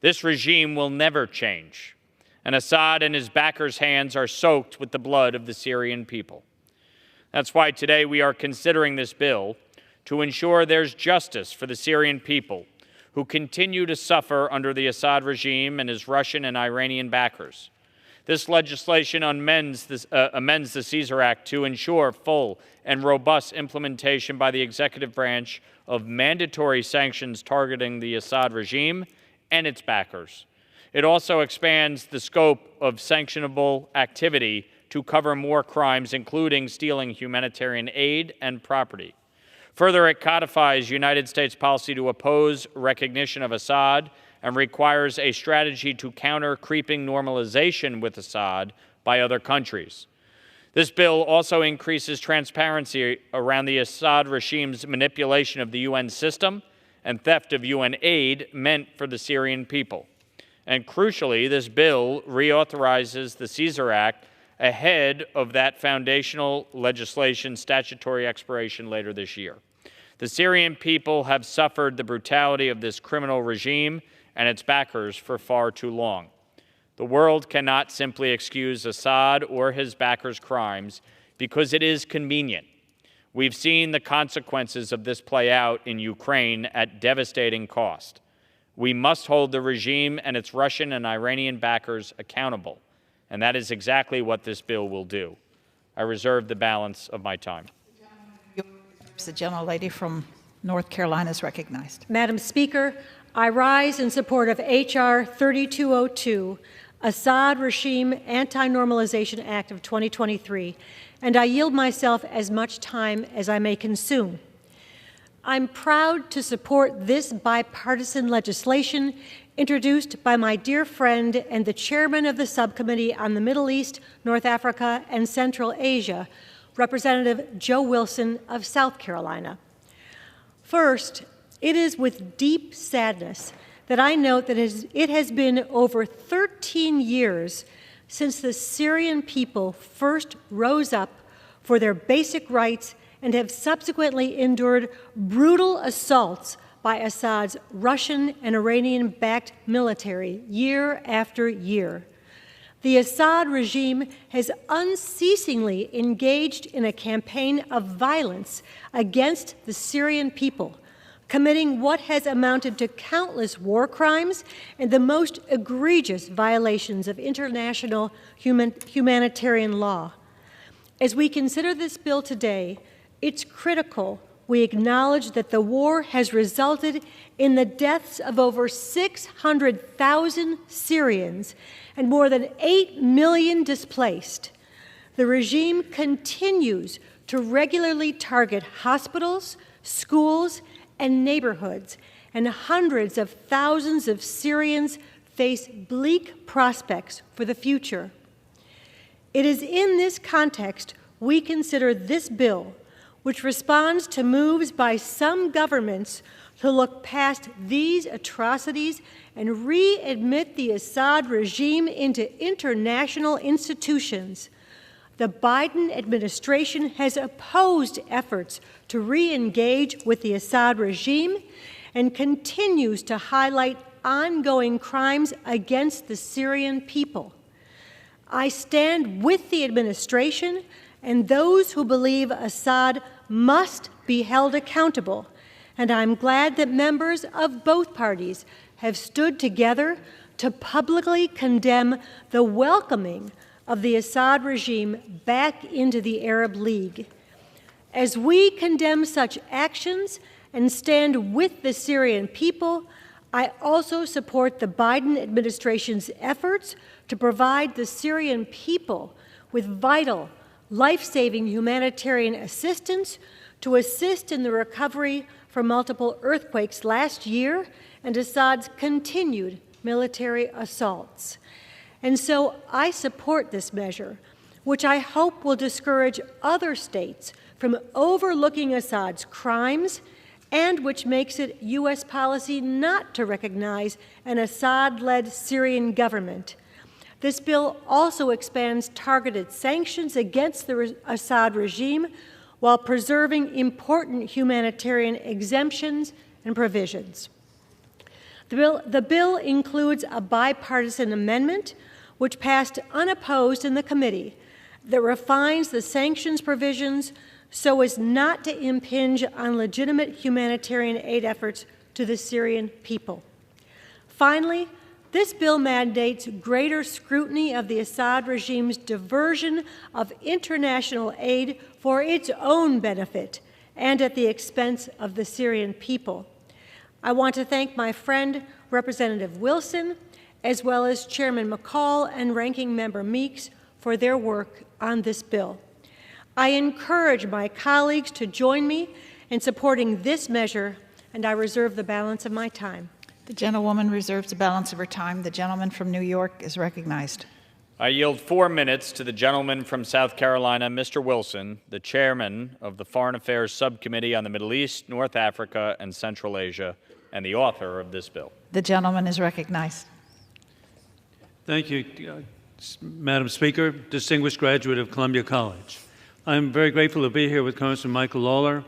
[SPEAKER 6] This regime will never change, and Assad and his backers' hands are soaked with the blood of the Syrian people. That's why today we are considering this bill to ensure there's justice for the Syrian people who continue to suffer under the Assad regime and his Russian and Iranian backers. This legislation amends the Caesar Act to ensure full and robust implementation by the executive branch of mandatory sanctions targeting the Assad regime and its backers. It also expands the scope of sanctionable activity to cover more crimes, including stealing humanitarian aid and property. Further, it codifies United States policy to oppose recognition of Assad and requires a strategy to counter creeping normalization with Assad by other countries. This bill also increases transparency around the Assad regime's manipulation of the UN system and theft of UN aid meant for the Syrian people. And crucially, this bill reauthorizes the Caesar Act ahead of that foundational legislation's statutory expiration later this year. The Syrian people have suffered the brutality of this criminal regime and its backers for far too long. The world cannot simply excuse Assad or his backers' crimes because it is convenient. We've seen the consequences of this play out in Ukraine at devastating cost. We must hold the regime and its Russian and Iranian backers accountable, and that is exactly what this bill will do. I reserve the balance of my time.
[SPEAKER 20] The gentlelady from North Carolina is recognized.
[SPEAKER 22] Madam Speaker, I rise in support of H.R. 3202, Assad Regime Anti-Normalization Act of 2023, and I yield myself as much time as I may consume. I'm proud to support this bipartisan legislation introduced by my dear friend and the chairman of the Subcommittee on the Middle East, North Africa, and Central Asia, Representative Joe Wilson of South Carolina. First, it is with deep sadness that I note that it has been over 13 years since the Syrian people first rose up for their basic rights and have subsequently endured brutal assaults by Assad's Russian and Iranian-backed military year after year. The Assad regime has unceasingly engaged in a campaign of violence against the Syrian people, committing what has amounted to countless war crimes and the most egregious violations of international humanitarian law. As we consider this bill today, it's critical we acknowledge that the war has resulted in the deaths of over 600,000 Syrians and more than 8 million displaced. The regime continues to regularly target hospitals, schools, and neighborhoods, and hundreds of thousands of Syrians face bleak prospects for the future. It is in this context we consider this bill, which responds to moves by some governments to look past these atrocities and readmit the Assad regime into international institutions. The Biden administration has opposed efforts to re-engage with the Assad regime and continues to highlight ongoing crimes against the Syrian people. I stand with the administration and those who believe Assad must be held accountable, and I'm glad that members of both parties have stood together to publicly condemn the welcoming of the Assad regime back into the Arab League. As we condemn such actions and stand with the Syrian people, I also support the Biden administration's efforts to provide the Syrian people with vital, life-saving humanitarian assistance to assist in the recovery from multiple earthquakes last year and Assad's continued military assaults. And so I support this measure, which I hope will discourage other states from overlooking Assad's crimes and which makes it U.S. policy not to recognize an Assad-led Syrian government. This bill also expands targeted sanctions against the Assad regime while preserving important humanitarian exemptions and provisions. The bill includes a bipartisan amendment which passed unopposed in the committee that refines the sanctions provisions so as not to impinge on legitimate humanitarian aid efforts to the Syrian people. Finally, this bill mandates greater scrutiny of the Assad regime's diversion of international aid for its own benefit and at the expense of the Syrian people. I want to thank my friend, Representative Wilson, as well as Chairman McCall and Ranking Member Meeks for their work on this bill. I encourage my colleagues to join me in supporting this measure, and I reserve the balance of my time.
[SPEAKER 20] The gentlewoman reserves the balance of her time. The gentleman from New York is recognized.
[SPEAKER 6] I yield 4 minutes to the gentleman from South Carolina, Mr. Wilson, the chairman of the Foreign Affairs Subcommittee on the Middle East, North Africa, and Central Asia, and the author of this bill.
[SPEAKER 20] The gentleman is recognized.
[SPEAKER 15] Thank you, Madam Speaker, distinguished graduate of Columbia College. I'm very grateful to be here with Congressman Michael Lawler.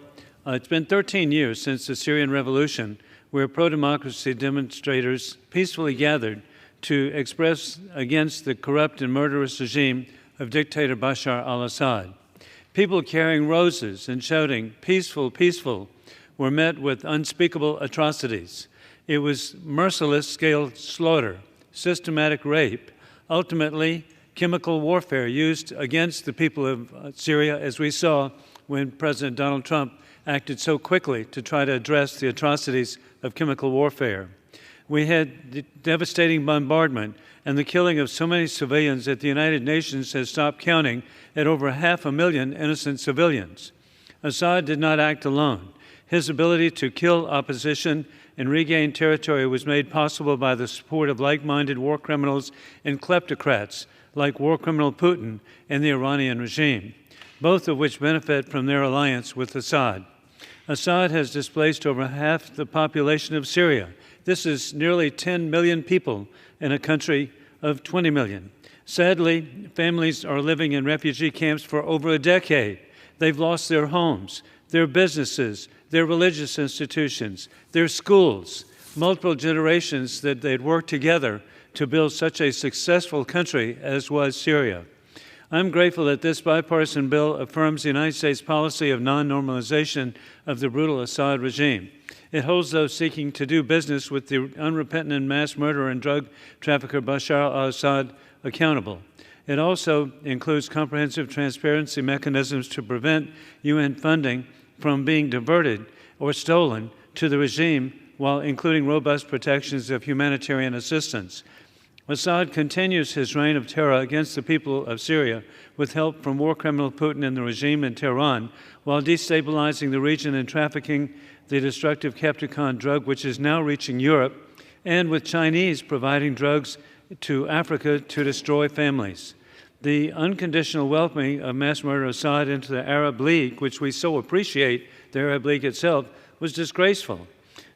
[SPEAKER 15] It's been 13 years since the Syrian Revolution, where pro-democracy demonstrators peacefully gathered to express against the corrupt and murderous regime of dictator Bashar al-Assad. People carrying roses and shouting, "Peaceful, peaceful," were met with unspeakable atrocities. It was merciless scale slaughter, systematic rape, ultimately chemical warfare used against the people of Syria, as we saw when President Donald Trump acted so quickly to try to address the atrocities of chemical warfare. We had the devastating bombardment and the killing of so many civilians that the United Nations has stopped counting at over 500,000 innocent civilians. Assad did not act alone. His ability to kill opposition and regain territory was made possible by the support of like-minded war criminals and kleptocrats like war criminal Putin and the Iranian regime, both of which benefit from their alliance with Assad. Assad has displaced over half the population of Syria. This is nearly 10 million people in a country of 20 million. Sadly, families are living in refugee camps for over a decade. They've lost their homes, their businesses, their religious institutions, their schools, multiple generations that they'd worked together to build such a successful country as was Syria. I'm grateful that this bipartisan bill affirms the United States policy of non-normalization of the brutal Assad regime. It holds those seeking to do business with the unrepentant mass murderer and drug trafficker Bashar al-Assad accountable. It also includes comprehensive transparency mechanisms to prevent UN funding from being diverted or stolen to the regime, while including robust protections of humanitarian assistance. Assad continues his reign of terror against the people of Syria with help from war criminal Putin and the regime in Tehran, while destabilizing the region and trafficking the destructive Capticon drug, which is now reaching Europe, and with Chinese providing drugs to Africa to destroy families. The unconditional welcoming of mass murderer Assad into the Arab League, which we so appreciate, the Arab League itself, was disgraceful.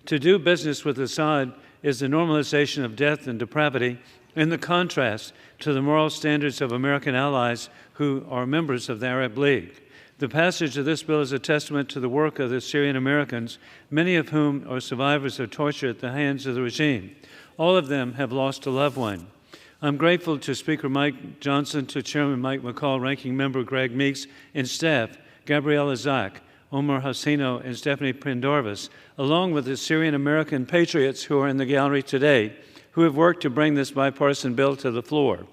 [SPEAKER 15] To do business with Assad is the normalization of death and depravity, in the contrast to the moral standards of American allies who are members of the Arab League. The passage of this bill is a testament to the work of the Syrian Americans, many of whom are survivors of torture at the hands of the regime. All of them have lost a loved one. I'm grateful to Speaker Mike Johnson, to Chairman Mike McCall, Ranking Member Greg Meeks, and staff, Gabriela Zak, Omar Hasino, and Stephanie Pendarvis, along with the Syrian American patriots who are in the gallery today, who have worked to bring this bipartisan bill to the floor.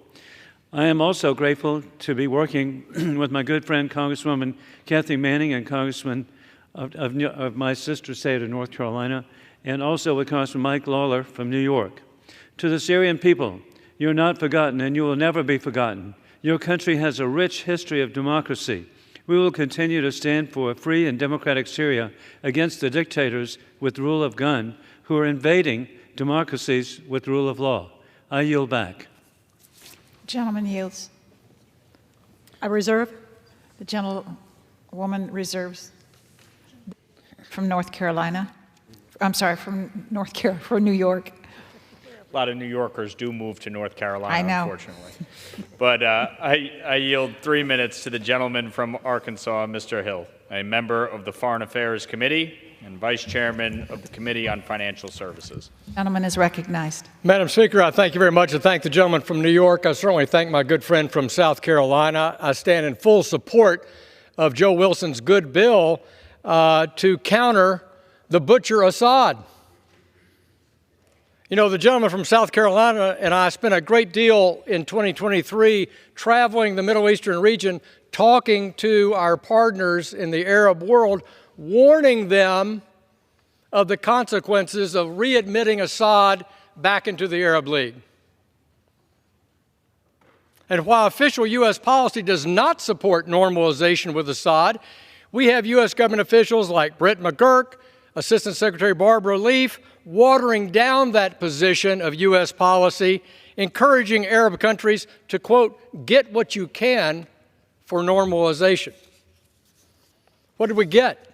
[SPEAKER 15] I am also grateful to be working with my good friend Congresswoman Kathy Manning and Congressman of my sister state of North Carolina, and also with Congressman Mike Lawler from New York. To the Syrian people, you're not forgotten and you will never be forgotten. Your country has a rich history of democracy. We will continue to stand for a free and democratic Syria against the dictators with rule of gun who are invading democracies with rule of law. I yield back.
[SPEAKER 20] Gentleman yields.
[SPEAKER 22] I reserve.
[SPEAKER 20] The gentlewoman reserves. From North Carolina. I'm sorry, from New York.
[SPEAKER 6] A lot of New Yorkers do move to North Carolina,
[SPEAKER 20] I know.
[SPEAKER 6] unfortunately. But I yield 3 minutes to the gentleman from Arkansas, Mr. Hill, a member of the Foreign Affairs Committee and Vice Chairman of the Committee on Financial Services.
[SPEAKER 20] Gentleman is recognized.
[SPEAKER 10] Madam Speaker, I thank you very much, and thank the gentleman from New York. I certainly thank my good friend from South Carolina. I stand in full support of Joe Wilson's good bill to counter the butcher Assad. You know, the gentleman from South Carolina and I spent a great deal in 2023 traveling the Middle Eastern region, talking to our partners in the Arab world, warning them of the consequences of readmitting Assad back into the Arab League. And while official U.S. policy does not support normalization with Assad, we have U.S. government officials like Brett McGurk, Assistant Secretary Barbara Leaf, watering down that position of U.S. policy, encouraging Arab countries to, quote, get what you can for normalization. What did we get?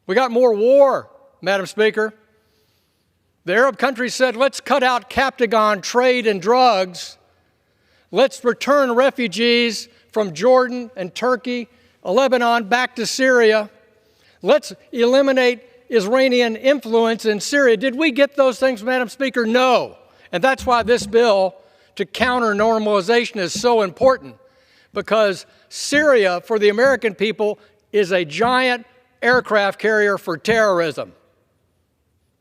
[SPEAKER 10] We got more war, Madam Speaker. The Arab countries said, let's cut out Captagon trade and drugs. Let's return refugees from Jordan and Turkey, Lebanon, back to Syria. Let's eliminate Iranian influence in Syria. Did we get those things, Madam Speaker? No. And that's why this bill to counter normalization is so important, because Syria, for the American people, is a giant aircraft carrier for terrorism.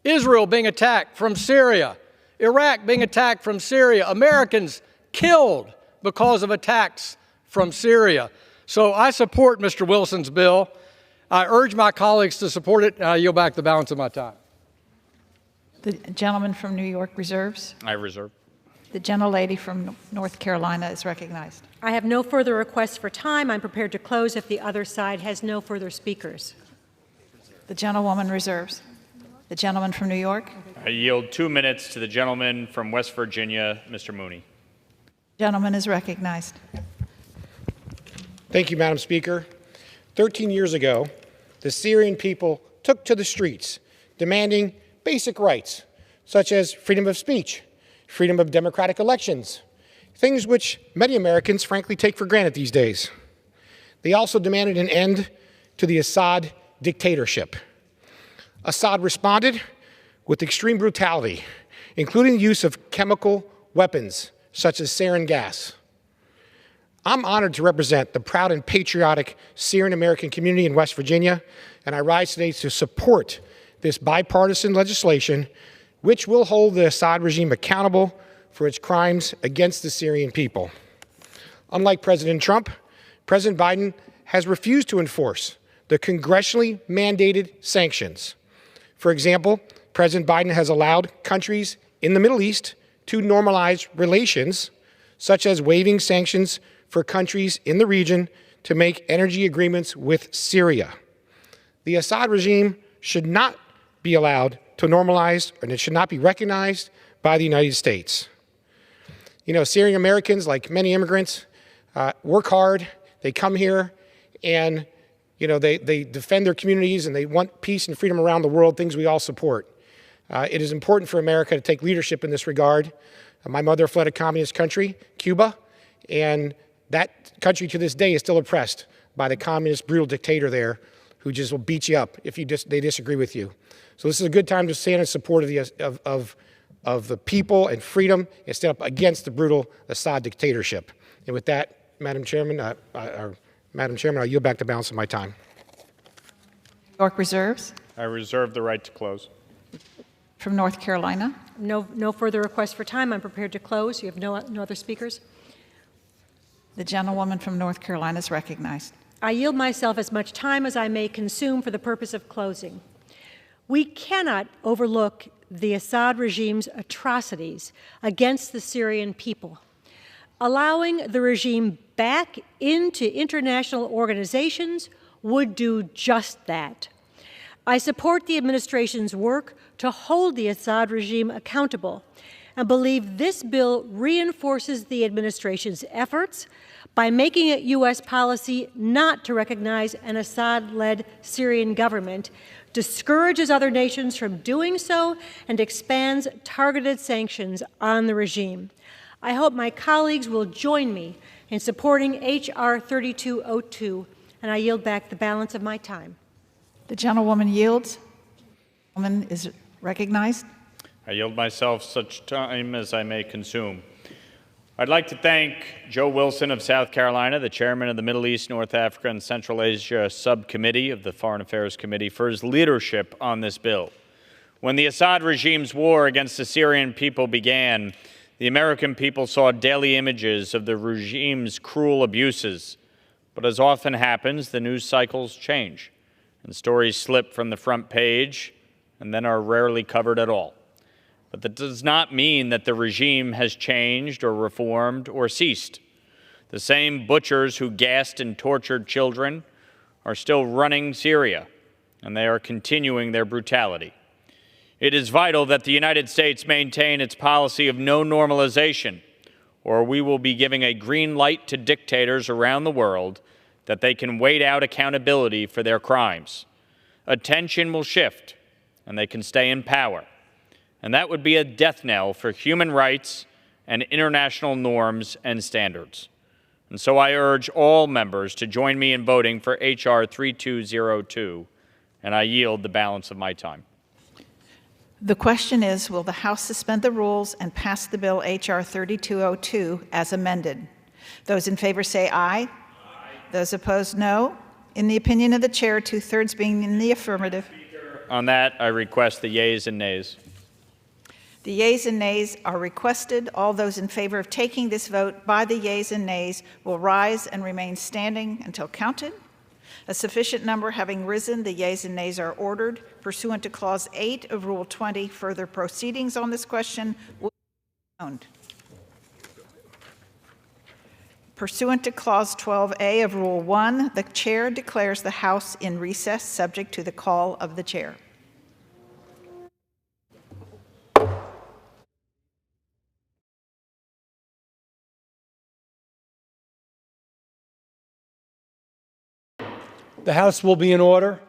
[SPEAKER 10] Israel being attacked from Syria, Iraq being attacked from Syria, Americans killed because of attacks from Syria. So I support Mr. Wilson's bill. I urge my colleagues to support it, and I yield back the balance of my time.
[SPEAKER 20] The gentleman from New York reserves.
[SPEAKER 6] I reserve.
[SPEAKER 20] The gentlelady from North Carolina is recognized.
[SPEAKER 22] I have no further requests for time. I'm prepared to close if the other side has no further speakers.
[SPEAKER 20] The gentlewoman reserves. The gentleman from New York.
[SPEAKER 6] I yield 2 minutes to the gentleman from West Virginia, Mr. Mooney.
[SPEAKER 20] Gentleman is recognized.
[SPEAKER 11] Thank you, Madam Speaker. 13 years ago, the Syrian people took to the streets, demanding basic rights, such as freedom of speech, freedom of democratic elections, things which many Americans frankly take for granted these days. They also demanded an end to the Assad dictatorship. Assad responded with extreme brutality, including the use of chemical weapons, such as sarin gas. I'm honored to represent the proud and patriotic Syrian American community in West Virginia, and I rise today to support this bipartisan legislation, which will hold the Assad regime accountable for its crimes against the Syrian people. Unlike President Trump, President Biden has refused to enforce the congressionally mandated sanctions. For example, President Biden has allowed countries in the Middle East to normalize relations, such as waiving sanctions for countries in the region to make energy agreements with Syria. The Assad regime should not be allowed to normalize, and it should not be recognized by the United States. You know, Syrian Americans, like many immigrants, work hard. They come here and, you know, they defend their communities and they want peace and freedom around the world, things we all support. It is important for America to take leadership in this regard. My mother fled a communist country, Cuba, and that country to this day is still oppressed by the communist brutal dictator there who just will beat you up if they disagree with you. So this is a good time to stand in support of the people and freedom and stand up against the brutal Assad dictatorship. And with that, Madam Chairman, I yield back the balance of my time.
[SPEAKER 20] New York reserves.
[SPEAKER 6] I reserve the right to close.
[SPEAKER 20] from North Carolina.
[SPEAKER 22] No further requests for time. I'm prepared to close. You have no other speakers.
[SPEAKER 20] The gentlewoman from North Carolina is recognized.
[SPEAKER 22] I yield myself as much time as I may consume for the purpose of closing. We cannot overlook the Assad regime's atrocities against the Syrian people. Allowing the regime back into international organizations would do just that. I support the administration's work to hold the Assad regime accountable and believe this bill reinforces the administration's efforts by making it U.S. policy not to recognize an Assad-led Syrian government, discourages other nations from doing so, and expands targeted sanctions on the regime. I hope my colleagues will join me in supporting H.R. 3202, and I yield back the balance of my time.
[SPEAKER 20] The gentlewoman yields. The woman is recognized.
[SPEAKER 6] I yield myself such time as I may consume. I'd like to thank Joe Wilson of South Carolina, the chairman of the Middle East, North Africa, and Central Asia Subcommittee of the Foreign Affairs Committee, for his leadership on this bill. When the Assad regime's war against the Syrian people began, the American people saw daily images of the regime's cruel abuses. But as often happens, the news cycles change, and stories slip from the front page and then are rarely covered at all. But that does not mean that the regime has changed or reformed or ceased. The same butchers who gassed and tortured children are still running Syria, and they are continuing their brutality. It is vital that the United States maintain its policy of no normalization, or we will be giving a green light to dictators around the world that they can wait out accountability for their crimes. Attention will shift, and they can stay in power. And that would be a death knell for human rights and international norms and standards. And so I urge all members to join me in voting for H.R. 3202, and I yield the balance of my time.
[SPEAKER 20] The question is, will the House suspend the rules and pass the bill H.R. 3202 as amended? Those in favor say aye. Aye. Those opposed, no. In the opinion of the chair, 2/3 being in the affirmative.
[SPEAKER 6] On that, I request the yeas and nays.
[SPEAKER 20] The yeas and nays are requested. All those in favor of taking this vote by the yeas and nays will rise and remain standing until counted. A sufficient number having risen, the yeas and nays are ordered. Pursuant to Clause 8 of Rule 20, further proceedings on this question will be owned. Pursuant to Clause 12A of Rule 1, the chair declares the House in recess subject to the call of the chair.
[SPEAKER 1] The House will be in order.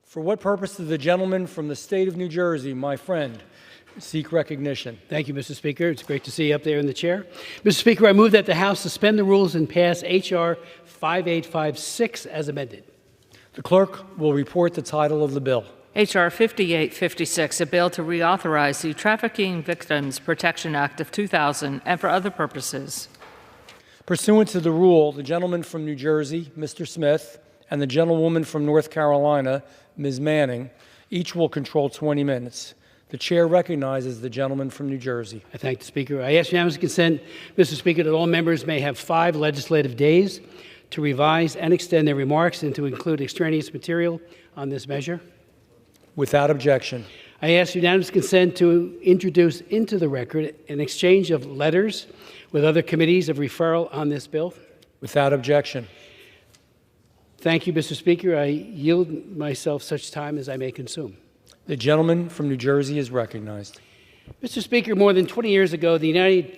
[SPEAKER 1] For what purpose does the gentleman from the state of New Jersey, my friend, seek recognition?
[SPEAKER 4] Thank you, Mr. Speaker. It's great to see you up there in the chair. Mr. Speaker, I move that the House suspend the rules and pass H.R. 5856 as amended.
[SPEAKER 1] The clerk will report the title of the bill.
[SPEAKER 12] H.R. 5856, a bill to reauthorize the Trafficking Victims Protection Act of 2000 and for other purposes.
[SPEAKER 1] Pursuant to the rule, the gentleman from New Jersey, Mr. Smith, and the gentlewoman from North Carolina, Ms. Manning, each will control 20 minutes. The chair recognizes the gentleman from New Jersey.
[SPEAKER 4] I thank the Speaker. I ask unanimous consent, Mr. Speaker, that all members may have 5 legislative days to revise and extend their remarks and to include extraneous material on this measure.
[SPEAKER 1] Without objection.
[SPEAKER 4] I ask unanimous consent to introduce into the record an exchange of letters with other committees of referral on this bill.
[SPEAKER 1] Without objection.
[SPEAKER 4] Thank you, Mr. Speaker. I yield myself such time as I may consume.
[SPEAKER 1] The gentleman from New Jersey is recognized.
[SPEAKER 4] Mr. Speaker, more than 20 years ago, the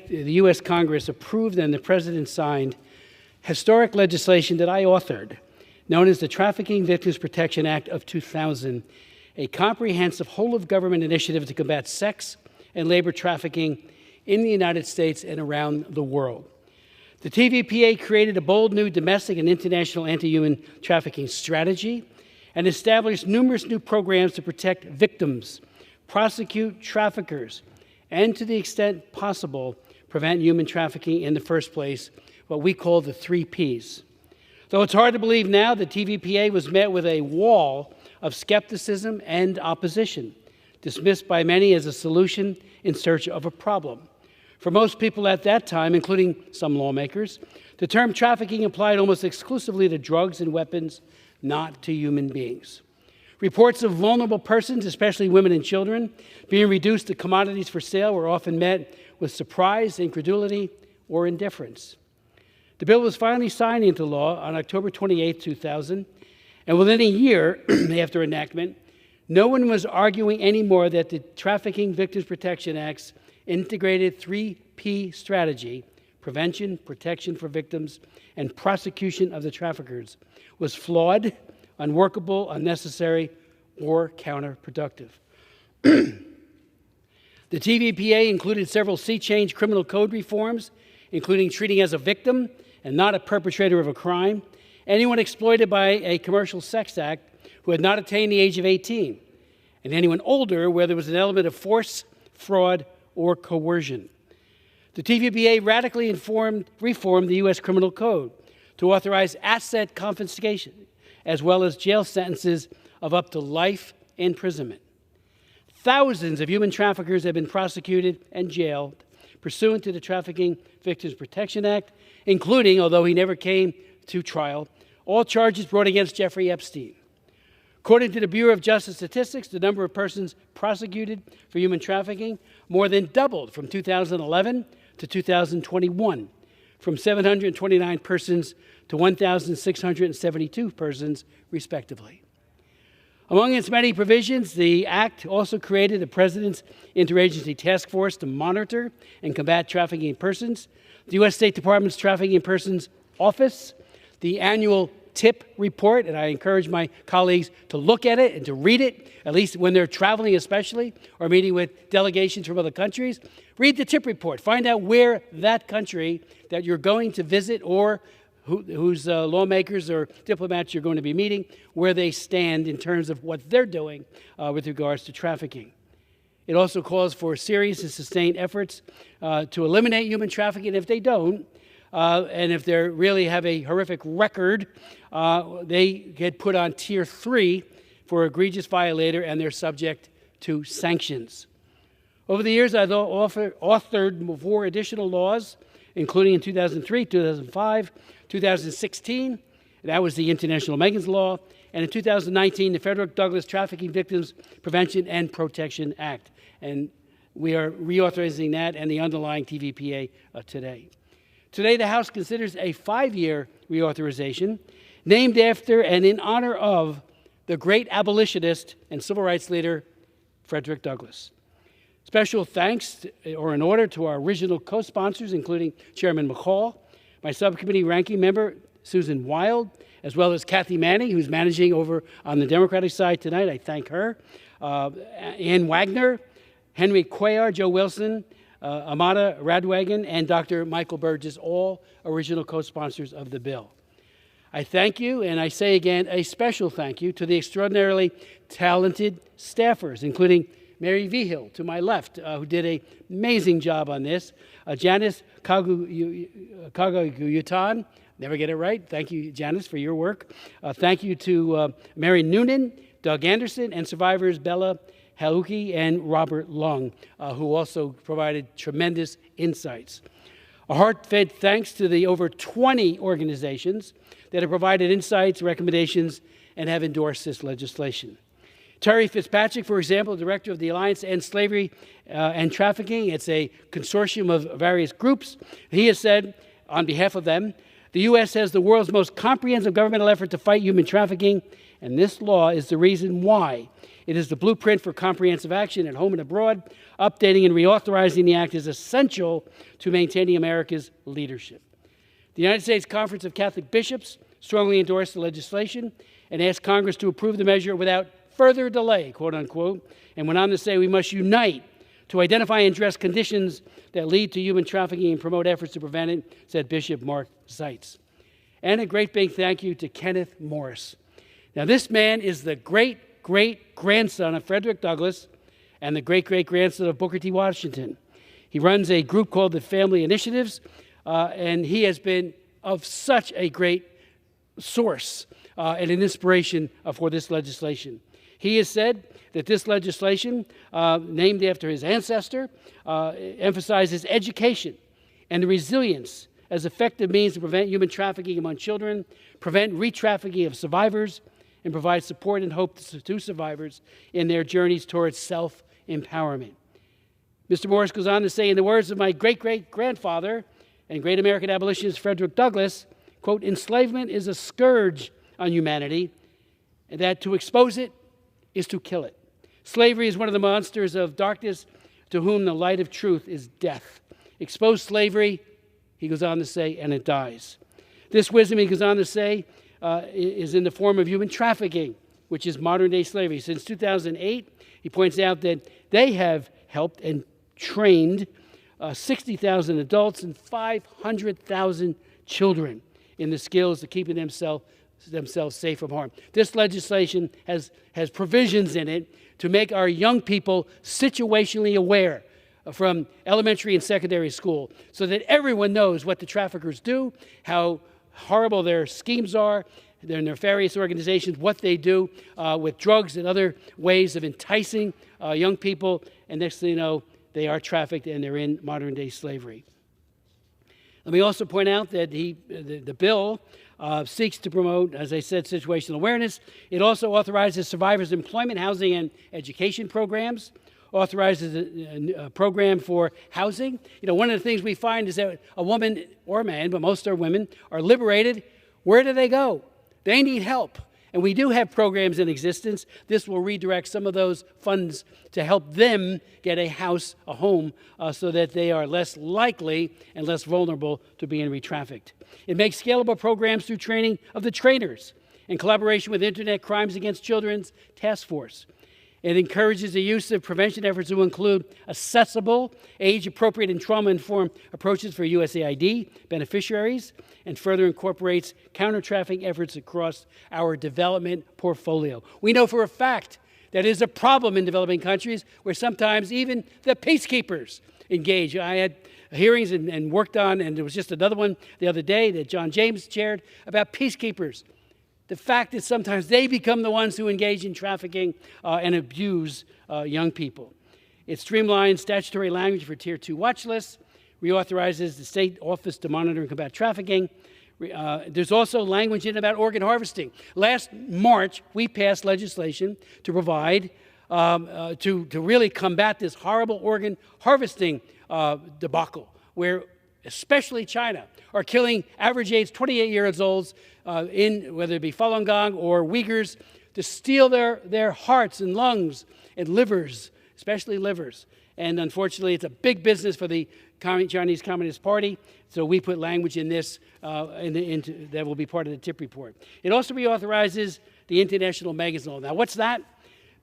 [SPEAKER 4] U.S. Congress approved and the President signed historic legislation that I authored, known as the Trafficking Victims Protection Act of 2000, a comprehensive whole-of-government initiative to combat sex and labor trafficking in the United States and around the world. The TVPA created a bold new domestic and international anti-human trafficking strategy and established numerous new programs to protect victims, prosecute traffickers, and to the extent possible, prevent human trafficking in the first place, what we call the 3 Ps. Though it's hard to believe now, the TVPA was met with a wall of skepticism and opposition. dismissed by many as a solution in search of a problem. For most people at that time, including some lawmakers, the term trafficking applied almost exclusively to drugs and weapons, not to human beings. Reports of vulnerable persons, especially women and children, being reduced to commodities for sale were often met with surprise, incredulity, or indifference. The bill was finally signed into law on October 28, 2000, and within a year after enactment, no one was arguing anymore that the Trafficking Victims Protection Act's integrated 3P strategy, prevention, protection for victims, and prosecution of the traffickers, was flawed, unworkable, unnecessary, or counterproductive. The TVPA included several sea-change criminal code reforms, including treating as a victim and not a perpetrator of a crime anyone exploited by a commercial sex act who had not attained the age of 18, and anyone older where there was an element of force, fraud, or coercion. The TVPA radically reformed the U.S. Criminal Code to authorize asset confiscation, as well as jail sentences of up to life imprisonment. Thousands of human traffickers have been prosecuted and jailed pursuant to the Trafficking Victims Protection Act, including, although he never came to trial, all charges brought against Jeffrey Epstein. According to the Bureau of Justice Statistics, the number of persons prosecuted for human trafficking more than doubled from 2011 to 2021, from 729 persons to 1,672 persons, respectively. Among its many provisions, the Act also created the President's Interagency Task Force to monitor and combat trafficking in persons, the U.S. State Department's Trafficking in Persons Office, the annual TIP report, and I encourage my colleagues to look at it and to read it, at least when they're traveling especially, or meeting with delegations from other countries. Read the TIP report. Find out where that country that you're going to visit or whose lawmakers or diplomats you're going to be meeting, where they stand in terms of what they're doing with regards to trafficking. It also calls for serious and sustained efforts to eliminate human trafficking. If they don't, and if they really have a horrific record, they get put on Tier 3 for egregious violator, and they're subject to sanctions. Over the years, I've authored 4 additional laws, including in 2003, 2005, 2016, that was the International Megan's Law, and in 2019, the Frederick Douglass Trafficking Victims Prevention and Protection Act. And we are reauthorizing that and the underlying TVPA today. Today, the House considers a 5-year reauthorization named after and in honor of the great abolitionist and civil rights leader, Frederick Douglass. Special thanks or in order to our original co-sponsors, including Chairman McCall, my subcommittee ranking member, Susan Wild, as well as Kathy Manning, who's managing over on the Democratic side tonight. I thank her. Ann Wagner, Henry Cuellar, Joe Wilson, Amada Radwagen, and Dr. Michael Burgess, all original co-sponsors of the bill. I thank you, and I say again, a special thank you to the extraordinarily talented staffers, including Mary Vigil, to my left, who did an amazing job on this. Janice Kaguyutan, never get it right. Thank you, Janice, for your work. Thank you to Mary Noonan, Doug Anderson, and survivors Bella Haluki and Robert Lung, who also provided tremendous insights. A heartfelt thanks to the over 20 organizations that have provided insights, recommendations, and have endorsed this legislation. Terry Fitzpatrick, for example, director of the Alliance to End Slavery and Trafficking. It's a consortium of various groups. He has said, on behalf of them, the U.S. has the world's most comprehensive governmental effort to fight human trafficking, and this law is the reason why. It is the blueprint for comprehensive action at home and abroad. Updating and reauthorizing the Act is essential to maintaining America's leadership. The United States Conference of Catholic Bishops strongly endorsed the legislation and asked Congress to approve the measure without further delay, quote unquote, and went on to say we must unite to identify and address conditions that lead to human trafficking and promote efforts to prevent it, said Bishop Mark Seitz. And a great big thank you to Kenneth Morris. Now, this man is the great-great-grandson of Frederick Douglass and the great-great-grandson of Booker T. Washington. He runs a group called the Family Initiatives, and he has been of such a great source and an inspiration for this legislation. He has said that this legislation, named after his ancestor, emphasizes education and the resilience as effective means to prevent human trafficking among children, prevent re-trafficking of survivors, and provide support and hope to survivors in their journeys towards self-empowerment. Mr. Morris goes on to say, in the words of my great-great-grandfather and great American abolitionist Frederick Douglass, quote, enslavement is a scourge on humanity, and that to expose it is to kill it. Slavery is one of the monsters of darkness to whom the light of truth is death. Expose slavery, he goes on to say, and it dies. This wisdom, he goes on to say, is in the form of human trafficking, which is modern-day slavery. Since 2008, he points out that they have helped and trained 60,000 adults and 500,000 children in the skills of keeping themselves safe from harm. This legislation has provisions in it to make our young people situationally aware from elementary and secondary school so that everyone knows what the traffickers do, how horrible their schemes are, their nefarious organizations, what they do with drugs and other ways of enticing young people, and next thing you know, they are trafficked and they're in modern-day slavery. Let me also point out that the bill seeks to promote, as I said, situational awareness. It also authorizes survivors' employment, housing, and education programs, authorizes a program for housing. You know, one of the things we find is that a woman or a man, but most are women, are liberated. Where do they go? They need help. And we do have programs in existence. This will redirect some of those funds to help them get a house, a home, so that they are less likely and less vulnerable to being re-trafficked. It makes scalable programs through training of the trainers in collaboration with Internet Crimes Against Children's Task Force. It encourages the use of prevention efforts to include accessible, age-appropriate, and trauma-informed approaches for USAID beneficiaries, and further incorporates counter-trafficking efforts across our development portfolio. We know for a fact that it is a problem in developing countries where sometimes even the peacekeepers engage. I had hearings and worked on, and there was just another one the other day that John James chaired about peacekeepers. The fact that sometimes they become the ones who engage in trafficking and abuse young people. It streamlines statutory language for Tier 2 watch lists, reauthorizes the state office to monitor and combat trafficking. There's also language in about organ harvesting. Last March, we passed legislation to provide, to really combat this horrible organ harvesting debacle, where especially China are killing average age 28 years old in whether it be Falun Gong or Uyghurs to steal their hearts and lungs and livers, especially livers. And unfortunately, it's a big business for the Chinese Communist Party. So we put language in this that will be part of the TIP report. It also reauthorizes the International Megan's Law. Now, what's that?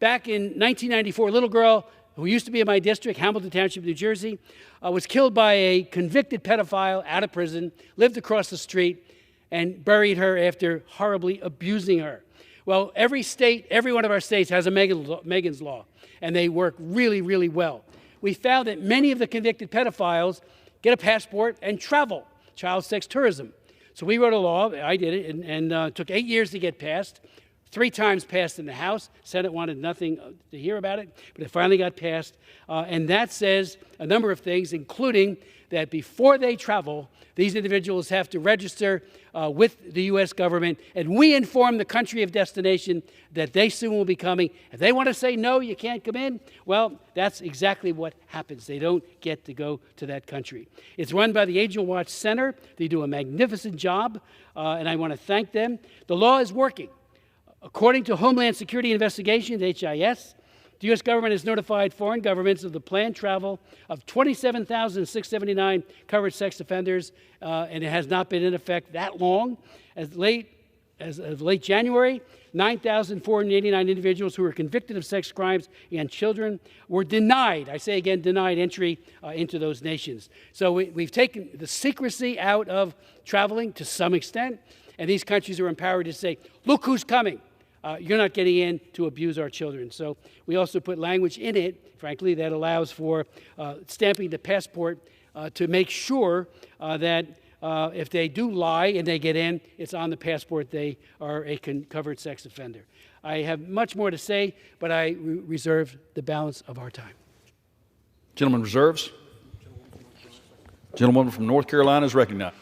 [SPEAKER 4] Back in 1994, a little girl who used to be in my district, Hamilton Township, New Jersey, was killed by a convicted pedophile out of prison, lived across the street, and buried her after horribly abusing her. Well, every state, every one of our states has a Megan's Law, and they work really, really well. We found that many of the convicted pedophiles get a passport and travel, child sex tourism. So we wrote a law, I did it, and took 8 years to get passed. 3 times passed in the House. Senate wanted nothing to hear about it, but it finally got passed. And that says a number of things, including that before they travel, these individuals have to register with the U.S. government, and we inform the country of destination that they soon will be coming. If they want to say, no, you can't come in, well, that's exactly what happens. They don't get to go to that country. It's run by the Angel Watch Center. They do a magnificent job, and I want to thank them. The law is working. According to Homeland Security Investigations, HIS, the U.S. government has notified foreign governments of the planned travel of 27,679 covered sex offenders, and it has not been in effect that long. As of late January, 9,489 individuals who were convicted of sex crimes against children were denied, I say again, denied entry into those nations. So we've taken the secrecy out of traveling to some extent, and these countries are empowered to say, look who's coming. You're not getting in to abuse our children. So we also put language in it, frankly, that allows for stamping the passport to make sure that if they do lie and they get in, it's on the passport they are a covered sex offender. I have much more to say, but I reserve the balance of our time.
[SPEAKER 13] Gentleman reserves. Gentlewoman from North Carolina is recognized.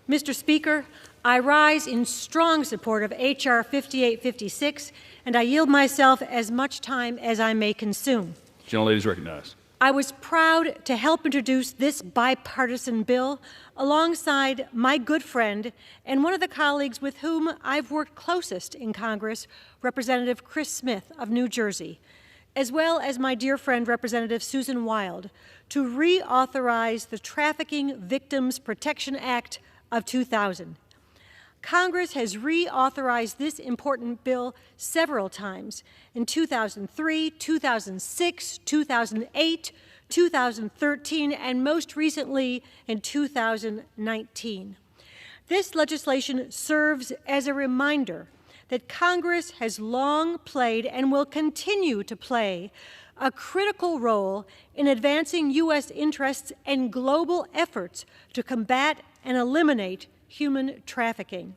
[SPEAKER 22] Mr. Speaker, I rise in strong support of H.R. 5856, and I yield myself as much time as I may consume.
[SPEAKER 13] Gentlelady is recognized.
[SPEAKER 22] I was proud to help introduce this bipartisan bill alongside my good friend and one of the colleagues with whom I've worked closest in Congress, Representative Chris Smith of New Jersey, as well as my dear friend Representative Susan Wild, to reauthorize the Trafficking Victims Protection Act of 2000. Congress has reauthorized this important bill several times in 2003, 2006, 2008, 2013, and most recently in 2019. This legislation serves as a reminder that Congress has long played and will continue to play a critical role in advancing U.S. interests and global efforts to combat and eliminate human trafficking.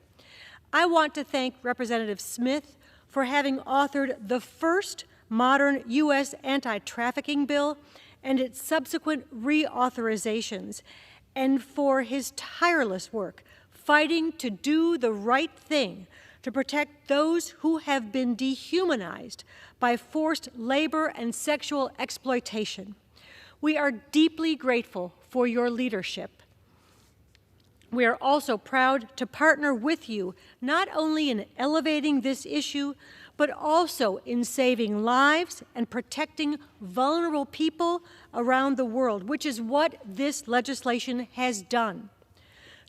[SPEAKER 22] I want to thank Representative Smith for having authored the first modern U.S. anti-trafficking bill and its subsequent reauthorizations, and for his tireless work fighting to do the right thing to protect those who have been dehumanized by forced labor and sexual exploitation. We are deeply grateful for your leadership. We are also proud to partner with you not only in elevating this issue, but also in saving lives and protecting vulnerable people around the world, which is what this legislation has done.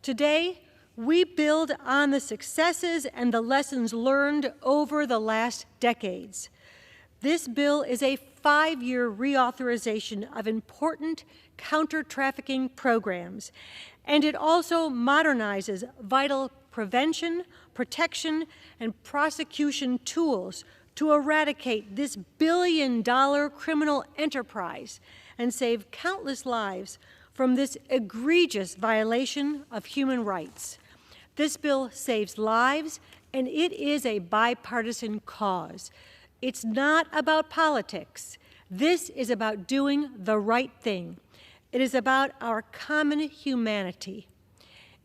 [SPEAKER 22] Today, we build on the successes and the lessons learned over the last decades. This bill is a 5-year reauthorization of important counter-trafficking programs, and it also modernizes vital prevention, protection, and prosecution tools to eradicate this billion-dollar criminal enterprise and save countless lives from this egregious violation of human rights. This bill saves lives, and it is a bipartisan cause. It's not about politics. This is about doing the right thing. It is about our common humanity.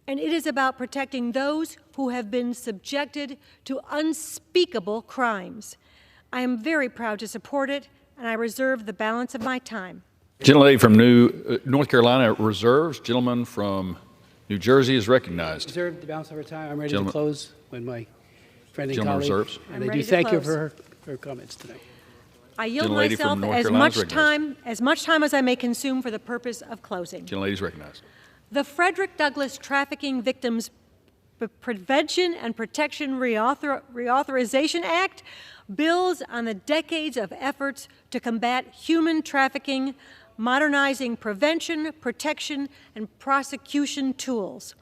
[SPEAKER 22] And it is about protecting those who have been subjected to unspeakable crimes. I am very proud to support it, and I reserve the balance of my time.
[SPEAKER 13] Gentlelady from North Carolina reserves. Gentleman from New Jersey is recognized.
[SPEAKER 4] Reserve the balance of our time. I'm ready to close when my friend and colleague.
[SPEAKER 13] Reserves.
[SPEAKER 4] And I do thank you for her comments tonight.
[SPEAKER 22] I yield myself as much time as I may consume for the purpose of closing.
[SPEAKER 13] Gentlelady is recognized.
[SPEAKER 22] The Frederick Douglass Trafficking Victims Prevention and Protection Reauthorization Act builds on the decades of efforts to combat human trafficking, modernizing prevention, protection, and prosecution tools.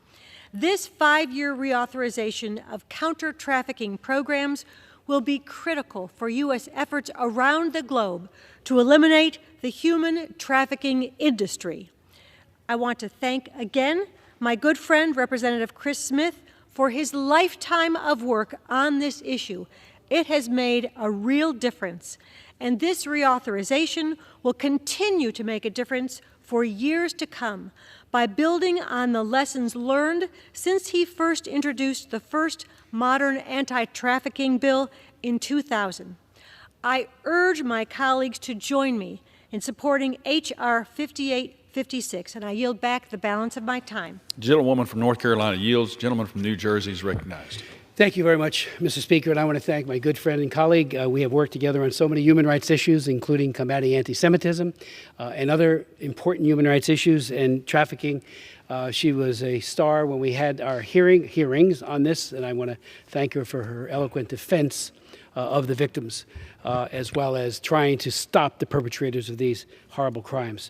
[SPEAKER 22] This 5-year reauthorization of counter-trafficking programs will be critical for U.S. efforts around the globe to eliminate the human trafficking industry. I want to thank again my good friend, Representative Chris Smith, for his lifetime of work on this issue. It has made a real difference, and this reauthorization will continue to make a difference for years to come by building on the lessons learned since he first introduced the first modern anti-trafficking bill in 2000. I urge my colleagues to join me in supporting H.R. 5856, and I yield back the balance of my time.
[SPEAKER 13] Gentlewoman from North Carolina yields. Gentleman from New Jersey is recognized.
[SPEAKER 4] Thank you very much, Mr. Speaker, and I want to thank my good friend and colleague. We have worked together on so many human rights issues, including combating anti-Semitism and other important human rights issues and trafficking. She was a star when we had our hearings on this, and I want to thank her for her eloquent defense of the victims, as well as trying to stop the perpetrators of these horrible crimes.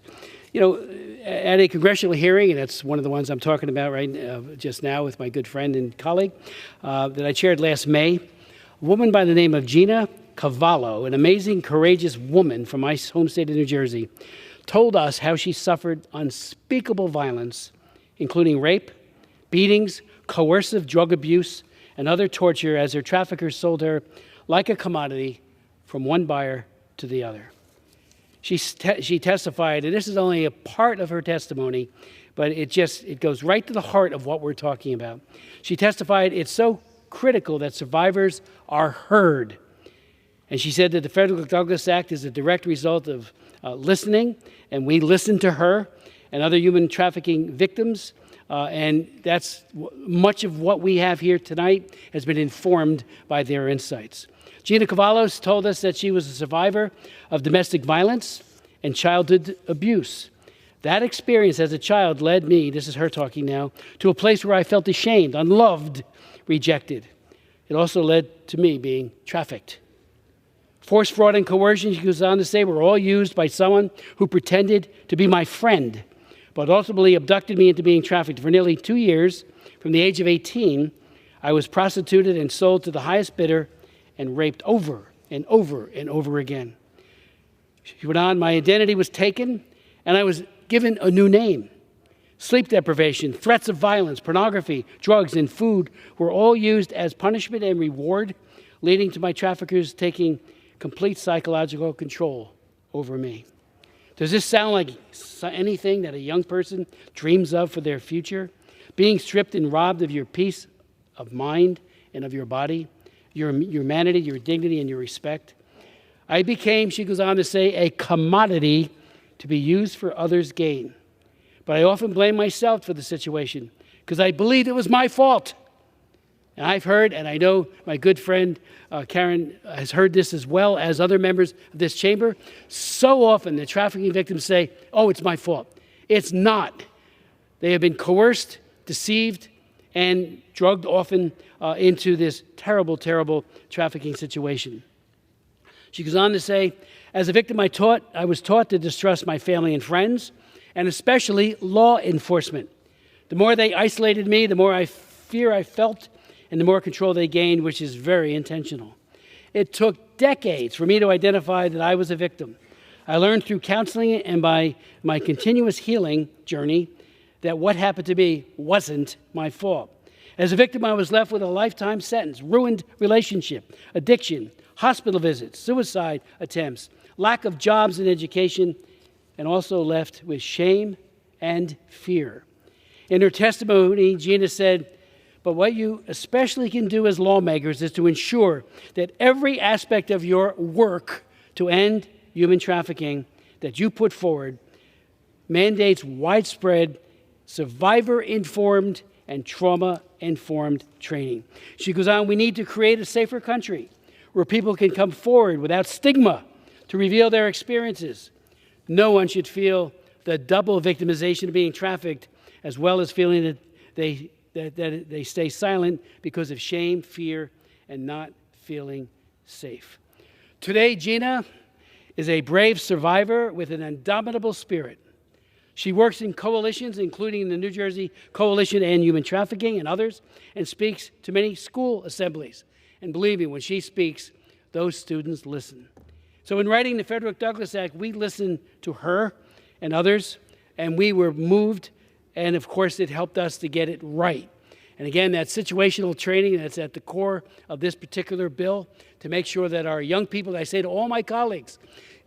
[SPEAKER 4] You know, at a congressional hearing, and that's one of the ones I'm talking about right just now with my good friend and colleague that I chaired last May, a woman by the name of Gina Cavallo, an amazing, courageous woman from my home state of New Jersey, told us how she suffered unspeakable violence, including rape, beatings, coercive drug abuse, and other torture as her traffickers sold her like a commodity from one buyer to the other. She testified, and this is only a part of her testimony, but it goes right to the heart of what we're talking about. She testified it's so critical that survivors are heard. And she said that the Frederick Douglass Act is a direct result of listening, and we listened to her and other human trafficking victims. And that's much of what we have here tonight has been informed by their insights. Gina Cavalos told us that she was a survivor of domestic violence and childhood abuse. That experience as a child led me, this is her talking now, to a place where I felt ashamed, unloved, rejected. It also led to me being trafficked. Force, fraud, and coercion, she goes on to say, were all used by someone who pretended to be my friend, but ultimately abducted me into being trafficked. For nearly 2 years, from the age of 18, I was prostituted and sold to the highest bidder and raped over and over and over again. She went on, my identity was taken, and I was given a new name. Sleep deprivation, threats of violence, pornography, drugs, and food were all used as punishment and reward, leading to my traffickers taking complete psychological control over me. Does this sound like anything that a young person dreams of for their future? Being stripped and robbed of your peace of mind and of your body, your humanity, your dignity, and your respect. I became, she goes on to say, a commodity to be used for others' gain. But I often blame myself for the situation because I believed it was my fault. And I've heard, and I know my good friend Karen has heard this as well as other members of this chamber, so often the trafficking victims say, oh, it's my fault. It's not. They have been coerced, deceived, and drugged often into this terrible, terrible trafficking situation. She goes on to say, as a victim, I was taught to distrust my family and friends, and especially law enforcement. The more they isolated me, the more fear I felt, and the more control they gained, which is very intentional. It took decades for me to identify that I was a victim. I learned through counseling and by my continuous healing journey that what happened to me wasn't my fault. As a victim, I was left with a lifetime sentence, ruined relationship, addiction, hospital visits, suicide attempts, lack of jobs and education, and also left with shame and fear. In her testimony, Gina said, but what you especially can do as lawmakers is to ensure that every aspect of your work to end human trafficking that you put forward mandates widespread survivor-informed and trauma-informed training. She goes on, we need to create a safer country where people can come forward without stigma to reveal their experiences. No one should feel the double victimization of being trafficked, as well as feeling that they stay silent because of shame, fear, and not feeling safe. Today, Gina is a brave survivor with an indomitable spirit. She works in coalitions, including the New Jersey Coalition on Human Trafficking and others, and speaks to many school assemblies. And believe me, when she speaks, those students listen. So in writing the Frederick Douglass Act, we listened to her and others, and we were moved, and of course it helped us to get it right. And again, that situational training that's at the core of this particular bill to make sure that our young people, I say to all my colleagues,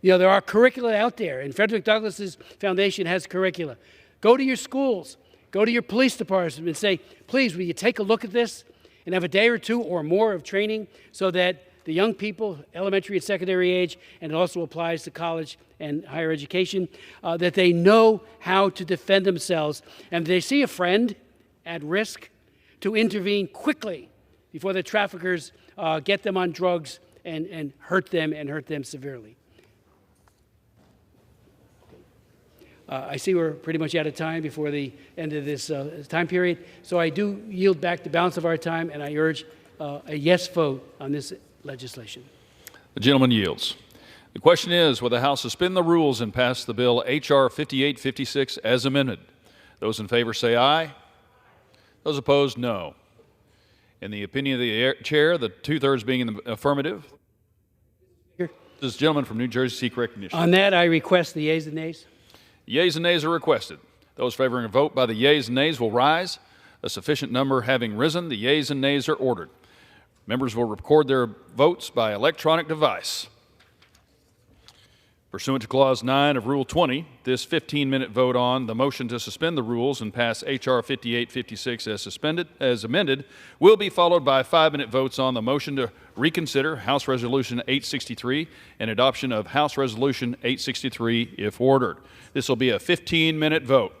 [SPEAKER 4] there are curricula out there, and Frederick Douglass's foundation has curricula. Go to your schools, go to your police departments and say, please, will you take a look at this and have a day or two or more of training so that the young people, elementary and secondary age, and it also applies to college and higher education, that they know how to defend themselves. And if they see a friend at risk, to intervene quickly before the traffickers get them on drugs and hurt them severely. I see we're pretty much out of time before the end of this time period, so I do yield back the balance of our time, and I urge a yes vote on this legislation.
[SPEAKER 13] The gentleman yields. The question is, will the House suspend the rules and pass the bill H.R. 5856 as amended? Those in favor say aye. Those opposed, no. In the opinion of the chair, the two-thirds being in the affirmative, this gentleman from New Jersey seek recognition.
[SPEAKER 4] On that, I request the yeas and nays.
[SPEAKER 13] Yeas and nays are requested. Those favoring a vote by the yeas and nays will rise. A sufficient number having risen, the yeas and nays are ordered. Members will record their votes by electronic device. Pursuant to Clause 9 of Rule 20, this 15-minute vote on the motion to suspend the rules and pass H.R. 5856 as amended will be followed by 5-minute votes on the motion to reconsider House Resolution 863 and adoption of House Resolution 863 if ordered. This will be a 15-minute vote.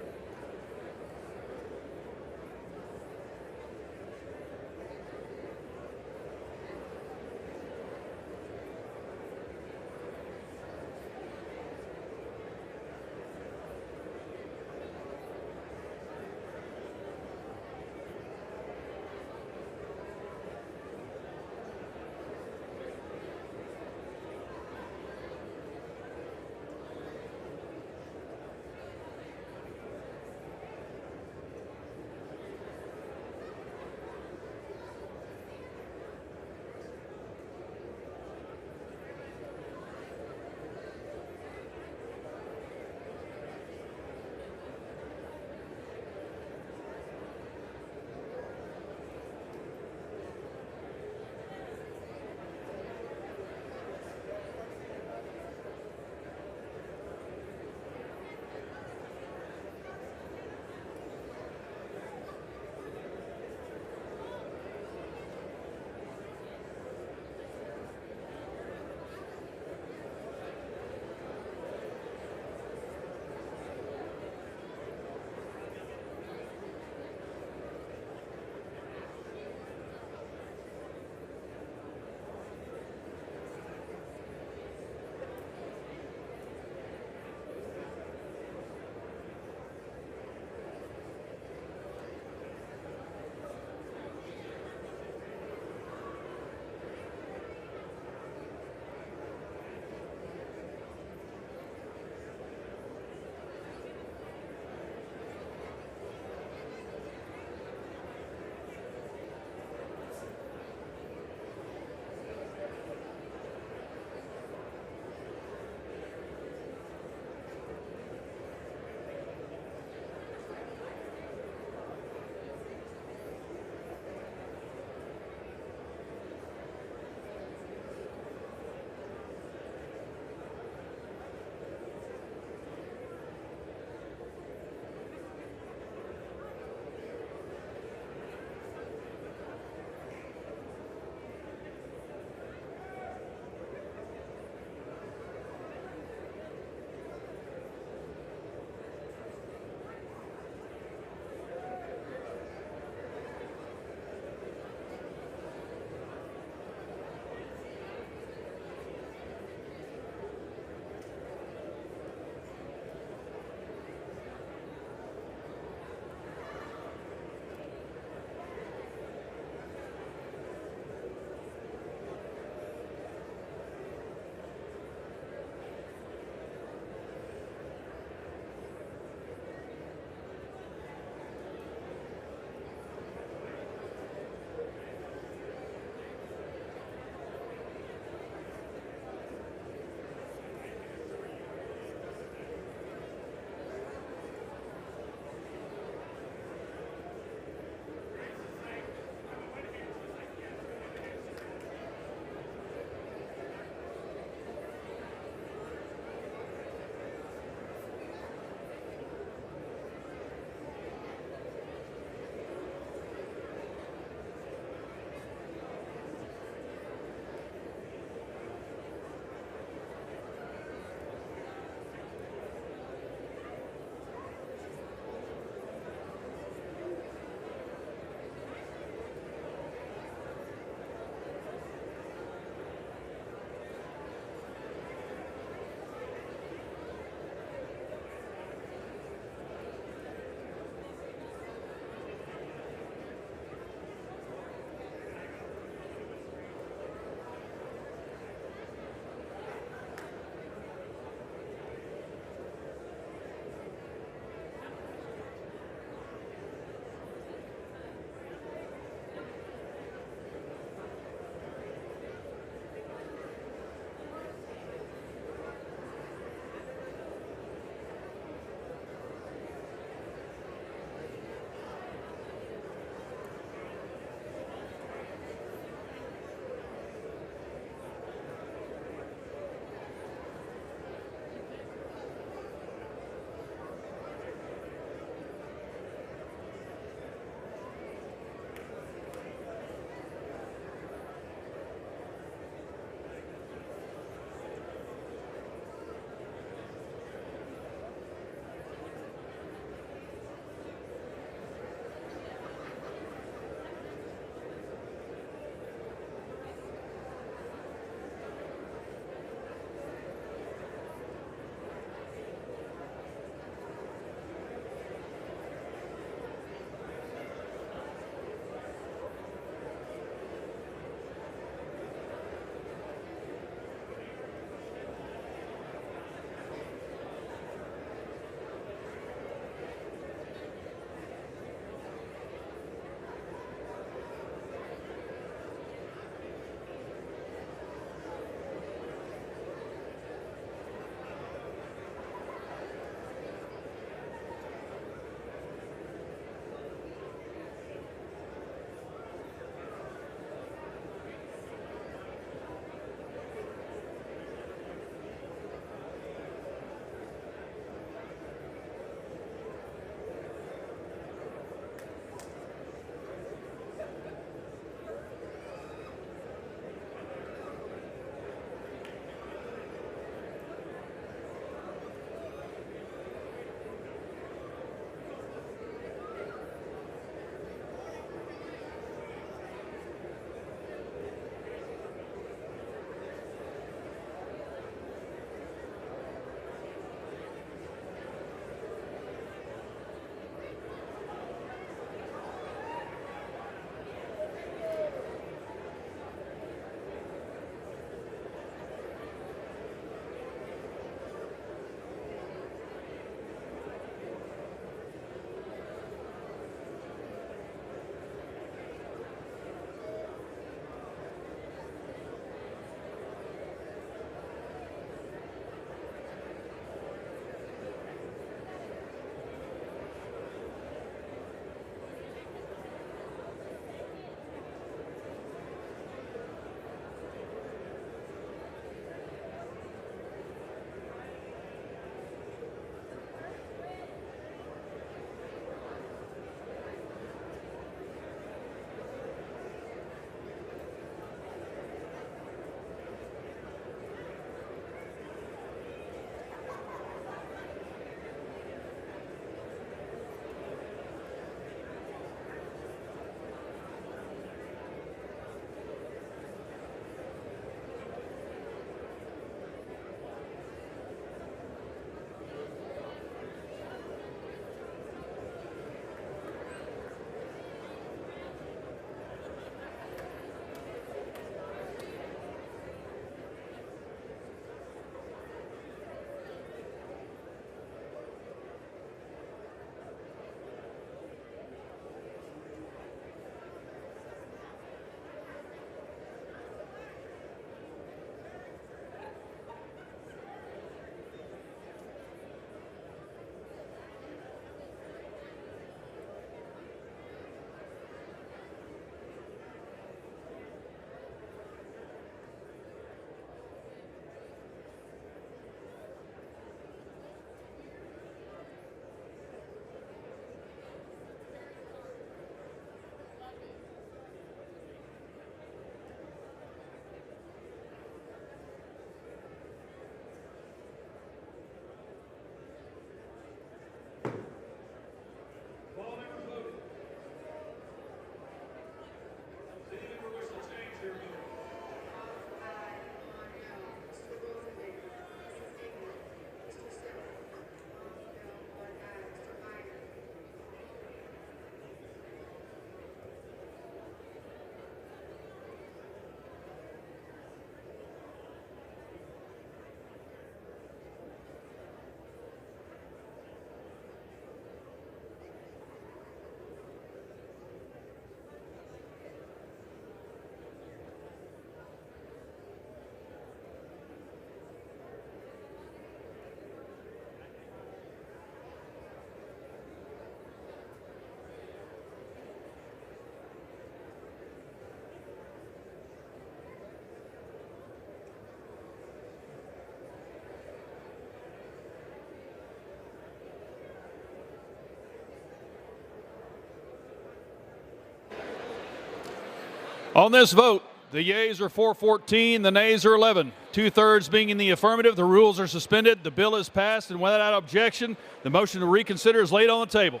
[SPEAKER 13] On this vote, the yeas are 414, the nays are 11. 2/3 being in the affirmative, the rules are suspended, the bill is passed, and without objection, the motion to reconsider is laid on the table.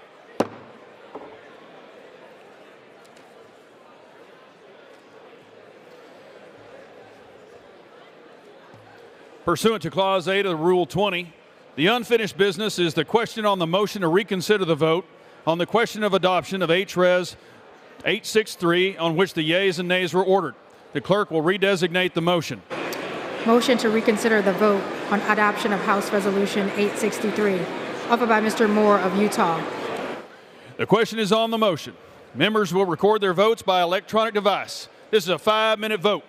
[SPEAKER 13] Pursuant to Clause 8 of Rule 20, the unfinished business is the question on the motion to reconsider the vote on the question of adoption of HRes 863, on which the yeas and nays were ordered. The clerk will redesignate the motion.
[SPEAKER 2] Motion to reconsider the vote on adoption of House Resolution 863, offered by Mr. Moore of Utah.
[SPEAKER 13] The question is on the motion. Members will record their votes by electronic device. This is a 5-minute vote.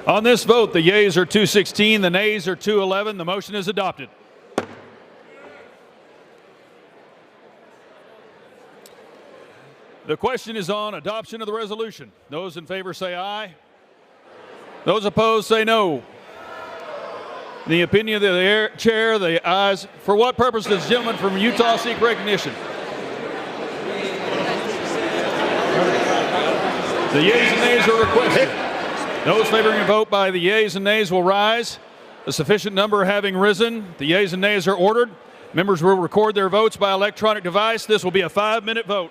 [SPEAKER 13] On this vote, the yeas are 216, the nays are 211. The motion is adopted. The question is on adoption of the resolution. Those in favor say aye. Those opposed say no. In the opinion of the chair, the ayes. For what purpose does the gentleman from Utah seek recognition? The yeas and nays are requested. Those favoring a vote by the yeas and nays will rise. A sufficient number having risen, the yeas and nays are ordered. Members will record their votes by electronic device. This will be a 5-minute vote.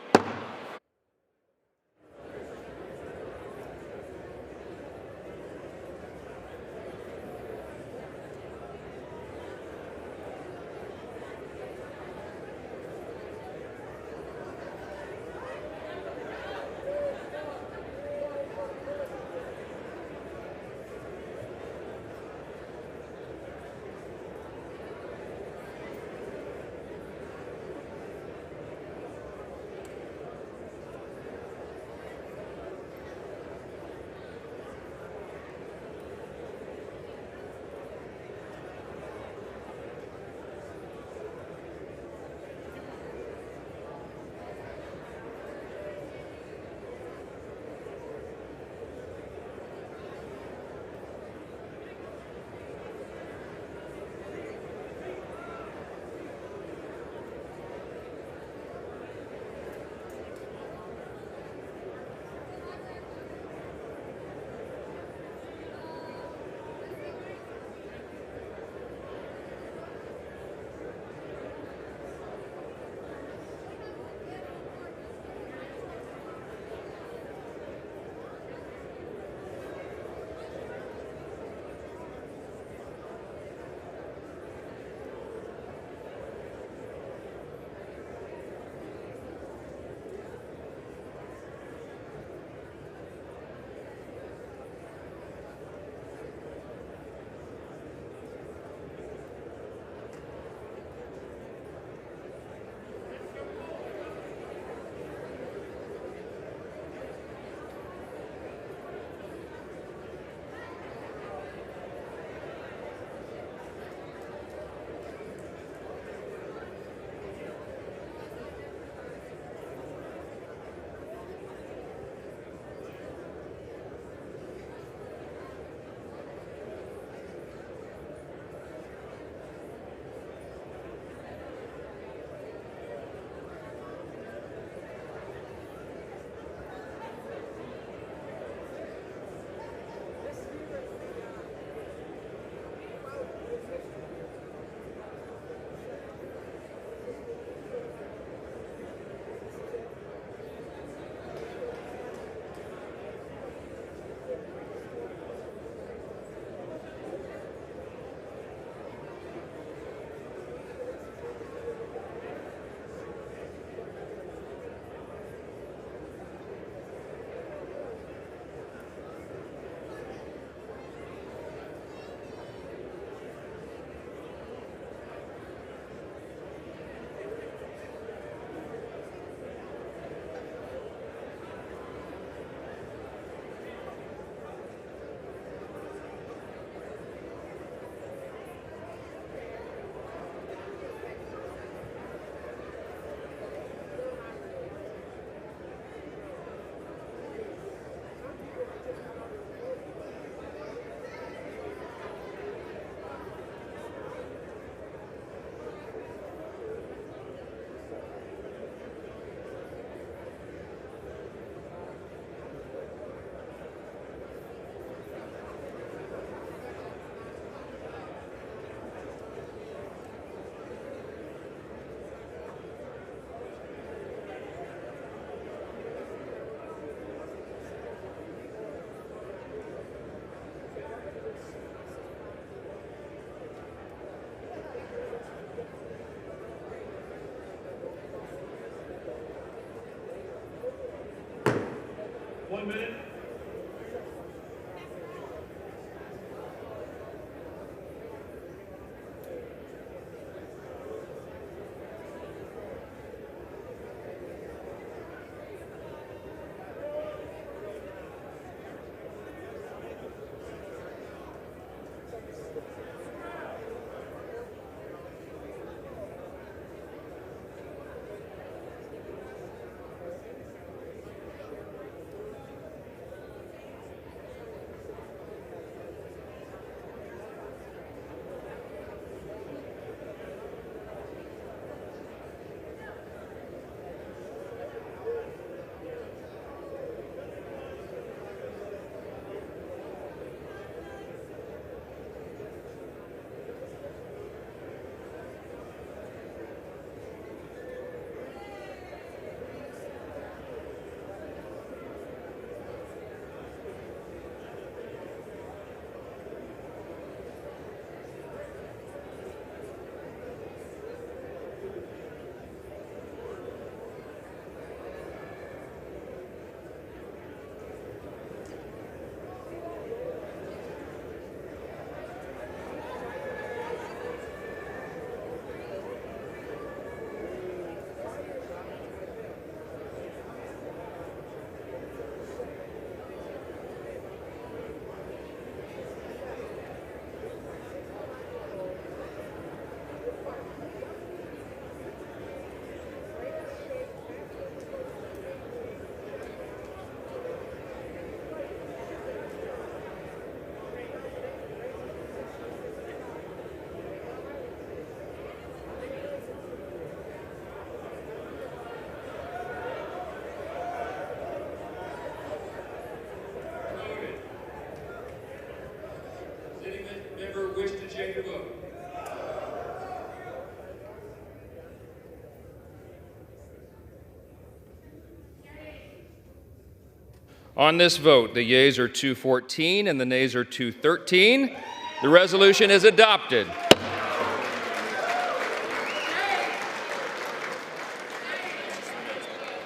[SPEAKER 14] On this vote, the yeas are 214 and the nays are 213. The resolution is adopted.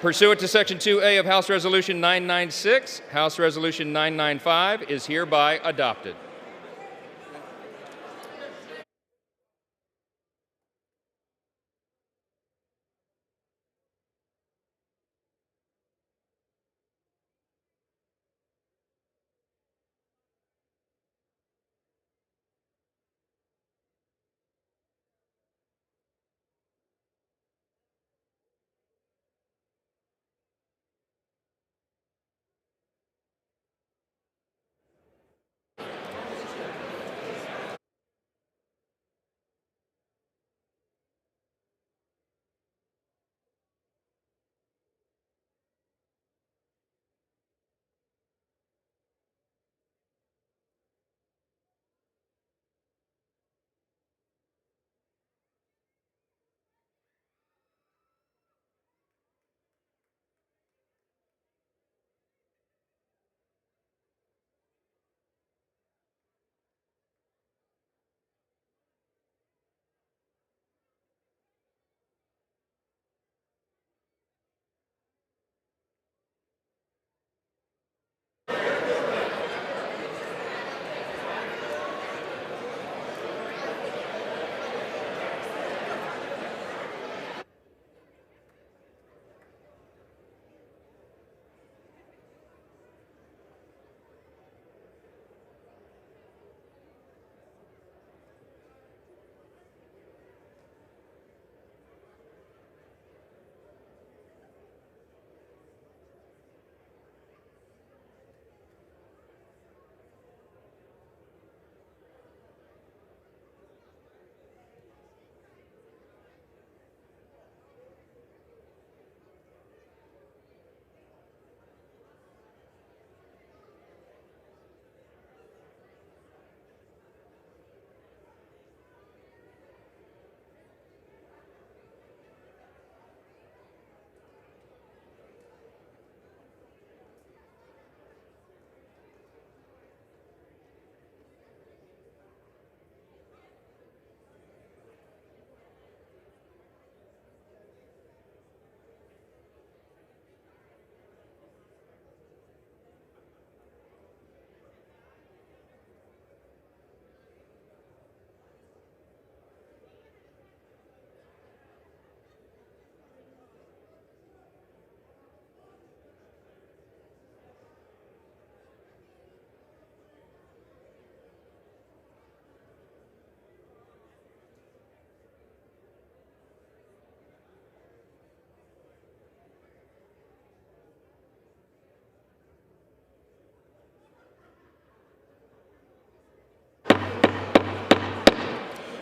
[SPEAKER 14] Pursuant to Section 2A of House Resolution 996, House Resolution 995 is hereby adopted.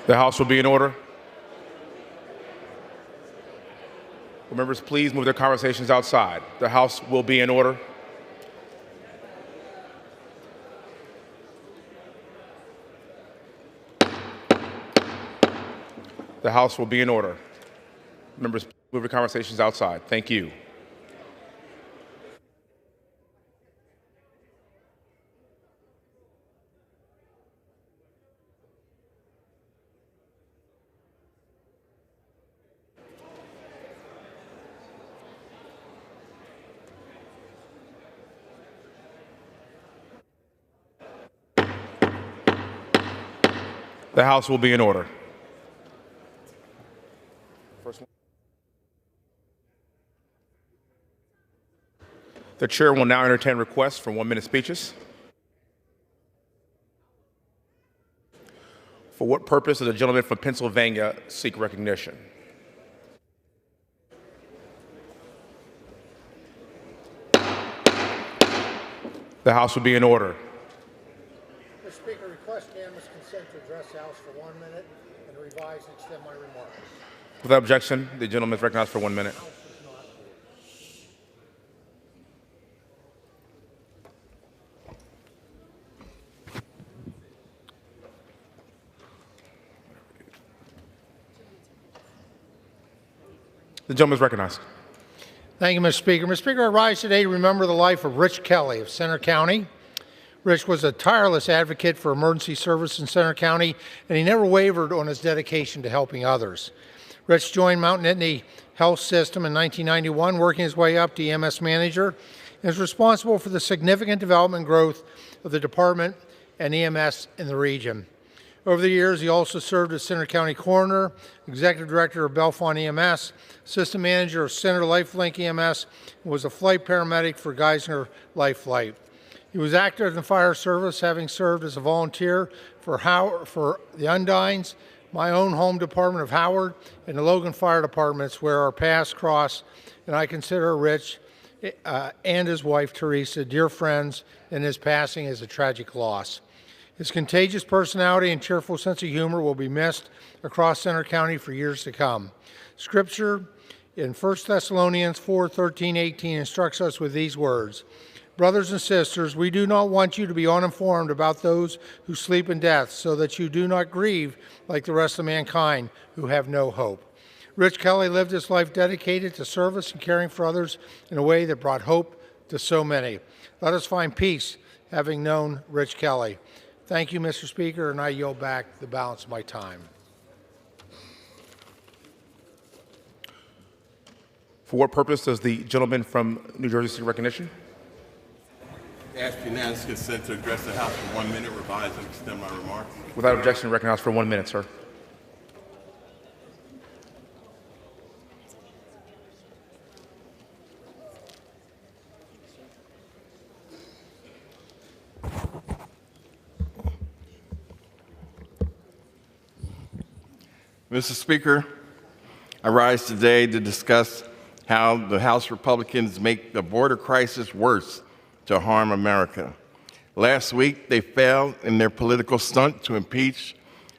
[SPEAKER 16] The House will be in order. Will members please move their conversations outside? The House will be in order. The House will be in order. Members, move your conversations outside. Thank you. The House will be in order. First one. The chair will now entertain requests for 1-minute speeches. For what purpose does the gentleman from Pennsylvania seek recognition? The House will be in order.
[SPEAKER 23] Mr. Speaker, request unanimous consent to address the House for 1 minute and revise and extend my remarks.
[SPEAKER 16] Without objection, the gentleman is recognized for 1 minute. The gentleman is recognized.
[SPEAKER 23] Thank you, Mr. Speaker. Mr. Speaker, I rise today to remember the life of Rich Kelly of Centre County. Rich was a tireless advocate for emergency service in Centre County, and he never wavered on his dedication to helping others. Rich joined Mount Nittany Health System in 1991, working his way up to EMS manager, and is responsible for the significant development and growth of the department and EMS in the region. Over the years, he also served as Centre County Coroner, Executive Director of Bellefonte EMS, Assistant Manager of Centre Lifelink EMS, and was a flight paramedic for Geisinger Life Flight. He was active in the fire service, having served as a volunteer for the Undines, my own home department of Howard, and the Logan Fire Departments, where our paths cross, and I consider Rich and his wife, Teresa, dear friends, and his passing is a tragic loss. His contagious personality and cheerful sense of humor will be missed across Centre County for years to come. Scripture in 1 Thessalonians 4:13-18 instructs us with these words: Brothers and sisters, we do not want you to be uninformed about those who sleep in death, so that you do not grieve like the rest of mankind who have no hope. Rich Kelly lived his life dedicated to service and caring for others in a way that brought hope to so many. Let us find peace, having known Rich Kelly. Thank you, Mr. Speaker, and I yield back the balance of my time.
[SPEAKER 16] For what purpose does the gentleman from New Jersey seek recognition?
[SPEAKER 7] Ask unanimous consent to address the House for 1 minute, revise and extend my remarks.
[SPEAKER 16] Without objection, recognized for 1 minute, sir.
[SPEAKER 7] Mr. Speaker, I rise today to discuss how the House Republicans make the border crisis worse to harm America. Last week, they failed in their political stunt to impeach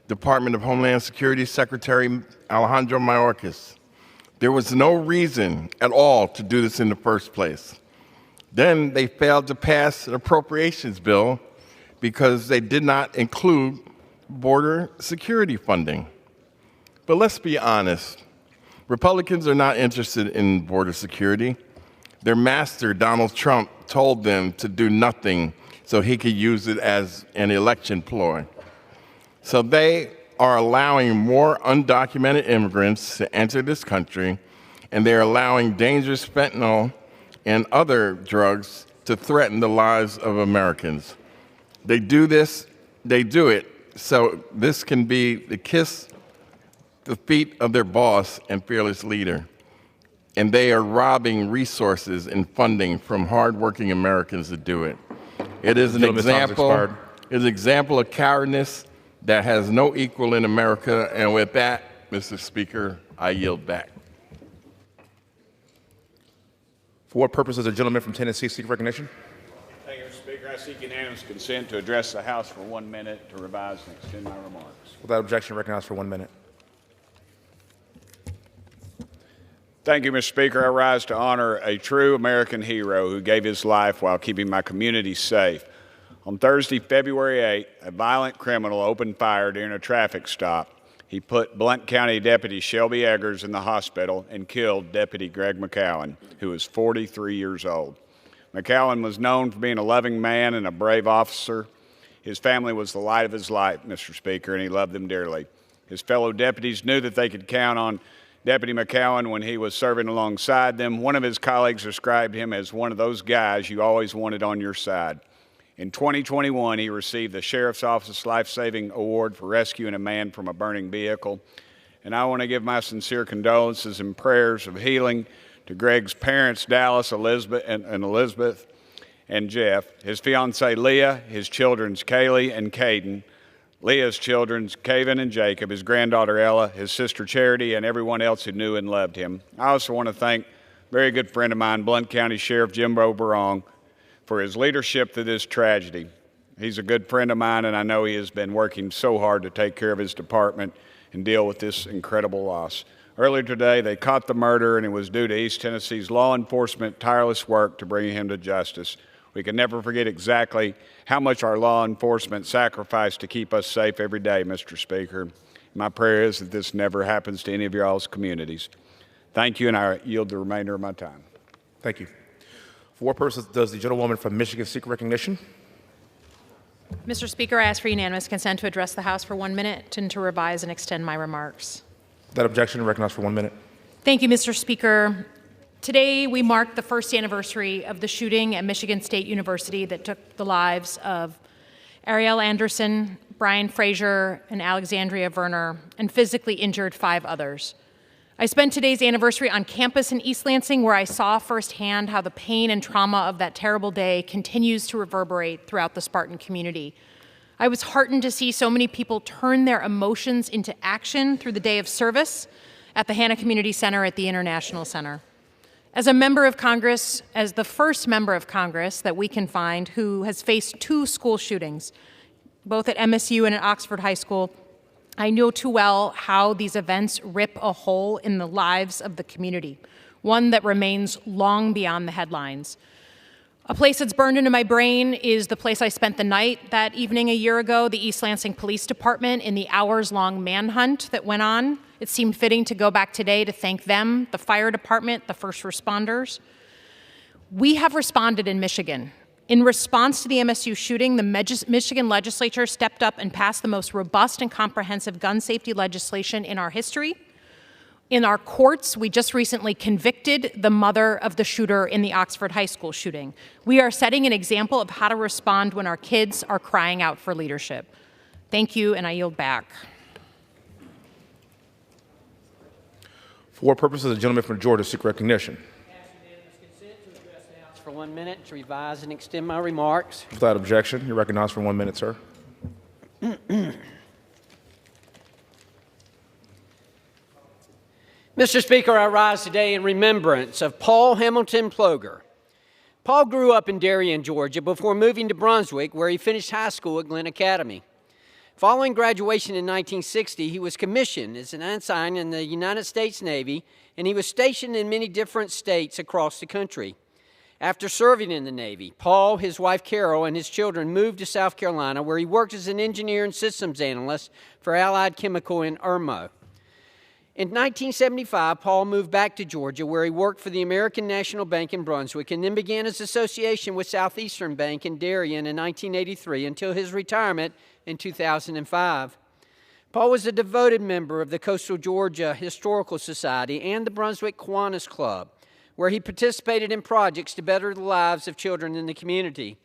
[SPEAKER 7] Department of Homeland Security Secretary Alejandro Mayorkas. There was no reason at all to do this in the first place. Then they failed to pass an appropriations bill because they did not include border security funding. But let's be honest, Republicans are not interested in border security. Their master, Donald Trump, told them to do nothing so he could use it as an election ploy. So they are allowing more undocumented immigrants to enter this country, and they're allowing dangerous fentanyl and other drugs to threaten the lives of Americans. They do it so this can be the kiss the feet of their boss and fearless leader. And they are robbing resources and funding from hardworking Americans to do it. It is an example of cowardice that has no equal in America. And with that, Mr. Speaker, I yield back.
[SPEAKER 16] For what purpose does the gentleman from Tennessee seek recognition?
[SPEAKER 18] Thank you, Mr. Speaker. I seek unanimous consent to address the House for 1 minute to revise and extend my remarks.
[SPEAKER 16] Without objection, recognized for 1 minute.
[SPEAKER 18] Thank you, Mr. Speaker. I rise to honor a true American hero who gave his life while keeping my community safe. On Thursday, February 8, a violent criminal opened fire during a traffic stop. He put Blount County Deputy Shelby Eggers in the hospital and killed Deputy Greg McCowan, who was 43 years old. McCowan was known for being a loving man and a brave officer. His family was the light of his life, Mr. Speaker, and he loved them dearly. His fellow deputies knew that they could count on Deputy McCowan when he was serving alongside them. One of his colleagues described him as one of those guys you always wanted on your side. In 2021, he received the Sheriff's Office Life-Saving Award for rescuing a man from a burning vehicle. And I want to give my sincere condolences and prayers of healing to Greg's parents, Dallas, Elizabeth, and Jeff, his fiancée Leah, his children Kaylee and Caden, Leah's children, Kaven and Jacob, his granddaughter Ella, his sister Charity, and everyone else who knew and loved him. I also want to thank a very good friend of mine, Blount County Sheriff Jimbo Barong, for his leadership through this tragedy. He's a good friend of mine, and I know he has been working so hard to take care of his department and deal with this incredible loss. Earlier today, they caught the murderer, and it was due to East Tennessee's law enforcement tireless work to bring him to justice. We can never forget exactly how much our law enforcement sacrificed to keep us safe every day, Mr. Speaker. My prayer is that this never happens to any of y'all's communities. Thank you, and I yield the remainder of my time.
[SPEAKER 16] Thank you. For what purpose does the gentlewoman from Michigan seek recognition?
[SPEAKER 3] Mr. Speaker, I ask for unanimous consent to address the House for 1 minute and to revise and extend my remarks.
[SPEAKER 16] Without objection, recognized for 1 minute.
[SPEAKER 3] Thank you, Mr. Speaker. Today, we mark the first anniversary of the shooting at Michigan State University that took the lives of Ariel Anderson, Brian Frazier, and Alexandria Verner, and physically injured 5 others. I spent today's anniversary on campus in East Lansing, where I saw firsthand how the pain and trauma of that terrible day continues to reverberate throughout the Spartan community. I was heartened to see so many people turn their emotions into action through the day of service at the Hanna Community Center at the International Center. As a member of Congress, as the first member of Congress that we can find who has faced 2 school shootings, both at MSU and at Oxford High School, I know too well how these events rip a hole in the lives of the community, one that remains long beyond the headlines. A place that's burned into my brain is the place I spent the night that evening a year ago, the East Lansing Police Department, in the hours-long manhunt that went on. It seemed fitting to go back today to thank them, the fire department, the first responders. We have responded in Michigan. In response to the MSU shooting, the Michigan legislature stepped up and passed the most robust and comprehensive gun safety legislation in our history. In our courts, we just recently convicted the mother of the shooter in the Oxford High School shooting. We are setting an example of how to respond when our kids are crying out for leadership. Thank you, and I yield back.
[SPEAKER 16] For what purpose does the gentleman from Georgia seek recognition?
[SPEAKER 17] For 1 minute to revise and extend my remarks.
[SPEAKER 16] Without objection, you're recognized for 1 minute, sir.
[SPEAKER 17] Mr. Speaker, I rise today in remembrance of Paul Hamilton Ploger. Paul grew up in Darien, Georgia, before moving to Brunswick, where he finished high school at Glenn Academy. Following graduation in 1960, he was commissioned as an ensign in the United States Navy, and he was stationed in many different states across the country. After serving in the Navy, Paul, his wife Carol, and his children moved to South Carolina, where he worked as an engineer and systems analyst for Allied Chemical in Irmo. In 1975, Paul moved back to Georgia, where he worked for the American National Bank in Brunswick, and then began his association with Southeastern Bank in Darien in 1983 until his retirement in 2005. Paul was a devoted member of the Coastal Georgia Historical Society and the Brunswick Kiwanis Club, where he participated in projects to better the lives of children in the community.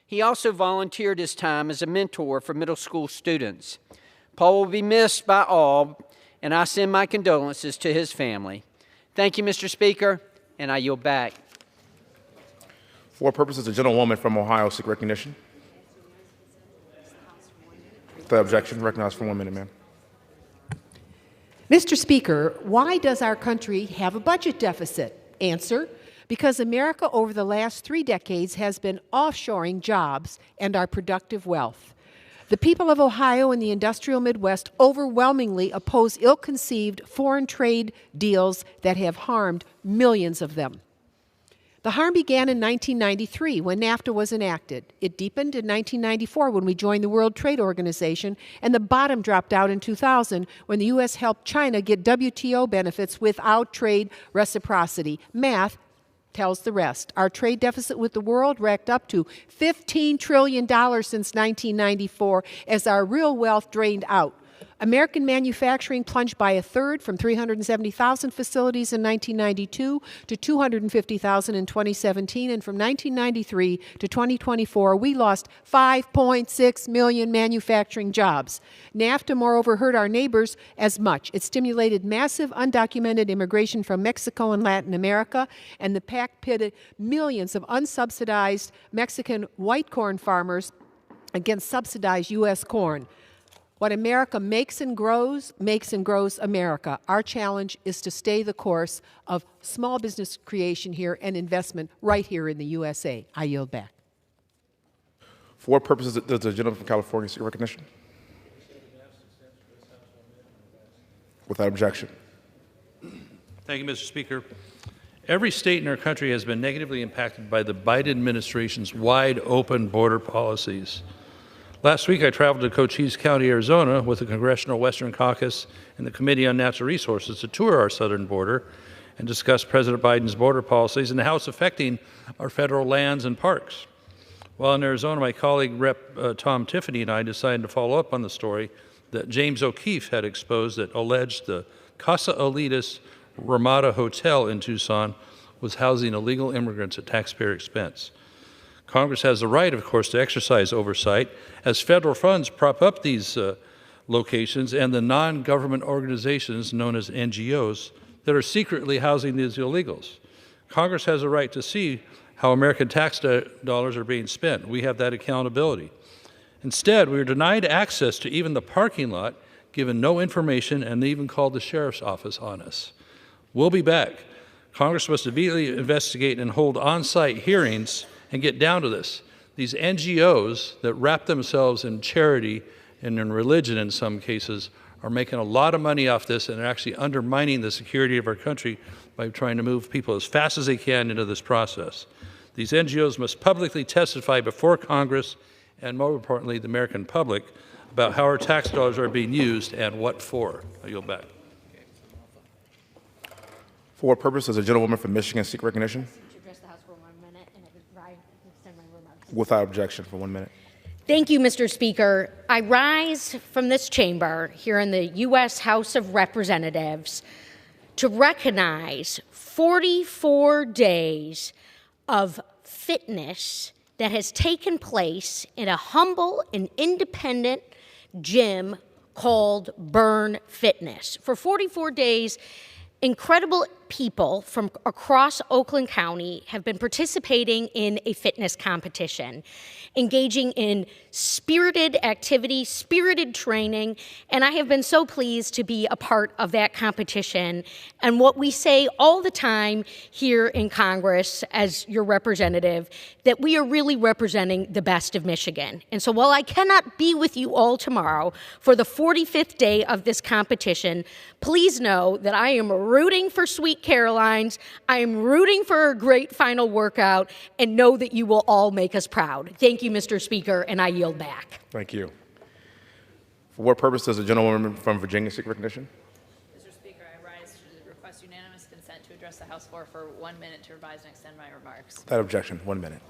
[SPEAKER 17] He also volunteered his time as a mentor for middle school students. Paul will be missed by all, and I send my condolences to his family. Thank you, Mr. Speaker, and I yield back.
[SPEAKER 16] For what purpose does the gentlewoman from Ohio seek recognition? Without objection, recognized for 1 minute, ma'am.
[SPEAKER 19] Mr. Speaker, why does our country have a budget deficit? Answer: because America over the last 3 decades has been offshoring jobs and our productive wealth. The people of Ohio and the industrial Midwest overwhelmingly oppose ill-conceived foreign trade deals that have harmed millions of them. The harm began in 1993 when NAFTA was enacted. It deepened in 1994 when we joined the World Trade Organization, and the bottom dropped out in 2000 when the U.S. helped China get WTO benefits without trade reciprocity. Math tells the rest. Our trade deficit with the world racked up to $15 trillion since 1994 as our real wealth drained out. American manufacturing plunged by 1/3 from 370,000 facilities in 1992 to 250,000 in 2017, and from 1993 to 2024, we lost 5.6 million manufacturing jobs. NAFTA, moreover, hurt our neighbors as much. It stimulated massive undocumented immigration from Mexico and Latin America, and the pact pitted millions of unsubsidized Mexican white corn farmers against subsidized U.S. corn. What America makes and grows America. Our challenge is to stay the course of small business creation here and investment right here in the USA. I yield back.
[SPEAKER 16] For what purposes does the gentleman from California seek recognition? Without objection.
[SPEAKER 24] Thank you, Mr. Speaker. Every state in our country has been negatively impacted by the Biden administration's wide open border policies. Last week, I traveled to Cochise County, Arizona, with the Congressional Western Caucus and the Committee on Natural Resources to tour our southern border and discuss President Biden's border policies and how it's affecting our federal lands and parks. While in Arizona, my colleague Rep. Tom Tiffany and I decided to follow up on the story that James O'Keefe had exposed that alleged the Casa Elitas Ramada Hotel in Tucson was housing illegal immigrants at taxpayer expense. Congress has the right, of course, to exercise oversight as federal funds prop up these locations and the non-government organizations known as NGOs that are secretly housing these illegals. Congress has a right to see how American tax dollars are being spent. We have that accountability. Instead, we were denied access to even the parking lot, given no information, and they even called the sheriff's office on us. We'll be back. Congress must immediately investigate and hold on-site hearings and get down to this. These NGOs that wrap themselves in charity and in religion in some cases are making a lot of money off this and are actually undermining the security of our country by trying to move people as fast as they can into this process. These NGOs must publicly testify before Congress and, more importantly, the American public about how our tax dollars are being used and what for. I yield back.
[SPEAKER 16] For what purpose does the gentlewoman from Michigan seek recognition?
[SPEAKER 5] To address the House for 1 minute and extend my remarks.
[SPEAKER 16] Without objection for 1 minute.
[SPEAKER 5] Thank you, Mr. Speaker. I rise from this chamber here in the U.S. House of Representatives to recognize 44 days of fitness that has taken place in a humble and independent gym called Burn Fitness. For 44 days, incredible people from across Oakland County have been participating in a fitness competition, engaging in spirited activity, spirited training, and I have been so pleased to be a part of that competition. And what we say all the time here in Congress as your representative, that we are really representing the best of Michigan. And so while I cannot be with you all tomorrow for the 45th day of this competition, please know that I am rooting for Sweet Carolines, I am rooting for a great final workout, and know that you will all make us proud. Thank you, Mr. Speaker, and I yield back.
[SPEAKER 16] Thank you. For what purpose does the gentlewoman from Virginia seek recognition?
[SPEAKER 8] Mr. Speaker, I rise to request unanimous consent to address the House floor for 1 minute to revise and extend my remarks.
[SPEAKER 16] Without objection, 1 minute.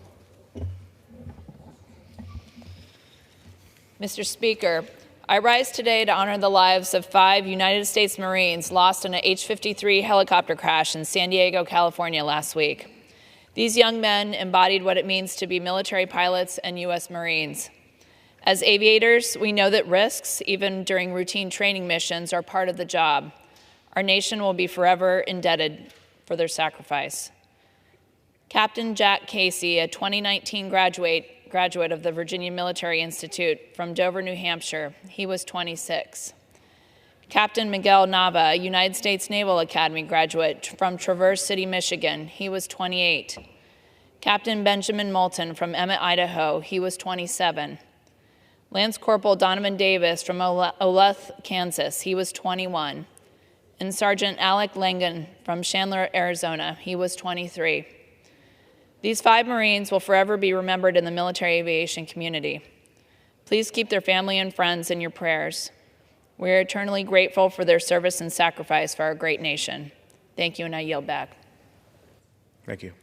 [SPEAKER 8] Mr. Speaker, I rise today to honor the lives of 5 United States Marines lost in an H-53 helicopter crash in San Diego, California last week. These young men embodied what it means to be military pilots and U.S. Marines. As aviators, we know that risks, even during routine training missions, are part of the job. Our nation will be forever indebted for their sacrifice. Captain Jack Casey, a 2019 graduate of the Virginia Military Institute from Dover, New Hampshire, he was 26. Captain Miguel Nava, a United States Naval Academy graduate from Traverse City, Michigan, he was 28. Captain Benjamin Moulton from Emmett, Idaho, he was 27. Lance Corporal Donovan Davis from Olathe, Kansas, he was 21. And Sergeant Alec Langan from Chandler, Arizona, he was 23. These 5 Marines will forever be remembered in the military aviation community. Please keep their family and friends in your prayers. We are eternally grateful for their service and sacrifice for our great nation. Thank you, and I yield back.
[SPEAKER 16] Thank you.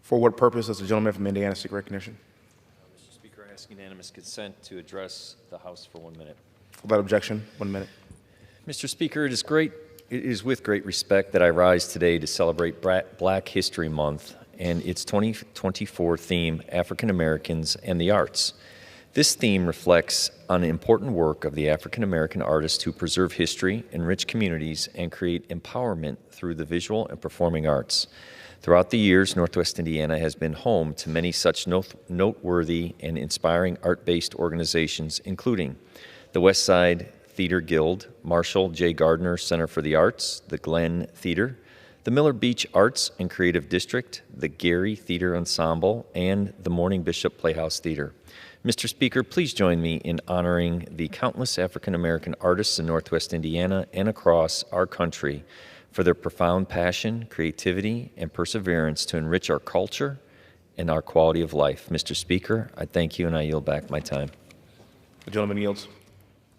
[SPEAKER 16] For what purpose does the gentleman from Indiana seek recognition?
[SPEAKER 9] Mr. Speaker, I ask unanimous consent to address the House for 1 minute.
[SPEAKER 16] Without objection, 1 minute.
[SPEAKER 9] Mr. Speaker, it is with great respect that I rise today to celebrate Black History Month and its 2024 theme, African Americans and the Arts. This theme reflects on the important work of the African American artists who preserve history, enrich communities, and create empowerment through the visual and performing arts. Throughout the years, Northwest Indiana has been home to many such noteworthy and inspiring art-based organizations, including the West Side Theater Guild, Marshall J. Gardner Center for the Arts, the Glenn Theater, the Miller Beach Arts and Creative District, the Gary Theater Ensemble, and the Morning Bishop Playhouse Theater. Mr. Speaker, please join me in honoring the countless African American artists in Northwest Indiana and across our country for their profound passion, creativity, and perseverance to enrich our culture and our quality of life. Mr. Speaker, I thank you and I yield back my time.
[SPEAKER 16] The gentleman yields.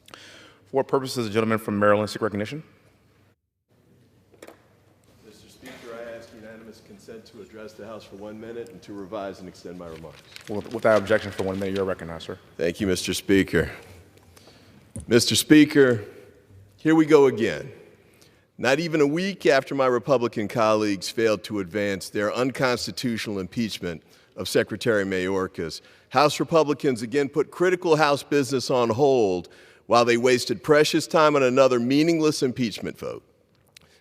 [SPEAKER 16] For what purpose does the gentleman from Maryland seek recognition?
[SPEAKER 10] unanimous consent to address the House for 1 minute and to revise and extend my remarks.
[SPEAKER 16] Without objection, for 1 minute, you're recognized, sir.
[SPEAKER 10] Thank you, Mr. Speaker. Mr. Speaker, here we go again. Not even a week after my Republican colleagues failed to advance their unconstitutional impeachment of Secretary Mayorkas, House Republicans again put critical House business on hold while they wasted precious time on another meaningless impeachment vote.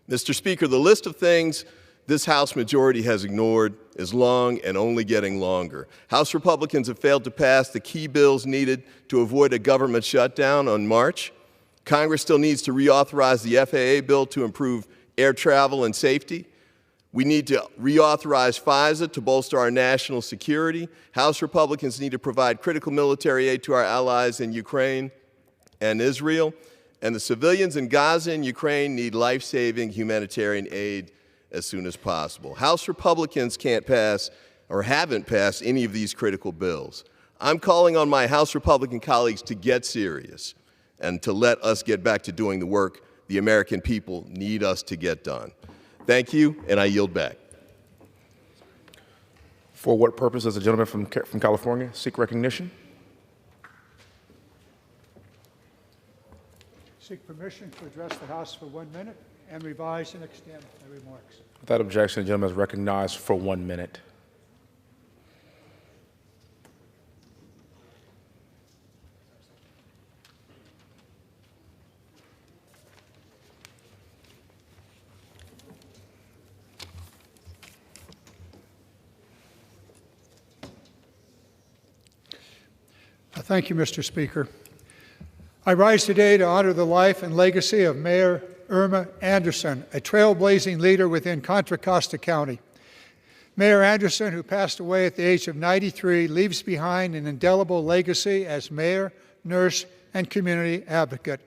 [SPEAKER 10] Mr. Speaker, the list of things this House majority has ignored is long and only getting longer. House Republicans have failed to pass the key bills needed to avoid a government shutdown on March. Congress still needs to reauthorize the FAA bill to improve air travel and safety. We need to reauthorize FISA to bolster our national security. House Republicans need to provide critical military aid to our allies in Ukraine and Israel. And the civilians in Gaza and Ukraine need life-saving humanitarian aid as soon as possible. House Republicans can't pass or haven't passed any of these critical bills. I'm calling on my House Republican colleagues to get serious and to let us get back to doing the work the American people need us to get done. Thank you, and I yield back.
[SPEAKER 16] For what purpose does the gentleman from California seek recognition?
[SPEAKER 23] Seek permission to address the House for 1 minute and revise and extend my remarks.
[SPEAKER 16] Without objection, the gentleman is recognized for 1 minute.
[SPEAKER 23] Thank you, Mr. Speaker. I rise today to honor the life and legacy of Mayor Irma Anderson, a trailblazing leader within Contra Costa County. Mayor Anderson, who passed away at the age of 93, leaves behind an indelible legacy as mayor, nurse, and community advocate.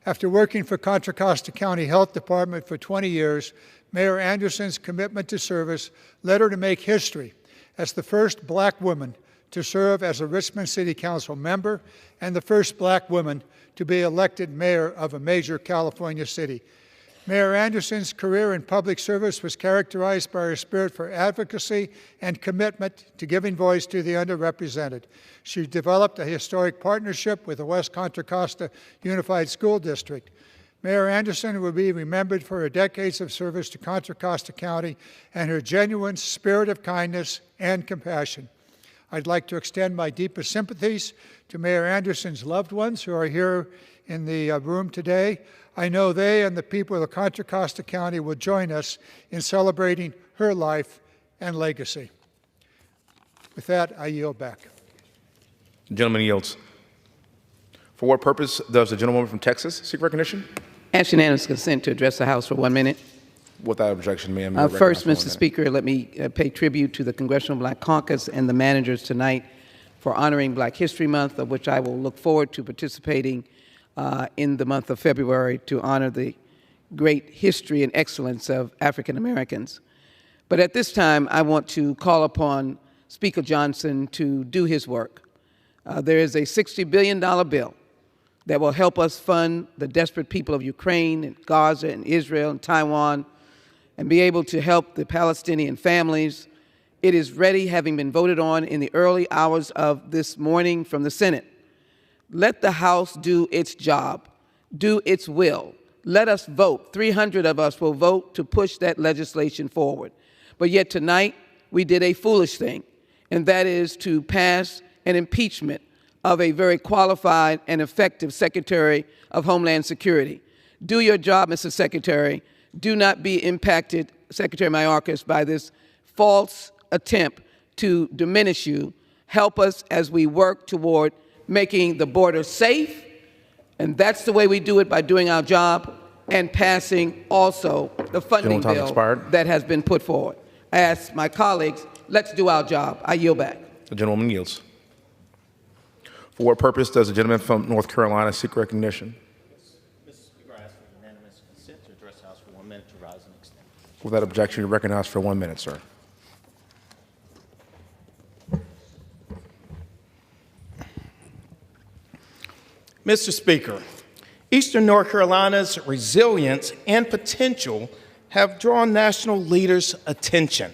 [SPEAKER 23] After working for Contra Costa County Health Department for 20 years, Mayor Anderson's commitment to service led her to make history as the first black woman to serve as a Richmond City Council member and the first black woman to be elected mayor of a major California city. Mayor Anderson's career in public service was characterized by her spirit for advocacy and commitment to giving voice to the underrepresented. She developed a historic partnership with the West Contra Costa Unified School District. Mayor Anderson will be remembered for her decades of service to Contra Costa County and her genuine spirit of kindness and compassion. I'd like to extend my deepest sympathies to Mayor Anderson's loved ones who are here in the room today. I know they and the people of Contra Costa County will join us in celebrating her life and legacy. With that, I yield back.
[SPEAKER 16] The gentleman yields. For what purpose does the gentlewoman from Texas seek recognition?
[SPEAKER 11] Ask unanimous consent to address the House for 1 minute.
[SPEAKER 16] Without objection, ma'am.
[SPEAKER 11] First, Mr. Speaker, let me pay tribute to the Congressional Black Caucus and the managers tonight for honoring Black History Month, of which I will look forward to participating in the month of February to honor the great history and excellence of African Americans. But at this time, I want to call upon Speaker Johnson to do his work. There is a $60 billion bill that will help us fund the desperate people of Ukraine and Gaza and Israel and Taiwan and be able to help the Palestinian families. It is ready, having been voted on in the early hours of this morning from the Senate. Let the House do its job, do its will. Let us vote. 300 of us will vote to push that legislation forward. But yet tonight, we did a foolish thing, and that is to pass an impeachment of a very qualified and effective Secretary of Homeland Security. Do your job, Mr. Secretary. Do not be impacted, Secretary Mayorkas, by this false attempt to diminish you. Help us as we work toward making the border safe, and that's the way we do it, by doing our job and passing also the funding bill that has been put forward. I ask my colleagues, let's do our job. I yield back.
[SPEAKER 16] The gentleman yields. For what purpose does the gentleman from North Carolina seek recognition? Without objection, you're recognized for 1 minute, sir.
[SPEAKER 15] Mr. Speaker, Eastern North Carolina's resilience and potential
[SPEAKER 16] have drawn national leaders' attention.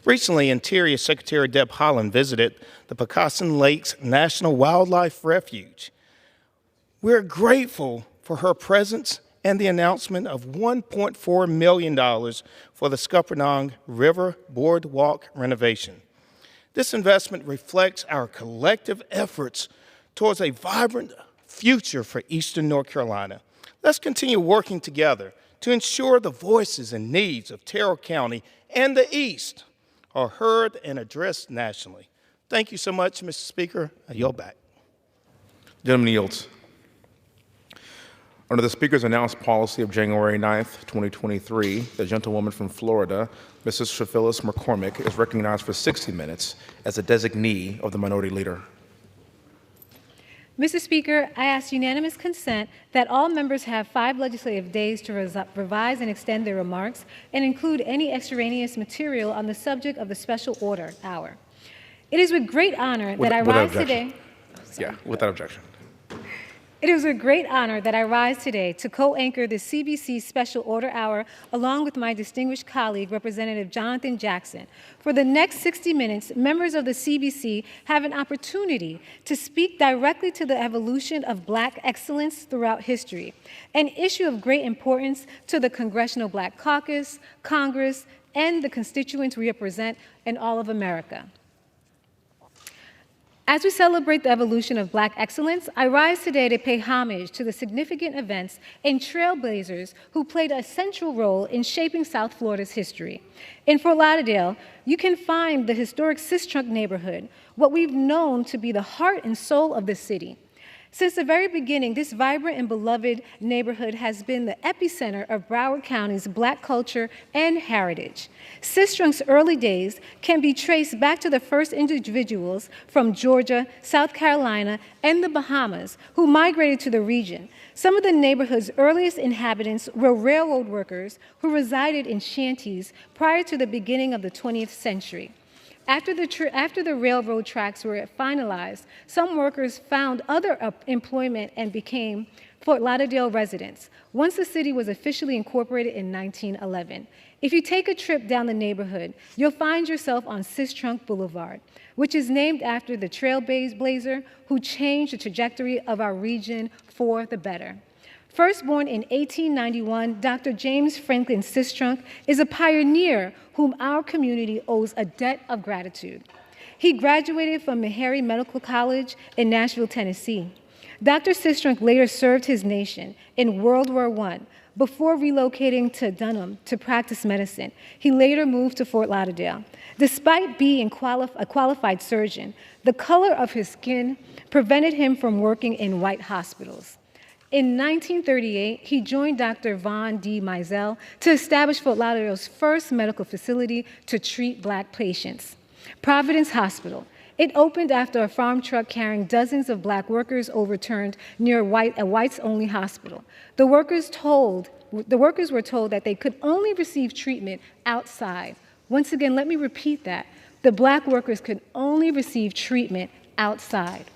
[SPEAKER 16] Recently, Interior Secretary Deb Haaland visited the Picasso Lakes National Wildlife Refuge. We're grateful for her presence and the announcement of $1.4 million for the Scuppernong River Boardwalk renovation. This investment reflects our collective efforts towards a vibrant future for Eastern North Carolina. Let's continue working together to ensure the voices and needs of Terrell County and the East are heard and addressed nationally. Thank you so much, Mr. Speaker. I yield back. Gentleman yields. Under the Speaker's announced policy of January 9th, 2023, the gentlewoman from Florida, Mrs. Phyllis McCormick, is recognized for 60 minutes as a designee of the Minority Leader.
[SPEAKER 2] Mr. Speaker, I ask unanimous consent that all members have 5 legislative days to revise and extend their remarks and include any extraneous material on the subject of the special order hour. It is with great honor that I rise today.
[SPEAKER 16] Yeah, without objection.
[SPEAKER 2] It is a great honor that I rise today to co-anchor the CBC Special Order Hour along with my distinguished colleague, Representative Jonathan Jackson. For the next 60 minutes, members of the CBC have an opportunity to speak directly to the evolution of Black excellence throughout history, an issue of great importance to the Congressional Black Caucus, Congress, and the constituents we represent in all of America. As we celebrate the evolution of Black excellence, I rise today to pay homage to the significant events and trailblazers who played a central role in shaping South Florida's history. In Fort Lauderdale, you can find the historic Sistrunk neighborhood, what we've known to be the heart and soul of the city. Since the very beginning, this vibrant and beloved neighborhood has been the epicenter of Broward County's Black culture and heritage. Sistrunk's early days can be traced back to the first individuals from Georgia, South Carolina, and the Bahamas who migrated to the region. Some of the neighborhood's earliest inhabitants were railroad workers who resided in shanties prior to the beginning of the 20th century. After the railroad tracks were finalized, some workers found other employment and became Fort Lauderdale residents, once the city was officially incorporated in 1911. If you take a trip down the neighborhood, you'll find yourself on Sistrunk Boulevard, which is named after the trailblazer who changed the trajectory of our region for the better. First born in 1891, Dr. James Franklin Sistrunk is a pioneer whom our community owes a debt of gratitude. He graduated from Meharry Medical College in Nashville, Tennessee. Dr. Sistrunk later served his nation in World War I. Before relocating to Dunham to practice medicine, he later moved to Fort Lauderdale. Despite being a qualified surgeon, the color of his skin prevented him from working in white hospitals. In 1938, he joined Dr. Vaughn D. Mizell to establish Fort Lauderdale's first medical facility to treat Black patients, Providence Hospital. It opened after a farm truck carrying dozens of Black workers overturned near a whites-only hospital. The workers were told that they could only receive treatment outside. Once again, let me repeat that. The Black workers could only receive treatment outside.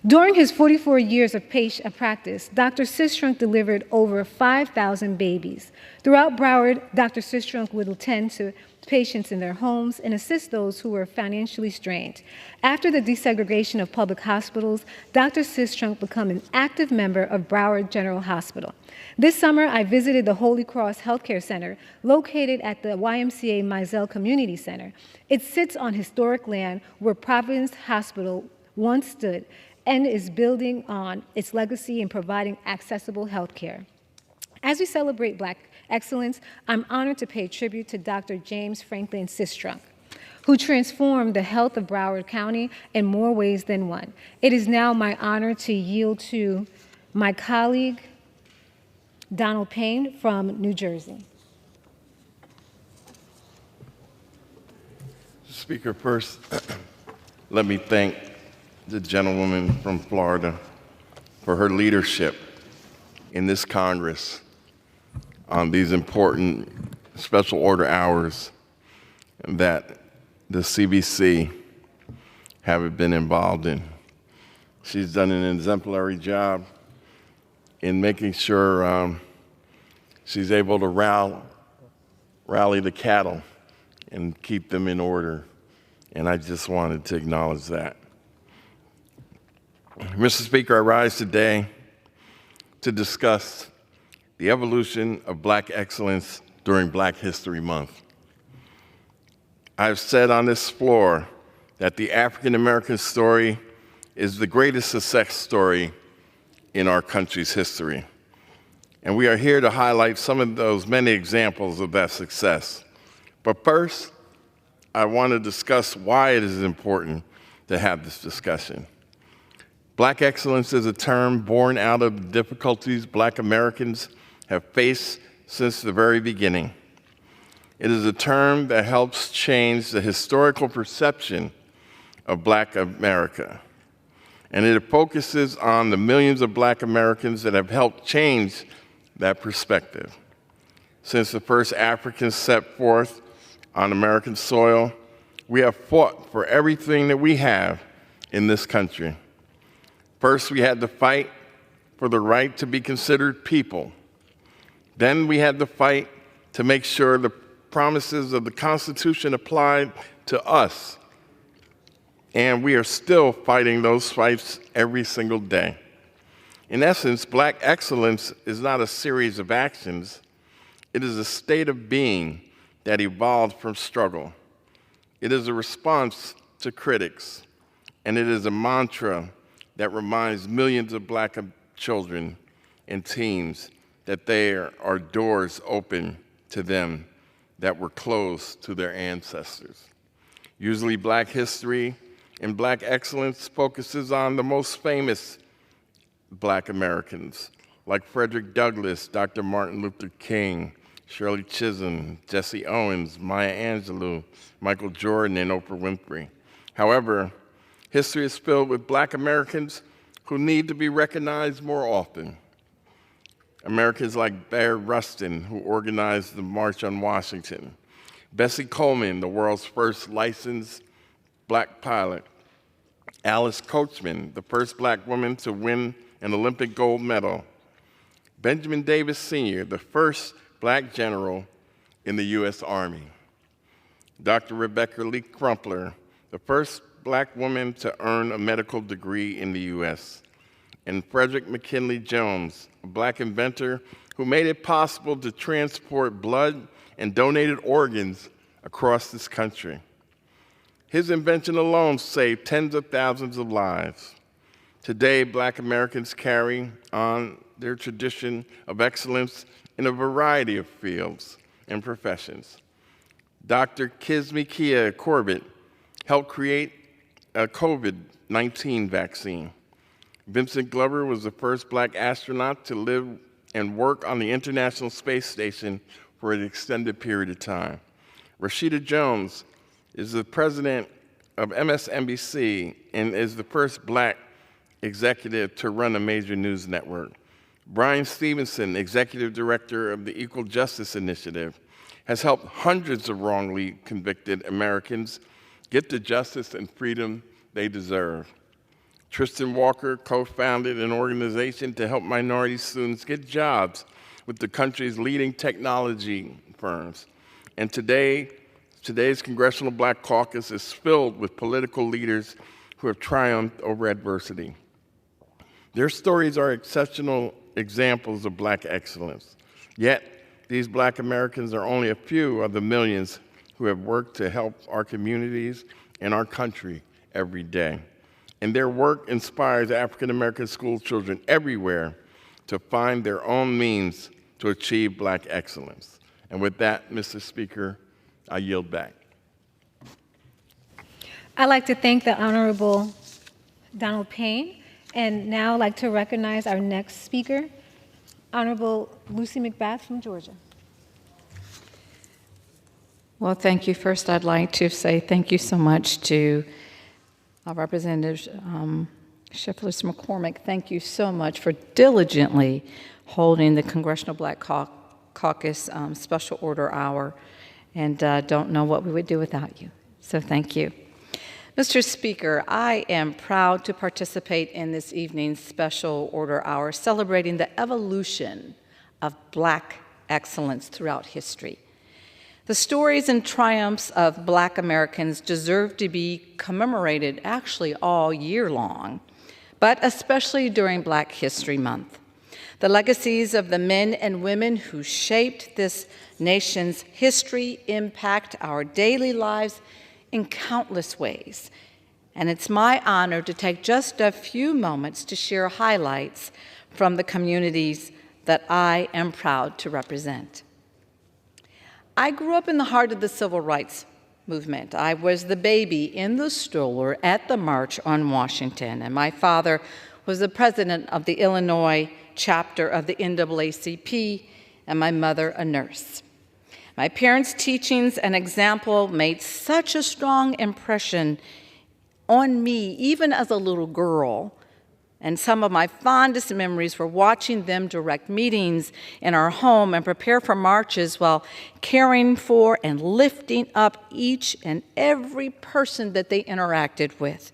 [SPEAKER 2] During his 44 years of practice, Dr. Sistrunk delivered over 5,000 babies. Throughout Broward, Dr. Sistrunk would attend to patients in their homes and assist those who were financially strained. After the desegregation of public hospitals, Dr. Sistrunk became an active member of Broward General Hospital. This summer, I visited the Holy Cross Healthcare Center, located at the YMCA Mizell Community Center. It sits on historic land where Providence Hospital once stood, and is building on its legacy in providing accessible health care. As we celebrate Black excellence, I'm honored to pay tribute to Dr. James Franklin Sistrunk, who transformed the health of Broward County in more ways than one. It is now my honor to yield to my colleague, Donald Payne from New Jersey.
[SPEAKER 7] Speaker, first, let me thank the gentlewoman from Florida for her leadership in this Congress on these important special order hours that the CBC have been involved in. She's done an exemplary job in making sure she's able to rally the cattle and keep them in order. And I just wanted to acknowledge that. Mr. Speaker, I rise today to discuss the evolution of Black excellence during Black History Month. I've said on this floor that the African American story is the greatest success story in our country's history. And we are here to highlight some of those many examples of that success. But first, I want to discuss why it is important to have this discussion. Black excellence is a term born out of the difficulties Black Americans have faced since the very beginning. It is a term that helps change the historical perception of Black America. And it focuses on the millions of Black Americans that have helped change that perspective. Since the first Africans set forth on American soil, we have fought for everything that we have in this country. First, we had to fight for the right to be considered people. Then we had to fight to make sure the promises of the Constitution applied to us. And we are still fighting those fights every single day. In essence, Black excellence is not a series of actions. It is a state of being that evolved from struggle. It is a response to critics, and it is a mantra that reminds millions of Black children and teens that there are doors open to them that were closed to their ancestors. Usually, Black history and Black excellence focuses on the most famous Black Americans, like Frederick Douglass, Dr. Martin Luther King, Shirley Chisholm, Jesse Owens, Maya Angelou, Michael Jordan, and Oprah Winfrey. However, history is filled with Black Americans who need to be recognized more often. Americans like Bayard Rustin, who organized the March on Washington, Bessie Coleman, the world's first licensed Black pilot, Alice Coachman, the first Black woman to win an Olympic gold medal, Benjamin Davis Sr., the first Black general in the U.S. Army, Dr. Rebecca Lee Crumpler, the first Black woman to earn a medical degree in the U.S., and Frederick McKinley Jones, a Black inventor who made it possible to transport blood and donated organs across this country. His invention alone saved tens of thousands of lives. Today, Black Americans carry on their tradition of excellence in a variety of fields and professions. Dr. Kizzmekia Corbett helped create a COVID-19 vaccine. Vincent Glover was the first Black astronaut to live and work on the International Space Station for an extended period of time. Rashida Jones is the president of MSNBC and is the first Black executive to run a major news network. Brian Stevenson, executive director of the Equal Justice Initiative, has helped hundreds of wrongly convicted Americans get the justice and freedom they deserve. Tristan Walker co-founded an organization to help minority students get jobs with the country's leading technology firms. And today's Congressional Black Caucus is filled with political leaders who have triumphed over adversity. Their stories are exceptional examples of Black excellence. Yet, these Black Americans are only a few of the millions who have worked to help our communities and our country every day. And their work inspires African American school children everywhere to find their own means to achieve Black excellence. And with that, Mr. Speaker, I yield back.
[SPEAKER 2] I'd like to thank the Honorable Donald Payne, and now I'd like to recognize our next speaker, Honorable Lucy McBath from Georgia.
[SPEAKER 6] Well, thank you. First, I'd like to say thank you so much to Representative Shifless McCormick. Thank you so much for diligently holding the Congressional Black Caucus Special Order Hour, and don't know what we would do without you. So thank you. Mr. Speaker, I am proud to participate in this evening's Special Order Hour celebrating the evolution of Black excellence throughout history. The stories and triumphs of Black Americans deserve to be commemorated actually all year long, but especially during Black History Month. The legacies of the men and women who shaped this nation's history impact our daily lives in countless ways. And it's my honor to take just a few moments to share highlights from the communities that I am proud to represent. I grew up in the heart of the civil rights movement. I was the baby in the stroller at the March on Washington, and my father was the president of the Illinois chapter of the NAACP, and my mother a nurse. My parents' teachings and example made such a strong impression on me, even as a little girl. And some of my fondest memories were watching them direct meetings in our home and prepare for marches while caring for and lifting up each and every person that they interacted with.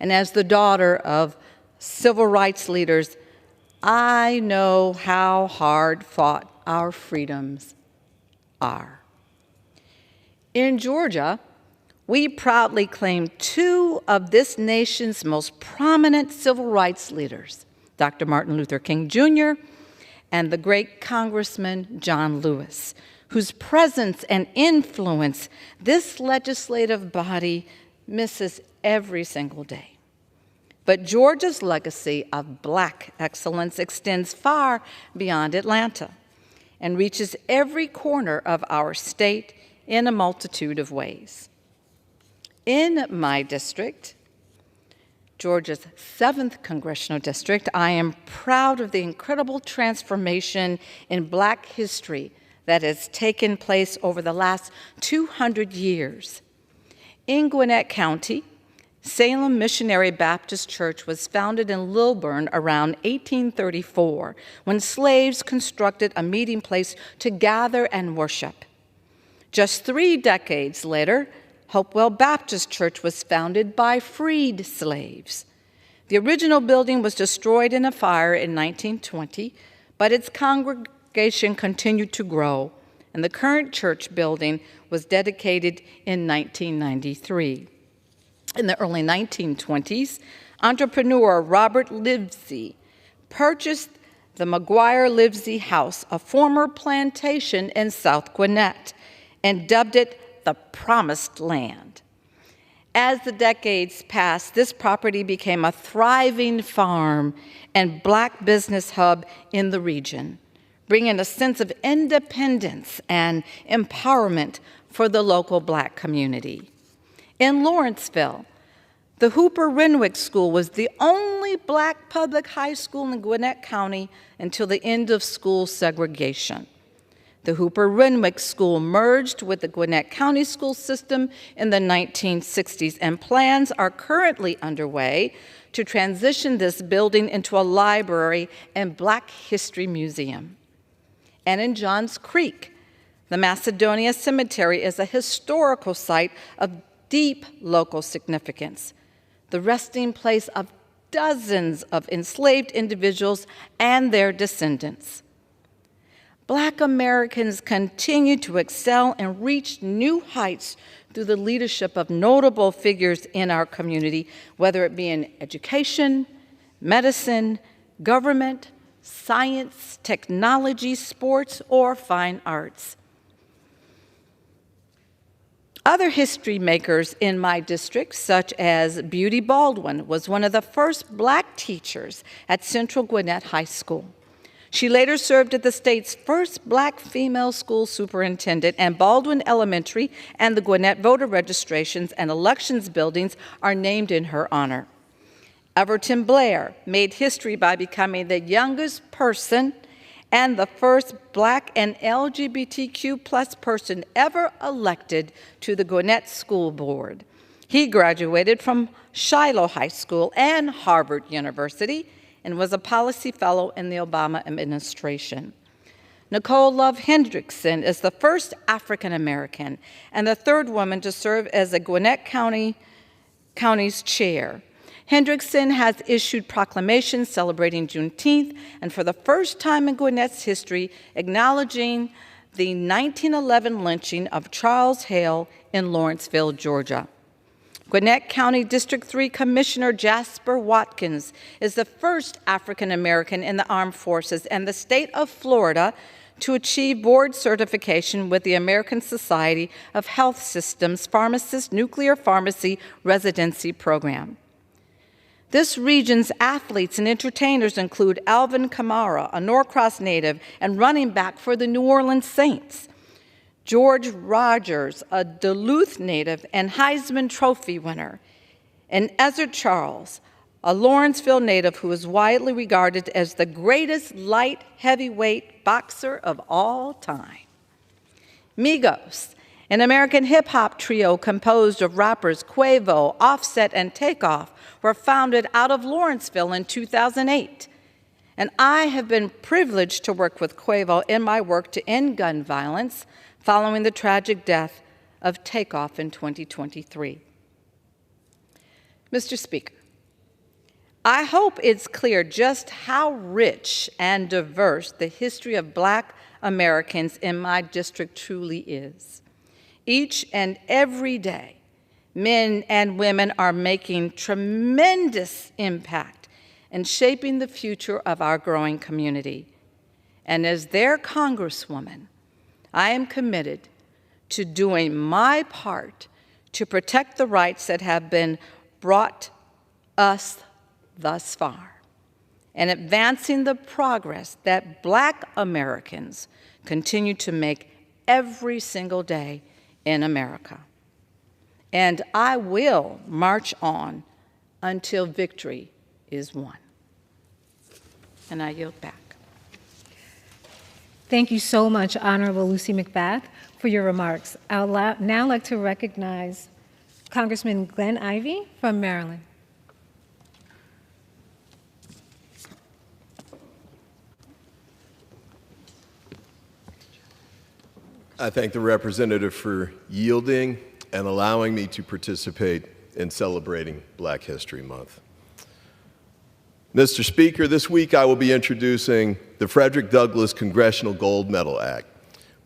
[SPEAKER 6] And as the daughter of civil rights leaders, I know how hard fought our freedoms are. In Georgia, we proudly claim two of this nation's most prominent civil rights leaders, Dr. Martin Luther King Jr. and the great Congressman John Lewis, whose presence and influence this legislative body misses every single day. But Georgia's legacy of Black excellence extends far beyond Atlanta and reaches every corner of our state in a multitude of ways. In my district, Georgia's 7th Congressional District, I am proud of the incredible transformation in Black history that has taken place over the last 200 years. In Gwinnett County, Salem Missionary Baptist Church was founded in Lilburn around 1834 when slaves constructed a meeting place to gather and worship. Just 3 decades later, Hopewell Baptist Church was founded by freed slaves. The original building was destroyed in a fire in 1920, but its congregation continued to grow, and the current church building was dedicated in 1993. In the early 1920s, entrepreneur Robert Livesey purchased the McGuire Livesey House, a former plantation in South Gwinnett, and dubbed it the Promised Land. As the decades passed, this property became a thriving farm and Black business hub in the region, bringing a sense of independence and empowerment for the local Black community. In Lawrenceville, the Hooper Renwick School was the only Black public high school in Gwinnett County until the end of school segregation. The Hooper Renwick School merged with the Gwinnett County school system in the 1960s, and plans are currently underway to transition this building into a library and Black History Museum. And in Johns Creek, the Macedonia Cemetery is a historical site of deep local significance, the resting place of dozens of enslaved individuals and their descendants. Black Americans continue to excel and reach new heights through the leadership of notable figures in our community, whether it be in education, medicine, government, science, technology, sports, or fine arts. Other history makers in my district, such as Beauty Baldwin, was one of the first Black teachers at Central Gwinnett High School. She later served as the state's first Black female school superintendent, and Baldwin Elementary and the Gwinnett voter registrations and elections buildings are named in her honor. Everton Blair made history by becoming the youngest person and the first Black and LGBTQ+ person ever elected to the Gwinnett School Board. He graduated from Shiloh High School and Harvard University and was a policy fellow in the Obama administration. Nicole Love Hendrickson is the first African American and the third woman to serve as a Gwinnett County's chair. Hendrickson has issued proclamations celebrating Juneteenth and for the first time in Gwinnett's history, acknowledging the 1911 lynching of Charles Hale in Lawrenceville, Georgia. Gwinnett County District 3 Commissioner Jasper Watkins is the first African American in the armed forces and the state of Florida to achieve board certification with the American Society of Health Systems Pharmacist Nuclear Pharmacy Residency Program. This region's athletes and entertainers include Alvin Kamara, a Norcross native and running back for the New Orleans Saints, George Rogers, a Duluth native and Heisman Trophy winner, and Ezra Charles, a Lawrenceville native who is widely regarded as the greatest light heavyweight boxer of all time. Migos, an American hip-hop trio composed of rappers Quavo, Offset, and Takeoff, were founded out of Lawrenceville in 2008. And I have been privileged to work with Quavo in my work to end gun violence following the tragic death of Takeoff in 2023. Mr. Speaker, I hope it's clear just how rich and diverse the history of Black Americans in my district truly is. Each and every day, men and women are making tremendous impact in shaping the future of our growing community. And as their Congresswoman, I am committed to doing my part to protect the rights that have been brought us thus far, and advancing the progress that Black Americans continue to make every single day in America. And I will march on until victory is won. And I yield back.
[SPEAKER 2] Thank you so much, Honorable Lucy McBath, for your remarks. I would now like to recognize Congressman Glenn Ivey from Maryland.
[SPEAKER 10] I thank the representative for yielding and allowing me to participate in celebrating Black History Month. Mr. Speaker, this week I will be introducing the Frederick Douglass Congressional Gold Medal Act,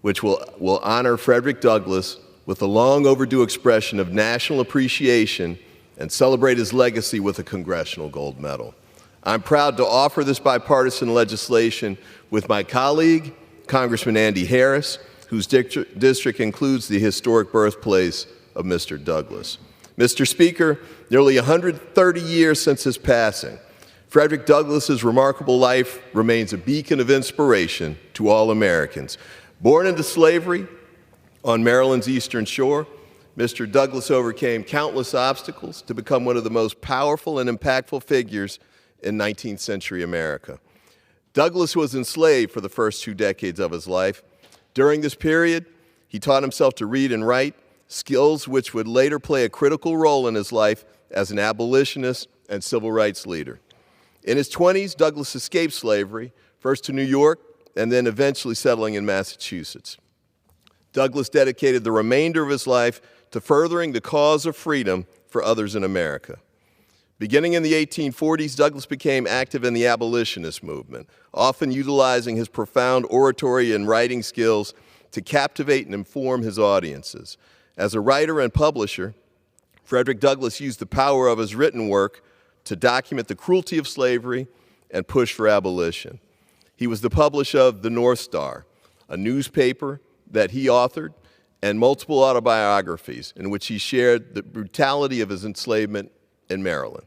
[SPEAKER 10] which will honor Frederick Douglass with a long overdue expression of national appreciation and celebrate his legacy with a Congressional Gold Medal. I'm proud to offer this bipartisan legislation with my colleague, Congressman Andy Harris, whose district includes the historic birthplace of Mr. Douglass. Mr. Speaker, nearly 130 years since his passing, Frederick Douglass's remarkable life remains a beacon of inspiration to all Americans. Born into slavery on Maryland's Eastern Shore, Mr. Douglass overcame countless obstacles to become one of the most powerful and impactful figures in 19th century America. Douglass was enslaved for the first 2 decades of his life. During this period, he taught himself to read and write, skills which would later play a critical role in his life as an abolitionist and civil rights leader. In his 20s, Douglass escaped slavery, first to New York and then eventually settling in Massachusetts. Douglass dedicated the remainder of his life to furthering the cause of freedom for others in America. Beginning in the 1840s, Douglass became active in the abolitionist movement, often utilizing his profound oratory and writing skills to captivate and inform his audiences. As a writer and publisher, Frederick Douglass used the power of his written work to document the cruelty of slavery and push for abolition. He was the publisher of The North Star, a newspaper that he authored, and multiple autobiographies in which he shared the brutality of his enslavement in Maryland.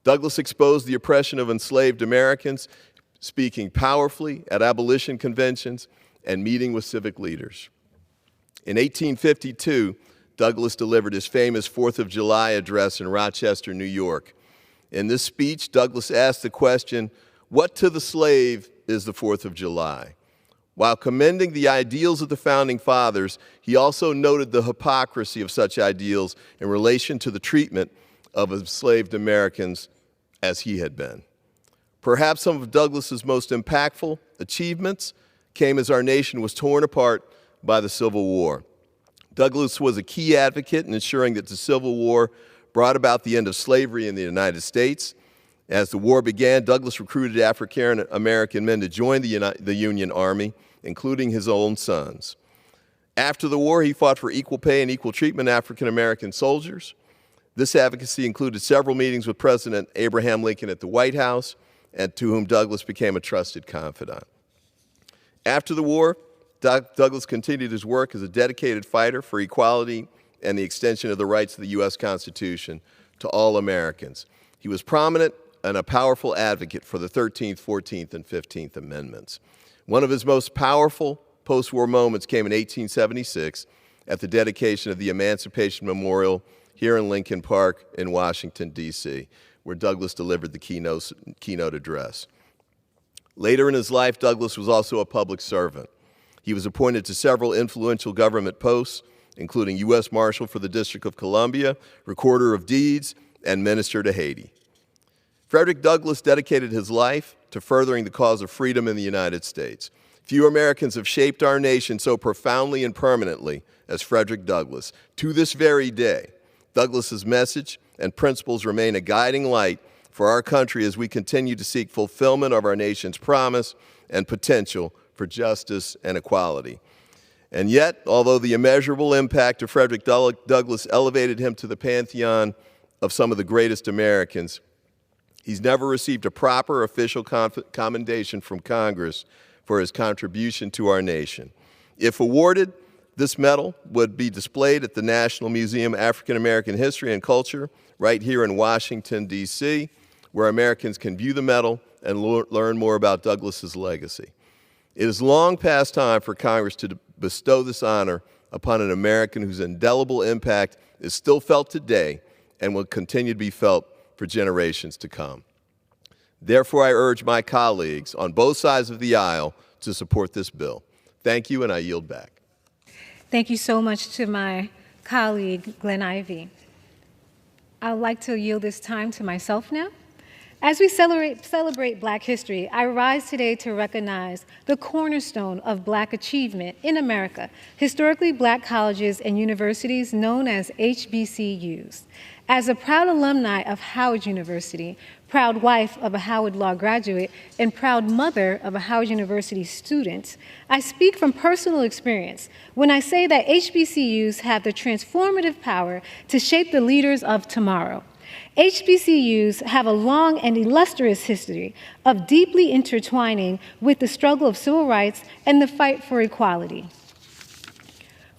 [SPEAKER 10] Douglass exposed the oppression of enslaved Americans, speaking powerfully at abolition conventions and meeting with civic leaders. In 1852, Douglass delivered his famous 4th of July address in Rochester, New York. In this speech, Douglass asked the question, "What to the slave is the 4th of July?" While commending the ideals of the Founding Fathers, he also noted the hypocrisy of such ideals in relation to the treatment of enslaved Americans as he had been. Perhaps some of Douglass's most impactful achievements came as our nation was torn apart by the Civil War. Douglass was a key advocate in ensuring that the Civil War brought about the end of slavery in the United States. As the war began, Douglass recruited African American men to join the Union Army including his own sons. After the war, he fought for equal pay and equal treatment of African American soldiers. This advocacy included several meetings with President Abraham Lincoln at the White House, and to whom Douglas became a trusted confidant. After the war, Douglas continued his work as a dedicated fighter for equality and the extension of the rights of the U.S. Constitution to all Americans. He was prominent and a powerful advocate for the 13th, 14th, and 15th Amendments. One of his most powerful post-war moments came in 1876 at the dedication of the Emancipation Memorial here in Lincoln Park in Washington, D.C., where Douglas delivered the keynote address. Later in his life, Douglas was also a public servant. He was appointed to several influential government posts, including U.S. Marshal for the District of Columbia, Recorder of Deeds, and Minister to Haiti. Frederick Douglass dedicated his life to furthering the cause of freedom in the United States. Few Americans have shaped our nation so profoundly and permanently as Frederick Douglass. To this very day, Douglass's message and principles remain a guiding light for our country as we continue to seek fulfillment of our nation's promise and potential for justice and equality. And yet, although the immeasurable impact of Frederick Douglass elevated him to the pantheon of some of the greatest Americans, he's never received a proper official commendation from Congress for his contribution to our nation. If awarded, this medal would be displayed at the National Museum of African American History and Culture right here in Washington, D.C., where Americans can view the medal and learn more about Douglass's legacy. It is long past time for Congress to bestow this honor upon an American whose indelible impact is still felt today and will continue to be felt for generations to come. Therefore, I urge my colleagues on both sides of the aisle to support this bill. Thank you, and I yield back.
[SPEAKER 2] Thank you so much to my colleague, Glenn Ivey. I would like to yield this time to myself now. As we celebrate Black history, I rise today to recognize the cornerstone of Black achievement in America, historically Black colleges and universities known as HBCUs. As a proud alumni of Howard University, proud wife of a Howard Law graduate, and proud mother of a Howard University student, I speak from personal experience when I say that HBCUs have the transformative power to shape the leaders of tomorrow. HBCUs have a long and illustrious history of deeply intertwining with the struggle of civil rights and the fight for equality.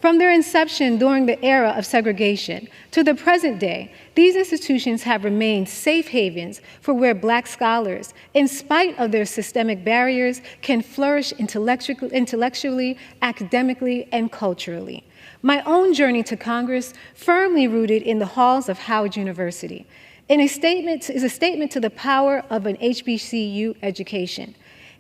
[SPEAKER 2] From their inception during the era of segregation to the present day, these institutions have remained safe havens for where Black scholars, in spite of their systemic barriers, can flourish intellectually, academically, and culturally. My own journey to Congress, firmly rooted in the halls of Howard University, is a statement to the power of an HBCU education.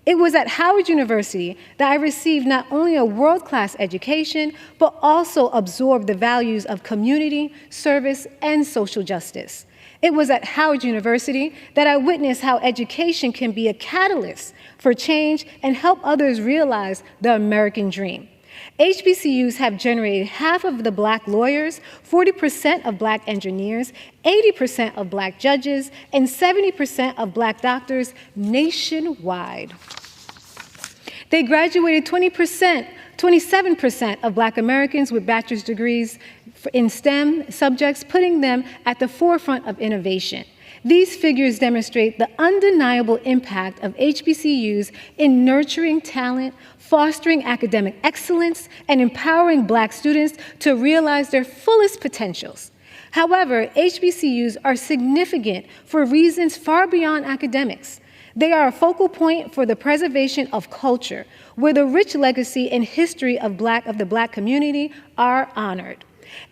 [SPEAKER 2] It was at Howard University that I received not only a world-class education, but also absorbed the values of community, service, and social justice. It was at Howard University that I witnessed how education can be a catalyst for change and help others realize the American dream. HBCUs have generated half of the Black lawyers, 40% of Black engineers, 80% of Black judges, and 70% of Black doctors nationwide. They graduated 27% of Black Americans with bachelor's degrees in STEM subjects, putting them at the forefront of innovation. These figures demonstrate the undeniable impact of HBCUs in nurturing talent, fostering academic excellence, and empowering Black students to realize their fullest potentials. However, HBCUs are significant for reasons far beyond academics. They are a focal point for the preservation of culture, where the rich legacy and history of the Black community are honored.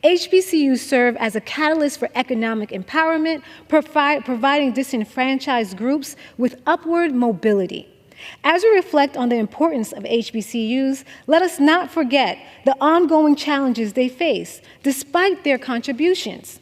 [SPEAKER 2] HBCUs serve as a catalyst for economic empowerment, providing disenfranchised groups with upward mobility. As we reflect on the importance of HBCUs, let us not forget the ongoing challenges they face, despite their contributions.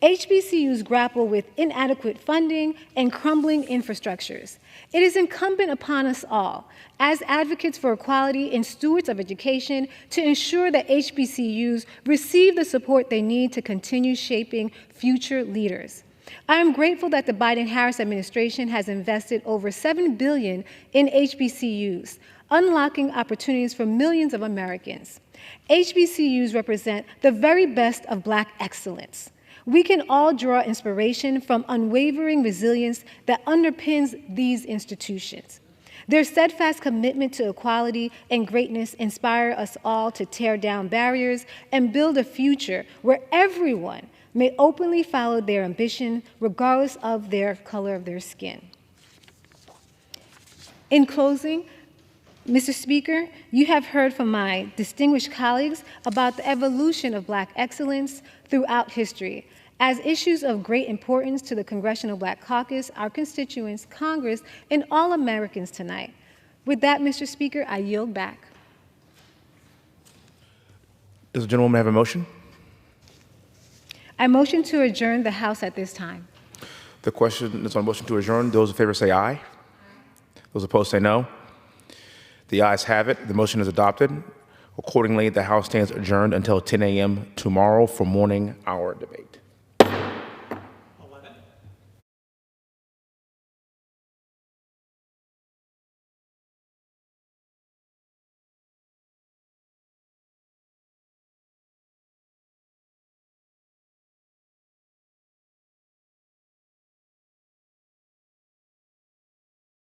[SPEAKER 2] HBCUs grapple with inadequate funding and crumbling infrastructures. It is incumbent upon us all, as advocates for equality and stewards of education, to ensure that HBCUs receive the support they need to continue shaping future leaders. I am grateful that the Biden-Harris administration has invested over $7 billion in HBCUs, unlocking opportunities for millions of Americans. HBCUs represent the very best of Black excellence. We can all draw inspiration from unwavering resilience that underpins these institutions. Their steadfast commitment to equality and greatness inspire us all to tear down barriers and build a future where everyone may openly follow their ambition regardless of their color of their skin. In closing, Mr. Speaker, you have heard from my distinguished colleagues about the evolution of Black excellence throughout history as issues of great importance to the Congressional Black Caucus, our constituents, Congress, and all Americans tonight. With that, Mr. Speaker, I yield back.
[SPEAKER 12] Does the gentlewoman have a motion?
[SPEAKER 2] I motion to adjourn the House at this time.
[SPEAKER 12] The question is on motion to adjourn. Those in favor say aye. Those opposed say no. The ayes have it. The motion is adopted. Accordingly, the House stands adjourned until 10 a.m. tomorrow for morning hour debate.